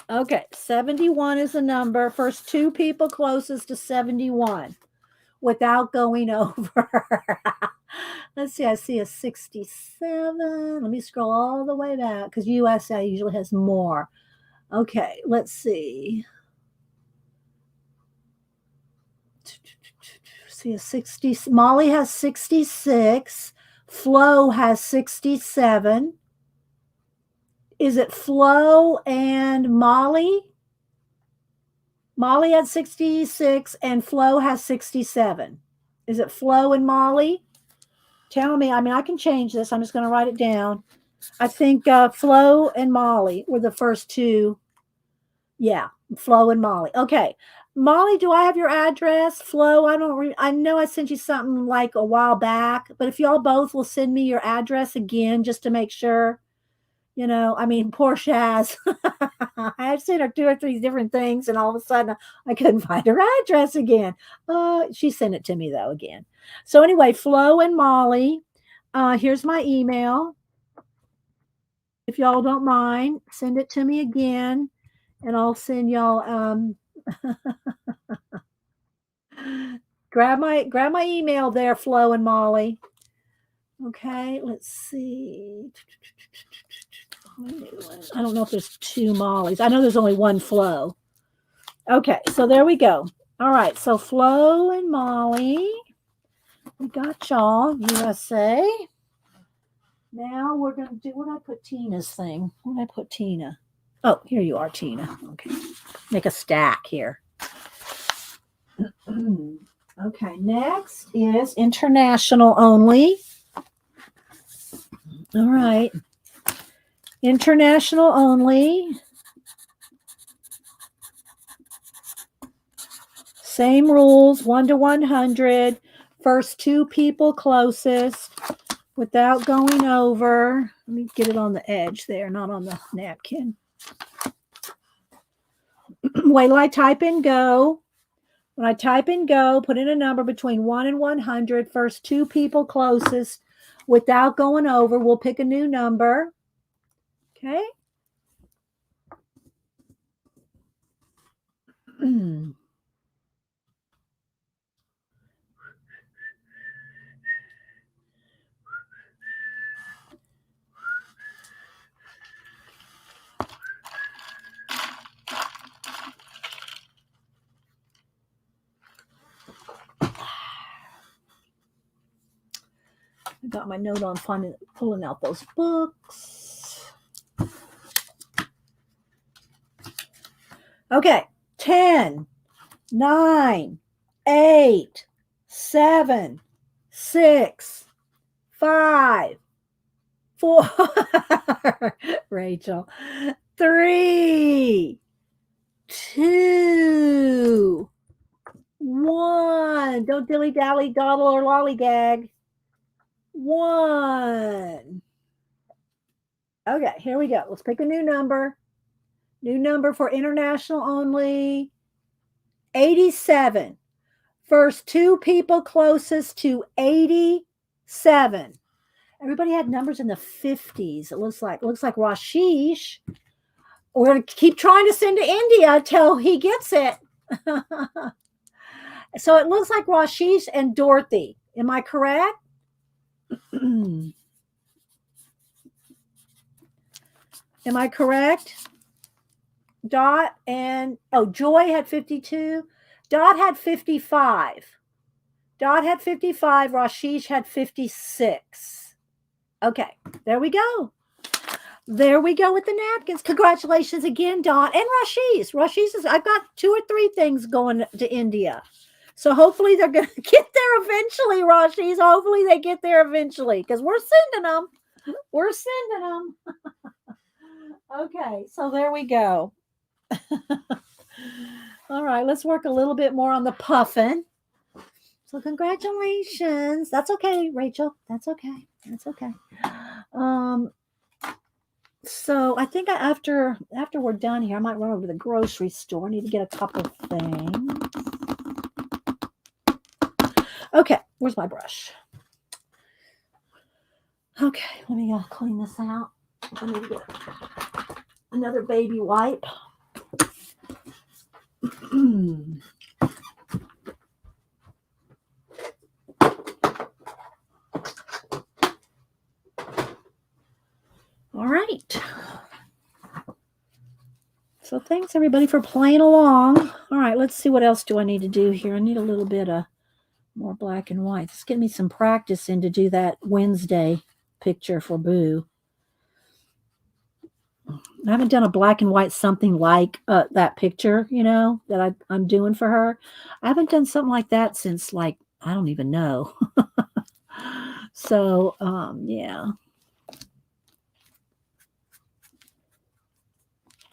Okay, 71 is the number. First two people closest to 71 without going over. Let's see, I see a 67. Let me scroll all the way back because USA usually has more. Okay, let's see. See a 60. Molly has 66. Flo has 67. Is it Flo and Molly? Molly had 66 and Flo has 67. Is it Flo and Molly? Tell me. I mean, I can change this. I'm just going to write it down. I think Flo and Molly were the first two. Yeah, Flo and Molly. Okay. Molly, do I have your address? Flo, I know I sent you something like a while back, but if y'all both will send me your address again just to make sure, I mean, poor Shaz. I've sent her 2 or 3 different things and all of a sudden I couldn't find her address again. She sent it to me though again. So anyway, Flo and Molly, here's my email. If y'all don't mind, send it to me again and I'll send y'all grab my email there, Flo and Molly. Okay, let's see. I don't know if there's 2 Mollys. I know there's only 1 Flo. Okay, so there we go. All right, so Flo and Molly, we got y'all, USA. Now we're going to do, where did I put Tina's thing? Where did I put Tina? Oh, here you are, Tina. Okay, make a stack here. Okay, next is international only. All right. International only. Same rules, 1 to 100. First two people closest without going over. Let me get it on the edge there, not on the napkin. Wait till I type in go. When I type in go, put in a number between 1 and 100. First two people closest without going over. We'll pick a new number. Okay. I got my note on pulling out those books. Okay. 10, 9, 8, 7, 6, 5, 4. Rachel. 3, 2, 1. Don't dilly dally, dawdle, or lollygag. 1. Okay, here we go. Let's pick a new number. New number for international only. 87. First two people closest to 87. Everybody had numbers in the 50s. It looks like Rashish. We're going to keep trying to send to India till he gets it. So it looks like Rashish and Dorothy. Am I correct? Am I correct? Dot and Joy had 52. Dot had 55. Rashish had 56. Okay, there we go. There we go with the napkins. Congratulations again, Dot and Rashish. I've got 2 or 3 things going to India. So hopefully they're going to get there eventually, Rashish. Hopefully they get there eventually because we're sending them. Okay, so there we go. All right, let's work a little bit more on the puffin. So congratulations. That's okay, Rachel. That's okay. So I think after we're done here, I might run over to the grocery store. I need to get a couple things. Okay, where's my brush? Okay, let me clean this out. I need to get another baby wipe. All right. So thanks everybody for playing along. All right, let's see what else do I need to do here. I need a little bit of more black and white. Let's get me some practice in to do that Wednesday picture for Boo. I haven't done a black and white something like that picture, that I'm doing for her. I haven't done something like that since I don't even know. So, yeah.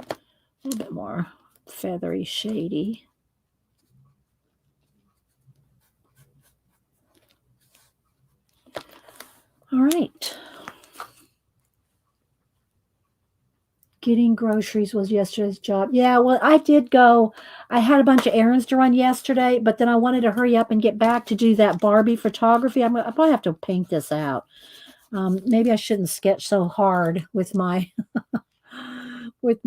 A little bit more feathery, shady. All right. Getting groceries was yesterday's job. Yeah, well, I did go. I had a bunch of errands to run yesterday, but then I wanted to hurry up and get back to do that Barbie photography. I probably have to paint this out. Maybe I shouldn't sketch so hard with my what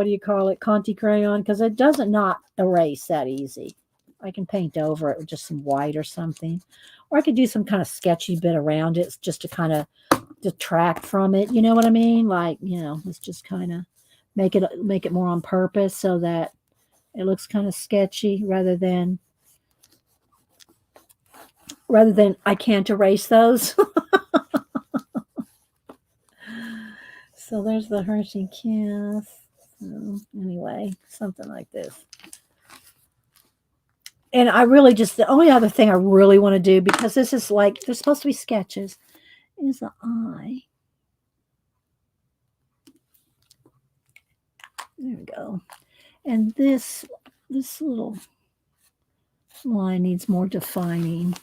do you call it, Conti crayon, because it doesn't not erase that easy. I can paint over it with just some white or something, or I could do some kind of sketchy bit around it just to kind of detract from it. You know what I mean? Let's just kind of make it more on purpose so that it looks kind of sketchy rather than I can't erase those. So there's the Hershey Kiss. So anyway, something like this. And I really the only other thing I really want to do, because this is they're supposed to be sketches, is the eye. There we go. And this little line needs more defining.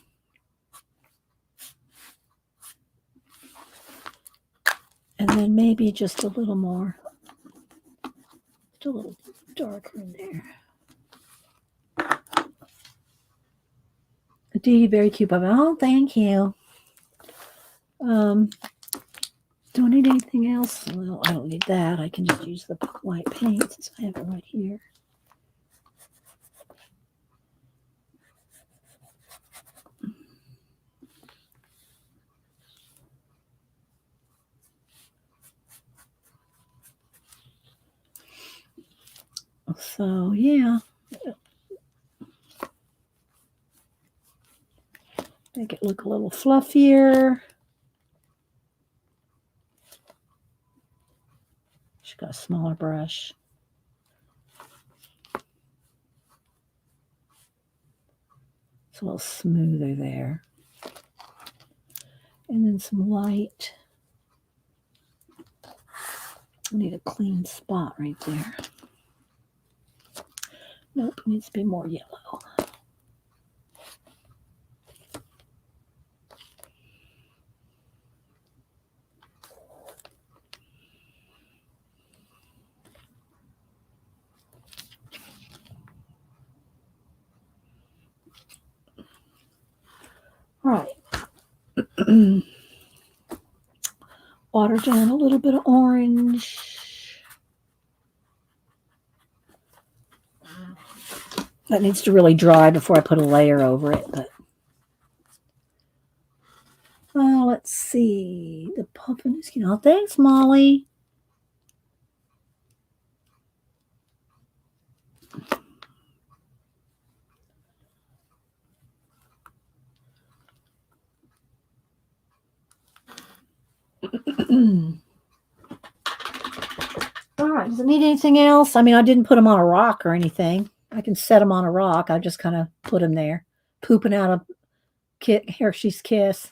And then maybe just a little more, just a little darker in there. D, very cute, Bubba. Oh, thank you. Do I need anything else? Well, I don't need that. I can just use the white paint since I have it right here. So, yeah. Make it look a little fluffier. She's got a smaller brush. It's a little smoother there. And then some light. I need a clean spot right there. Nope, needs to be more yellow. All right. Water down a little bit of orange. That needs to really dry before I put a layer over it. But let's see. The puffin is, oh, thanks, Molly. All right. Does it need anything else? I mean, I didn't put them on a rock or anything. I can set them on a rock. I just kind of put them there, pooping out a Hershey's Kiss.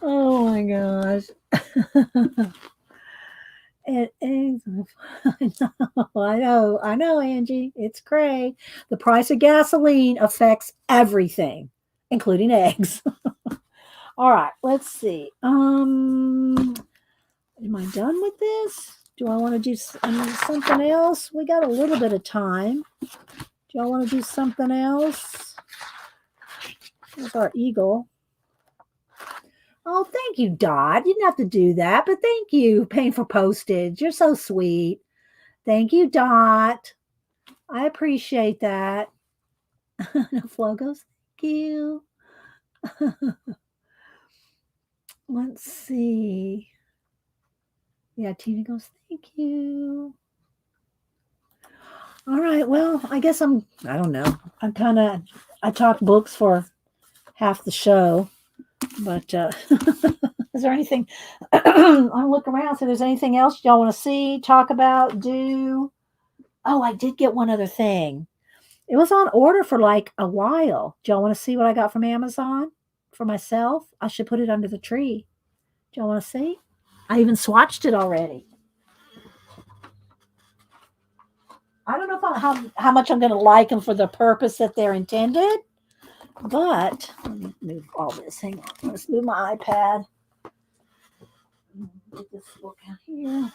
Oh my gosh. It is. I know, Angie. It's cray. The price of gasoline affects everything, including eggs. All right, let's see. Am I done with this? Do I want to do something else? We got a little bit of time. Do y'all want to do something else? There's our eagle. Oh, thank you, Dot. You didn't have to do that, but thank you, paying for postage. You're so sweet. Thank you, Dot. I appreciate that. Flo goes, thank you. Let's see. Yeah, Tina goes, thank you. All right, well, I guess I don't know. I talk books for half the show, but is there anything, I'll look around, see if there's anything else y'all want to see, talk about, do. Oh, I did get one other thing. It was on order for like a while. Do y'all want to see what I got from Amazon for myself? I should put it under the tree. Do y'all want to see? I even swatched it already. I don't know how much I'm going to like them for the purpose that they're intended, but let me move all this. Hang on. Let's move my iPad. Get this book out here.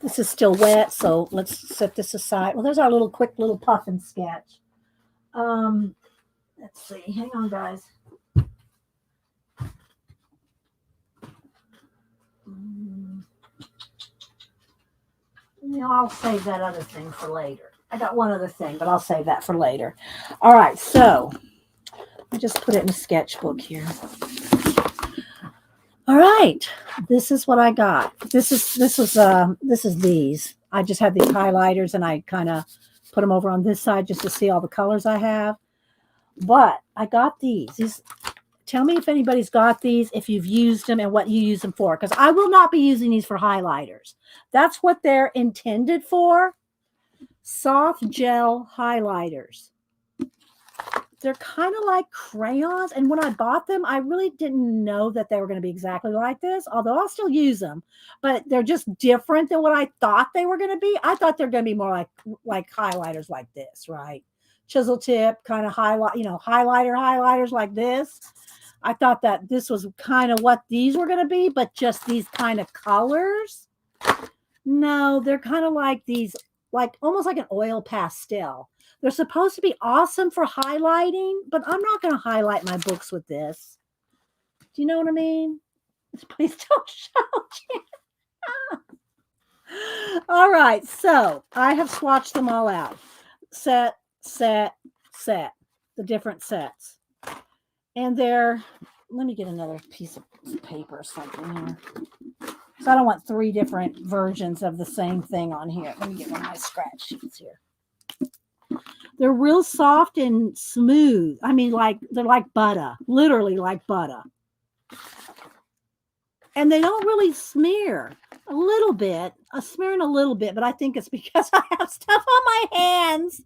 This is still wet, so let's set this aside. Well, there's our quick little puffin sketch. Let's see. Hang on, guys. I'll save that other thing for later. I got one other thing, but I'll save that for later. All right, so I just put it in a sketchbook here. All right, this is what I got. This is these. I just have these highlighters, and I kind of put them over on this side just to see all the colors I have. But I got these. Tell me if anybody's got these, if you've used them, and what you use them for. Because I will not be using these for highlighters. That's what they're intended for. Soft gel highlighters. they're kind of like crayons. And when I bought them, I really didn't know that they were going to be exactly like this, although I'll still use them. But they're just different than what I thought they were going to be. I thought they're going to be more like highlighters like this, right? Chisel tip kind of highlight, highlighters like this. I thought that this was kind of what these were going to be, but just these kind of colors. No, they're kind of like these, like almost like an oil pastel. They're supposed to be awesome for highlighting, but I'm not going to highlight my books with this. Do you know what I mean? Please don't show. All right, so I have swatched them all out. Set, the different sets. And they're, let me get another piece of paper or something here. So I don't want 3 different versions of the same thing on here. Let me get one of my scratch sheets here. They're real soft and smooth. I mean, they're like butter, literally like butter. And they don't really smear. A little bit, smearing a little bit, but I think it's because I have stuff on my hands.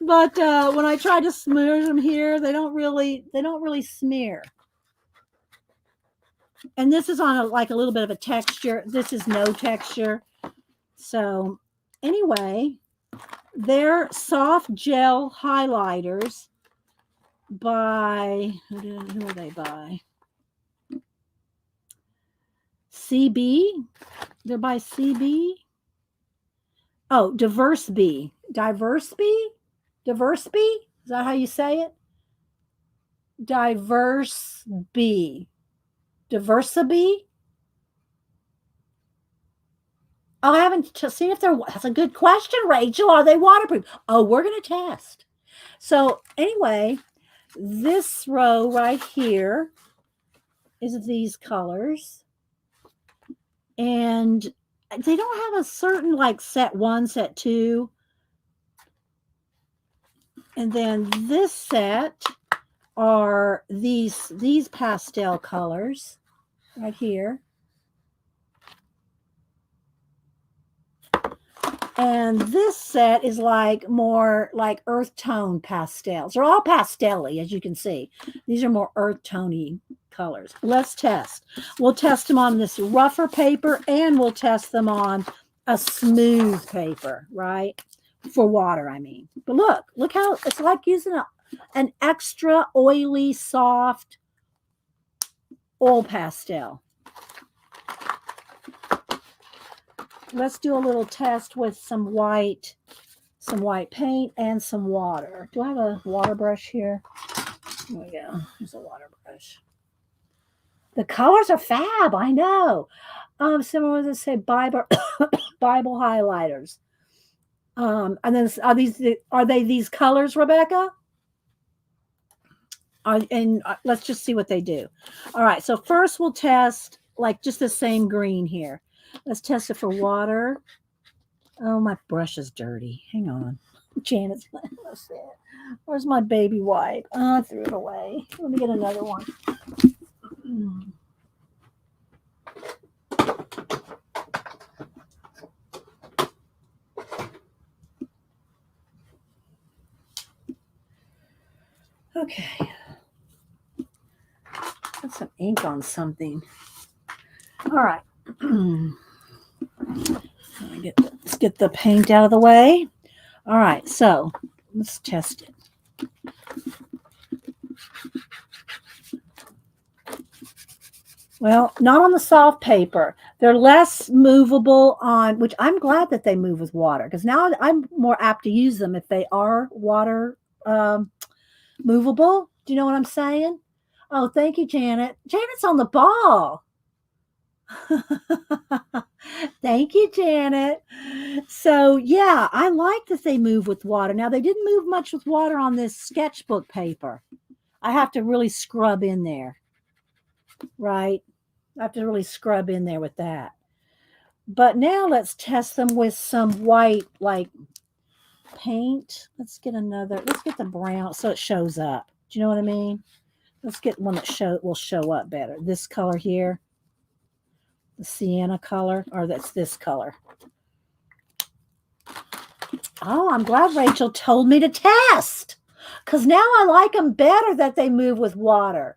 But when I try to smear them here, they don't really smear. And this is on like a little bit of a texture. This is no texture. So anyway, they're soft gel highlighters by, who are they by? CB. They're by CB. Oh, Diverse Bee. Diverse Bee? Diverse Bee? Is that how you say it? Diverse Bee. Diversibee? Oh, I haven't seen if they're, that's a good question, Rachel. Are they waterproof? Oh, we're going to test. So anyway, this row right here is these colors. And they don't have a certain like set 1, set 2. And then this set are these pastel colors right here. And this set is like more like earth tone pastels. They're all pastel-y, as you can see. These are more earth tone-y colors. Let's test. We'll test them on this rougher paper, and we'll test them on a smooth paper, right? For water, I mean. But look how it's like using an extra oily, soft oil pastel. Let's do a little test with some white paint and some water. Do I have a water brush here? There we go. There's a water brush. The colors are fab, I know. Similar to say Bible highlighters. And then are they these colors, Rebecca? Let's just see what they do. All right, so first we'll test like just the same green here. Let's test it for water. Oh, my brush is dirty. Hang on. Janet's, let's see it. Where's my baby wipe? Oh, I threw it away. Let me get another one. Okay. Put some ink on something. All right. Let's get the paint out of the way. All right, so let's test it. Well, not on the soft paper. They're less movable on, which I'm glad that they move with water, because now I'm more apt to use them if they are water movable. Do you know what I'm saying? Oh, thank you, Janet. Janet's on the ball. Thank you, Janet. So yeah, I like that they move with water. Now they didn't move much with water on this sketchbook paper. I have to really scrub in there, right? I have to really scrub in there with that. But now let's test them with some white like paint. Let's get the brown so it shows up. Do you know what I mean? Let's get one that will show up better. This color here. The sienna color, or that's this color. Oh, I'm glad Rachel told me to test. Because now I like them better that they move with water.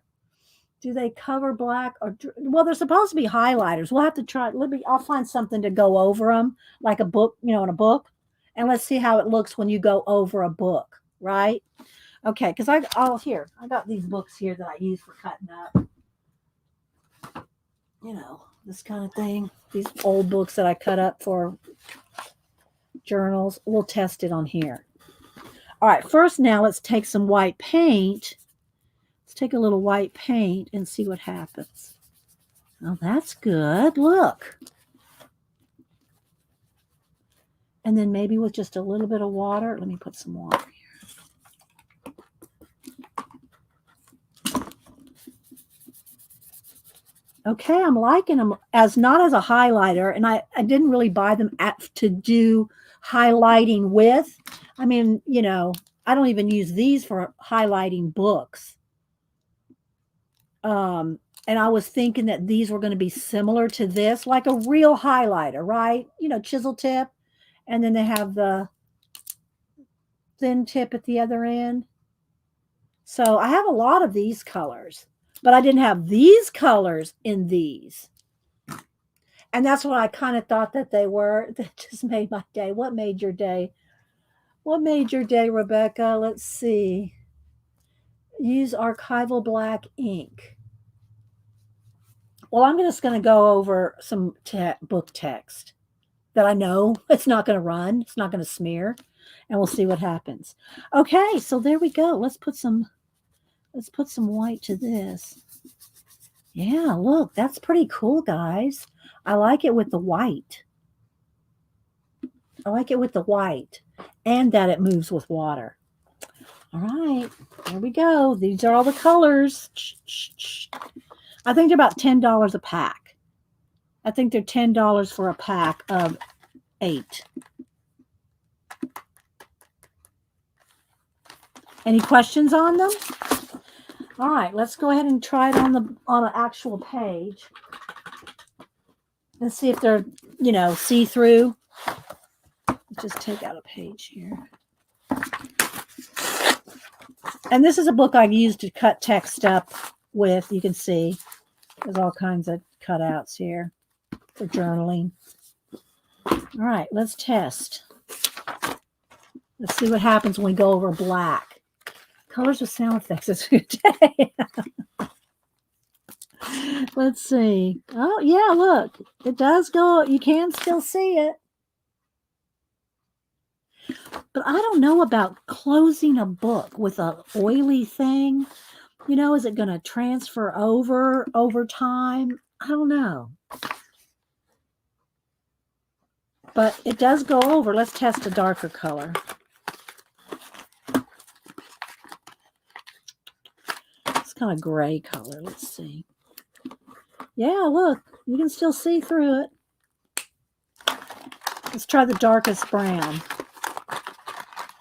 Do they cover black or well? They're supposed to be highlighters. We'll have to try. Let me. I'll find something to go over them, like a book, in a book, and let's see how it looks when you go over a book, right? Okay, because here I got these books here that I use for cutting up. This kind of thing. These old books that I cut up for journals. We'll test it on here. All right, first now let's take some white paint. Let's take a little white paint and see what happens. Oh, that's good. Look. And then maybe with just a little bit of water. Let me put some water here. Okay, I'm liking them as not as a highlighter. And I didn't really buy them to do highlighting with. I mean, I don't even use these for highlighting books. And I was thinking that these were going to be similar to this, like a real highlighter, right? Chisel tip. And then they have the thin tip at the other end. So I have a lot of these colors, but I didn't have these colors in these. And that's what I kind of thought that they were. That just made my day. What made your day? What made your day, Rebecca? Let's see. Use archival black ink. Well, I'm just going to go over some book text that I know it's not going to run. It's not going to smear. And we'll see what happens. Okay, so there we go. Let's put some white to this. Yeah, look, that's pretty cool, guys. I like it with the white. I like it with the white and that it moves with water. All right, there we go. These are all the colors. I think they're about $10 a pack. I think they're $10 for a pack of 8. Any questions on them? All right, let's go ahead and try it on an actual page. Let's see if they're, see-through. Just take out a page here. And this is a book I've used to cut text up with. You can see there's all kinds of cutouts here for journaling. All right, let's test. Let's see what happens when we go over black. Colors with sound effects is a good day. Let's see. Oh, yeah, look. It does go. You can still see it. But I don't know about closing a book with an oily thing. Is it going to transfer over time? I don't know. But it does go over. Let's test a darker color. It's kind of gray color. Let's see. Yeah, look. You can still see through it. Let's try the darkest brown.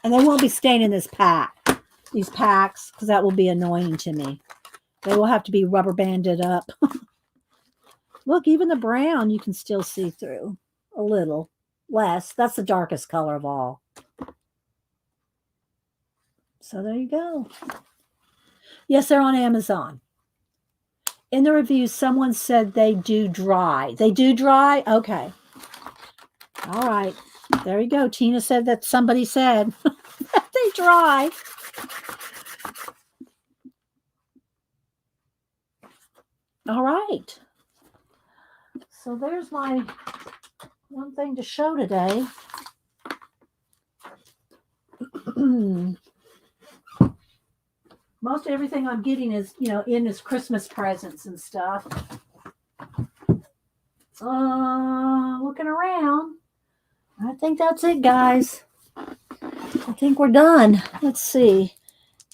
And they won't be staying in these packs, because that will be annoying to me. They will have to be rubber banded up. Look, even the brown you can still see through a little less. That's the darkest color of all. So there you go. Yes, they're on Amazon. In the reviews, someone said they do dry. They do dry? Okay. All right. There you go. Tina said that somebody said that they dry. All right. So there's my one thing to show today. Most everything I'm getting is, in as Christmas presents and stuff. Looking around. I think that's it, guys. I think we're done. Let's see.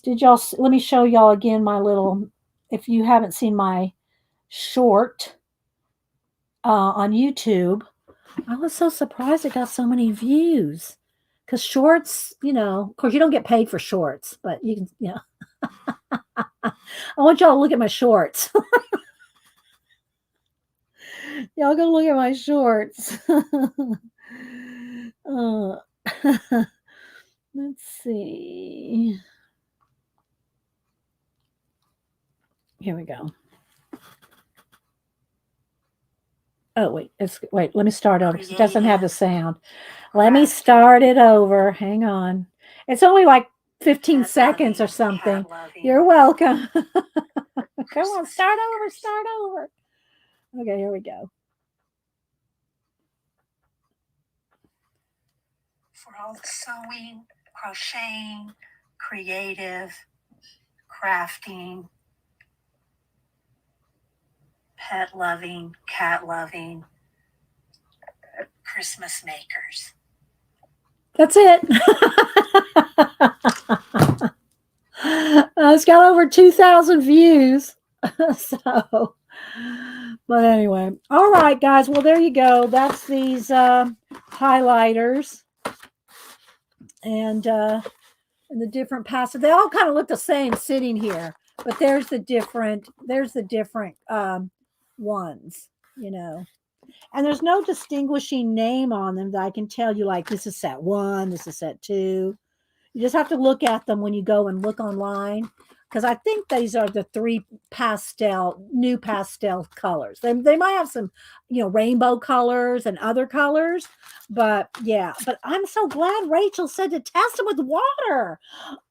Let me show y'all again my little, if you haven't seen my short on YouTube. I was so surprised it got so many views. Because shorts, of course you don't get paid for shorts, but you can, I want y'all to look at my shorts. Y'all go look at my shorts. Let's see. Here we go. Oh, wait, let me start over because it doesn't have the sound. Let me start it over. Hang on. It's only like 15 seconds or something. You're welcome. Come on, start over. Okay, here we go. For all the sewing, crocheting, creative, crafting, pet loving, cat loving, Christmas makers. That's it. It's got over 2,000 views. So, but anyway, all right, guys. Well, there you go. That's these highlighters and the different passes. They all kind of look the same sitting here, but there's the different ones, you know. And there's no distinguishing name on them that I can tell you, like, this is set 1, this is set 2. You just have to look at them when you go and look online, because I think these are the 3 new pastel colors. They might have some, rainbow colors and other colors, but yeah. But I'm so glad Rachel said to test them with water.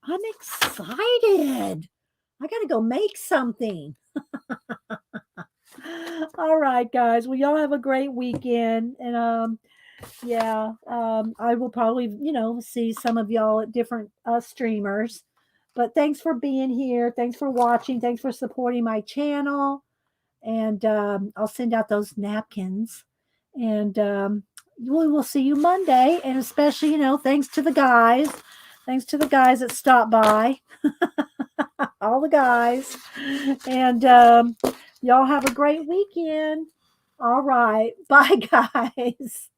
I'm excited. I got to go make something. All right, guys. Well, y'all have a great weekend. And I will probably, see some of y'all at different streamers. But thanks for being here. Thanks for watching. Thanks for supporting my channel. And I'll send out those napkins. And we will see you Monday. And especially, thanks to the guys. Thanks to the guys that stopped by. All the guys. And y'all have a great weekend. All right. Bye, guys.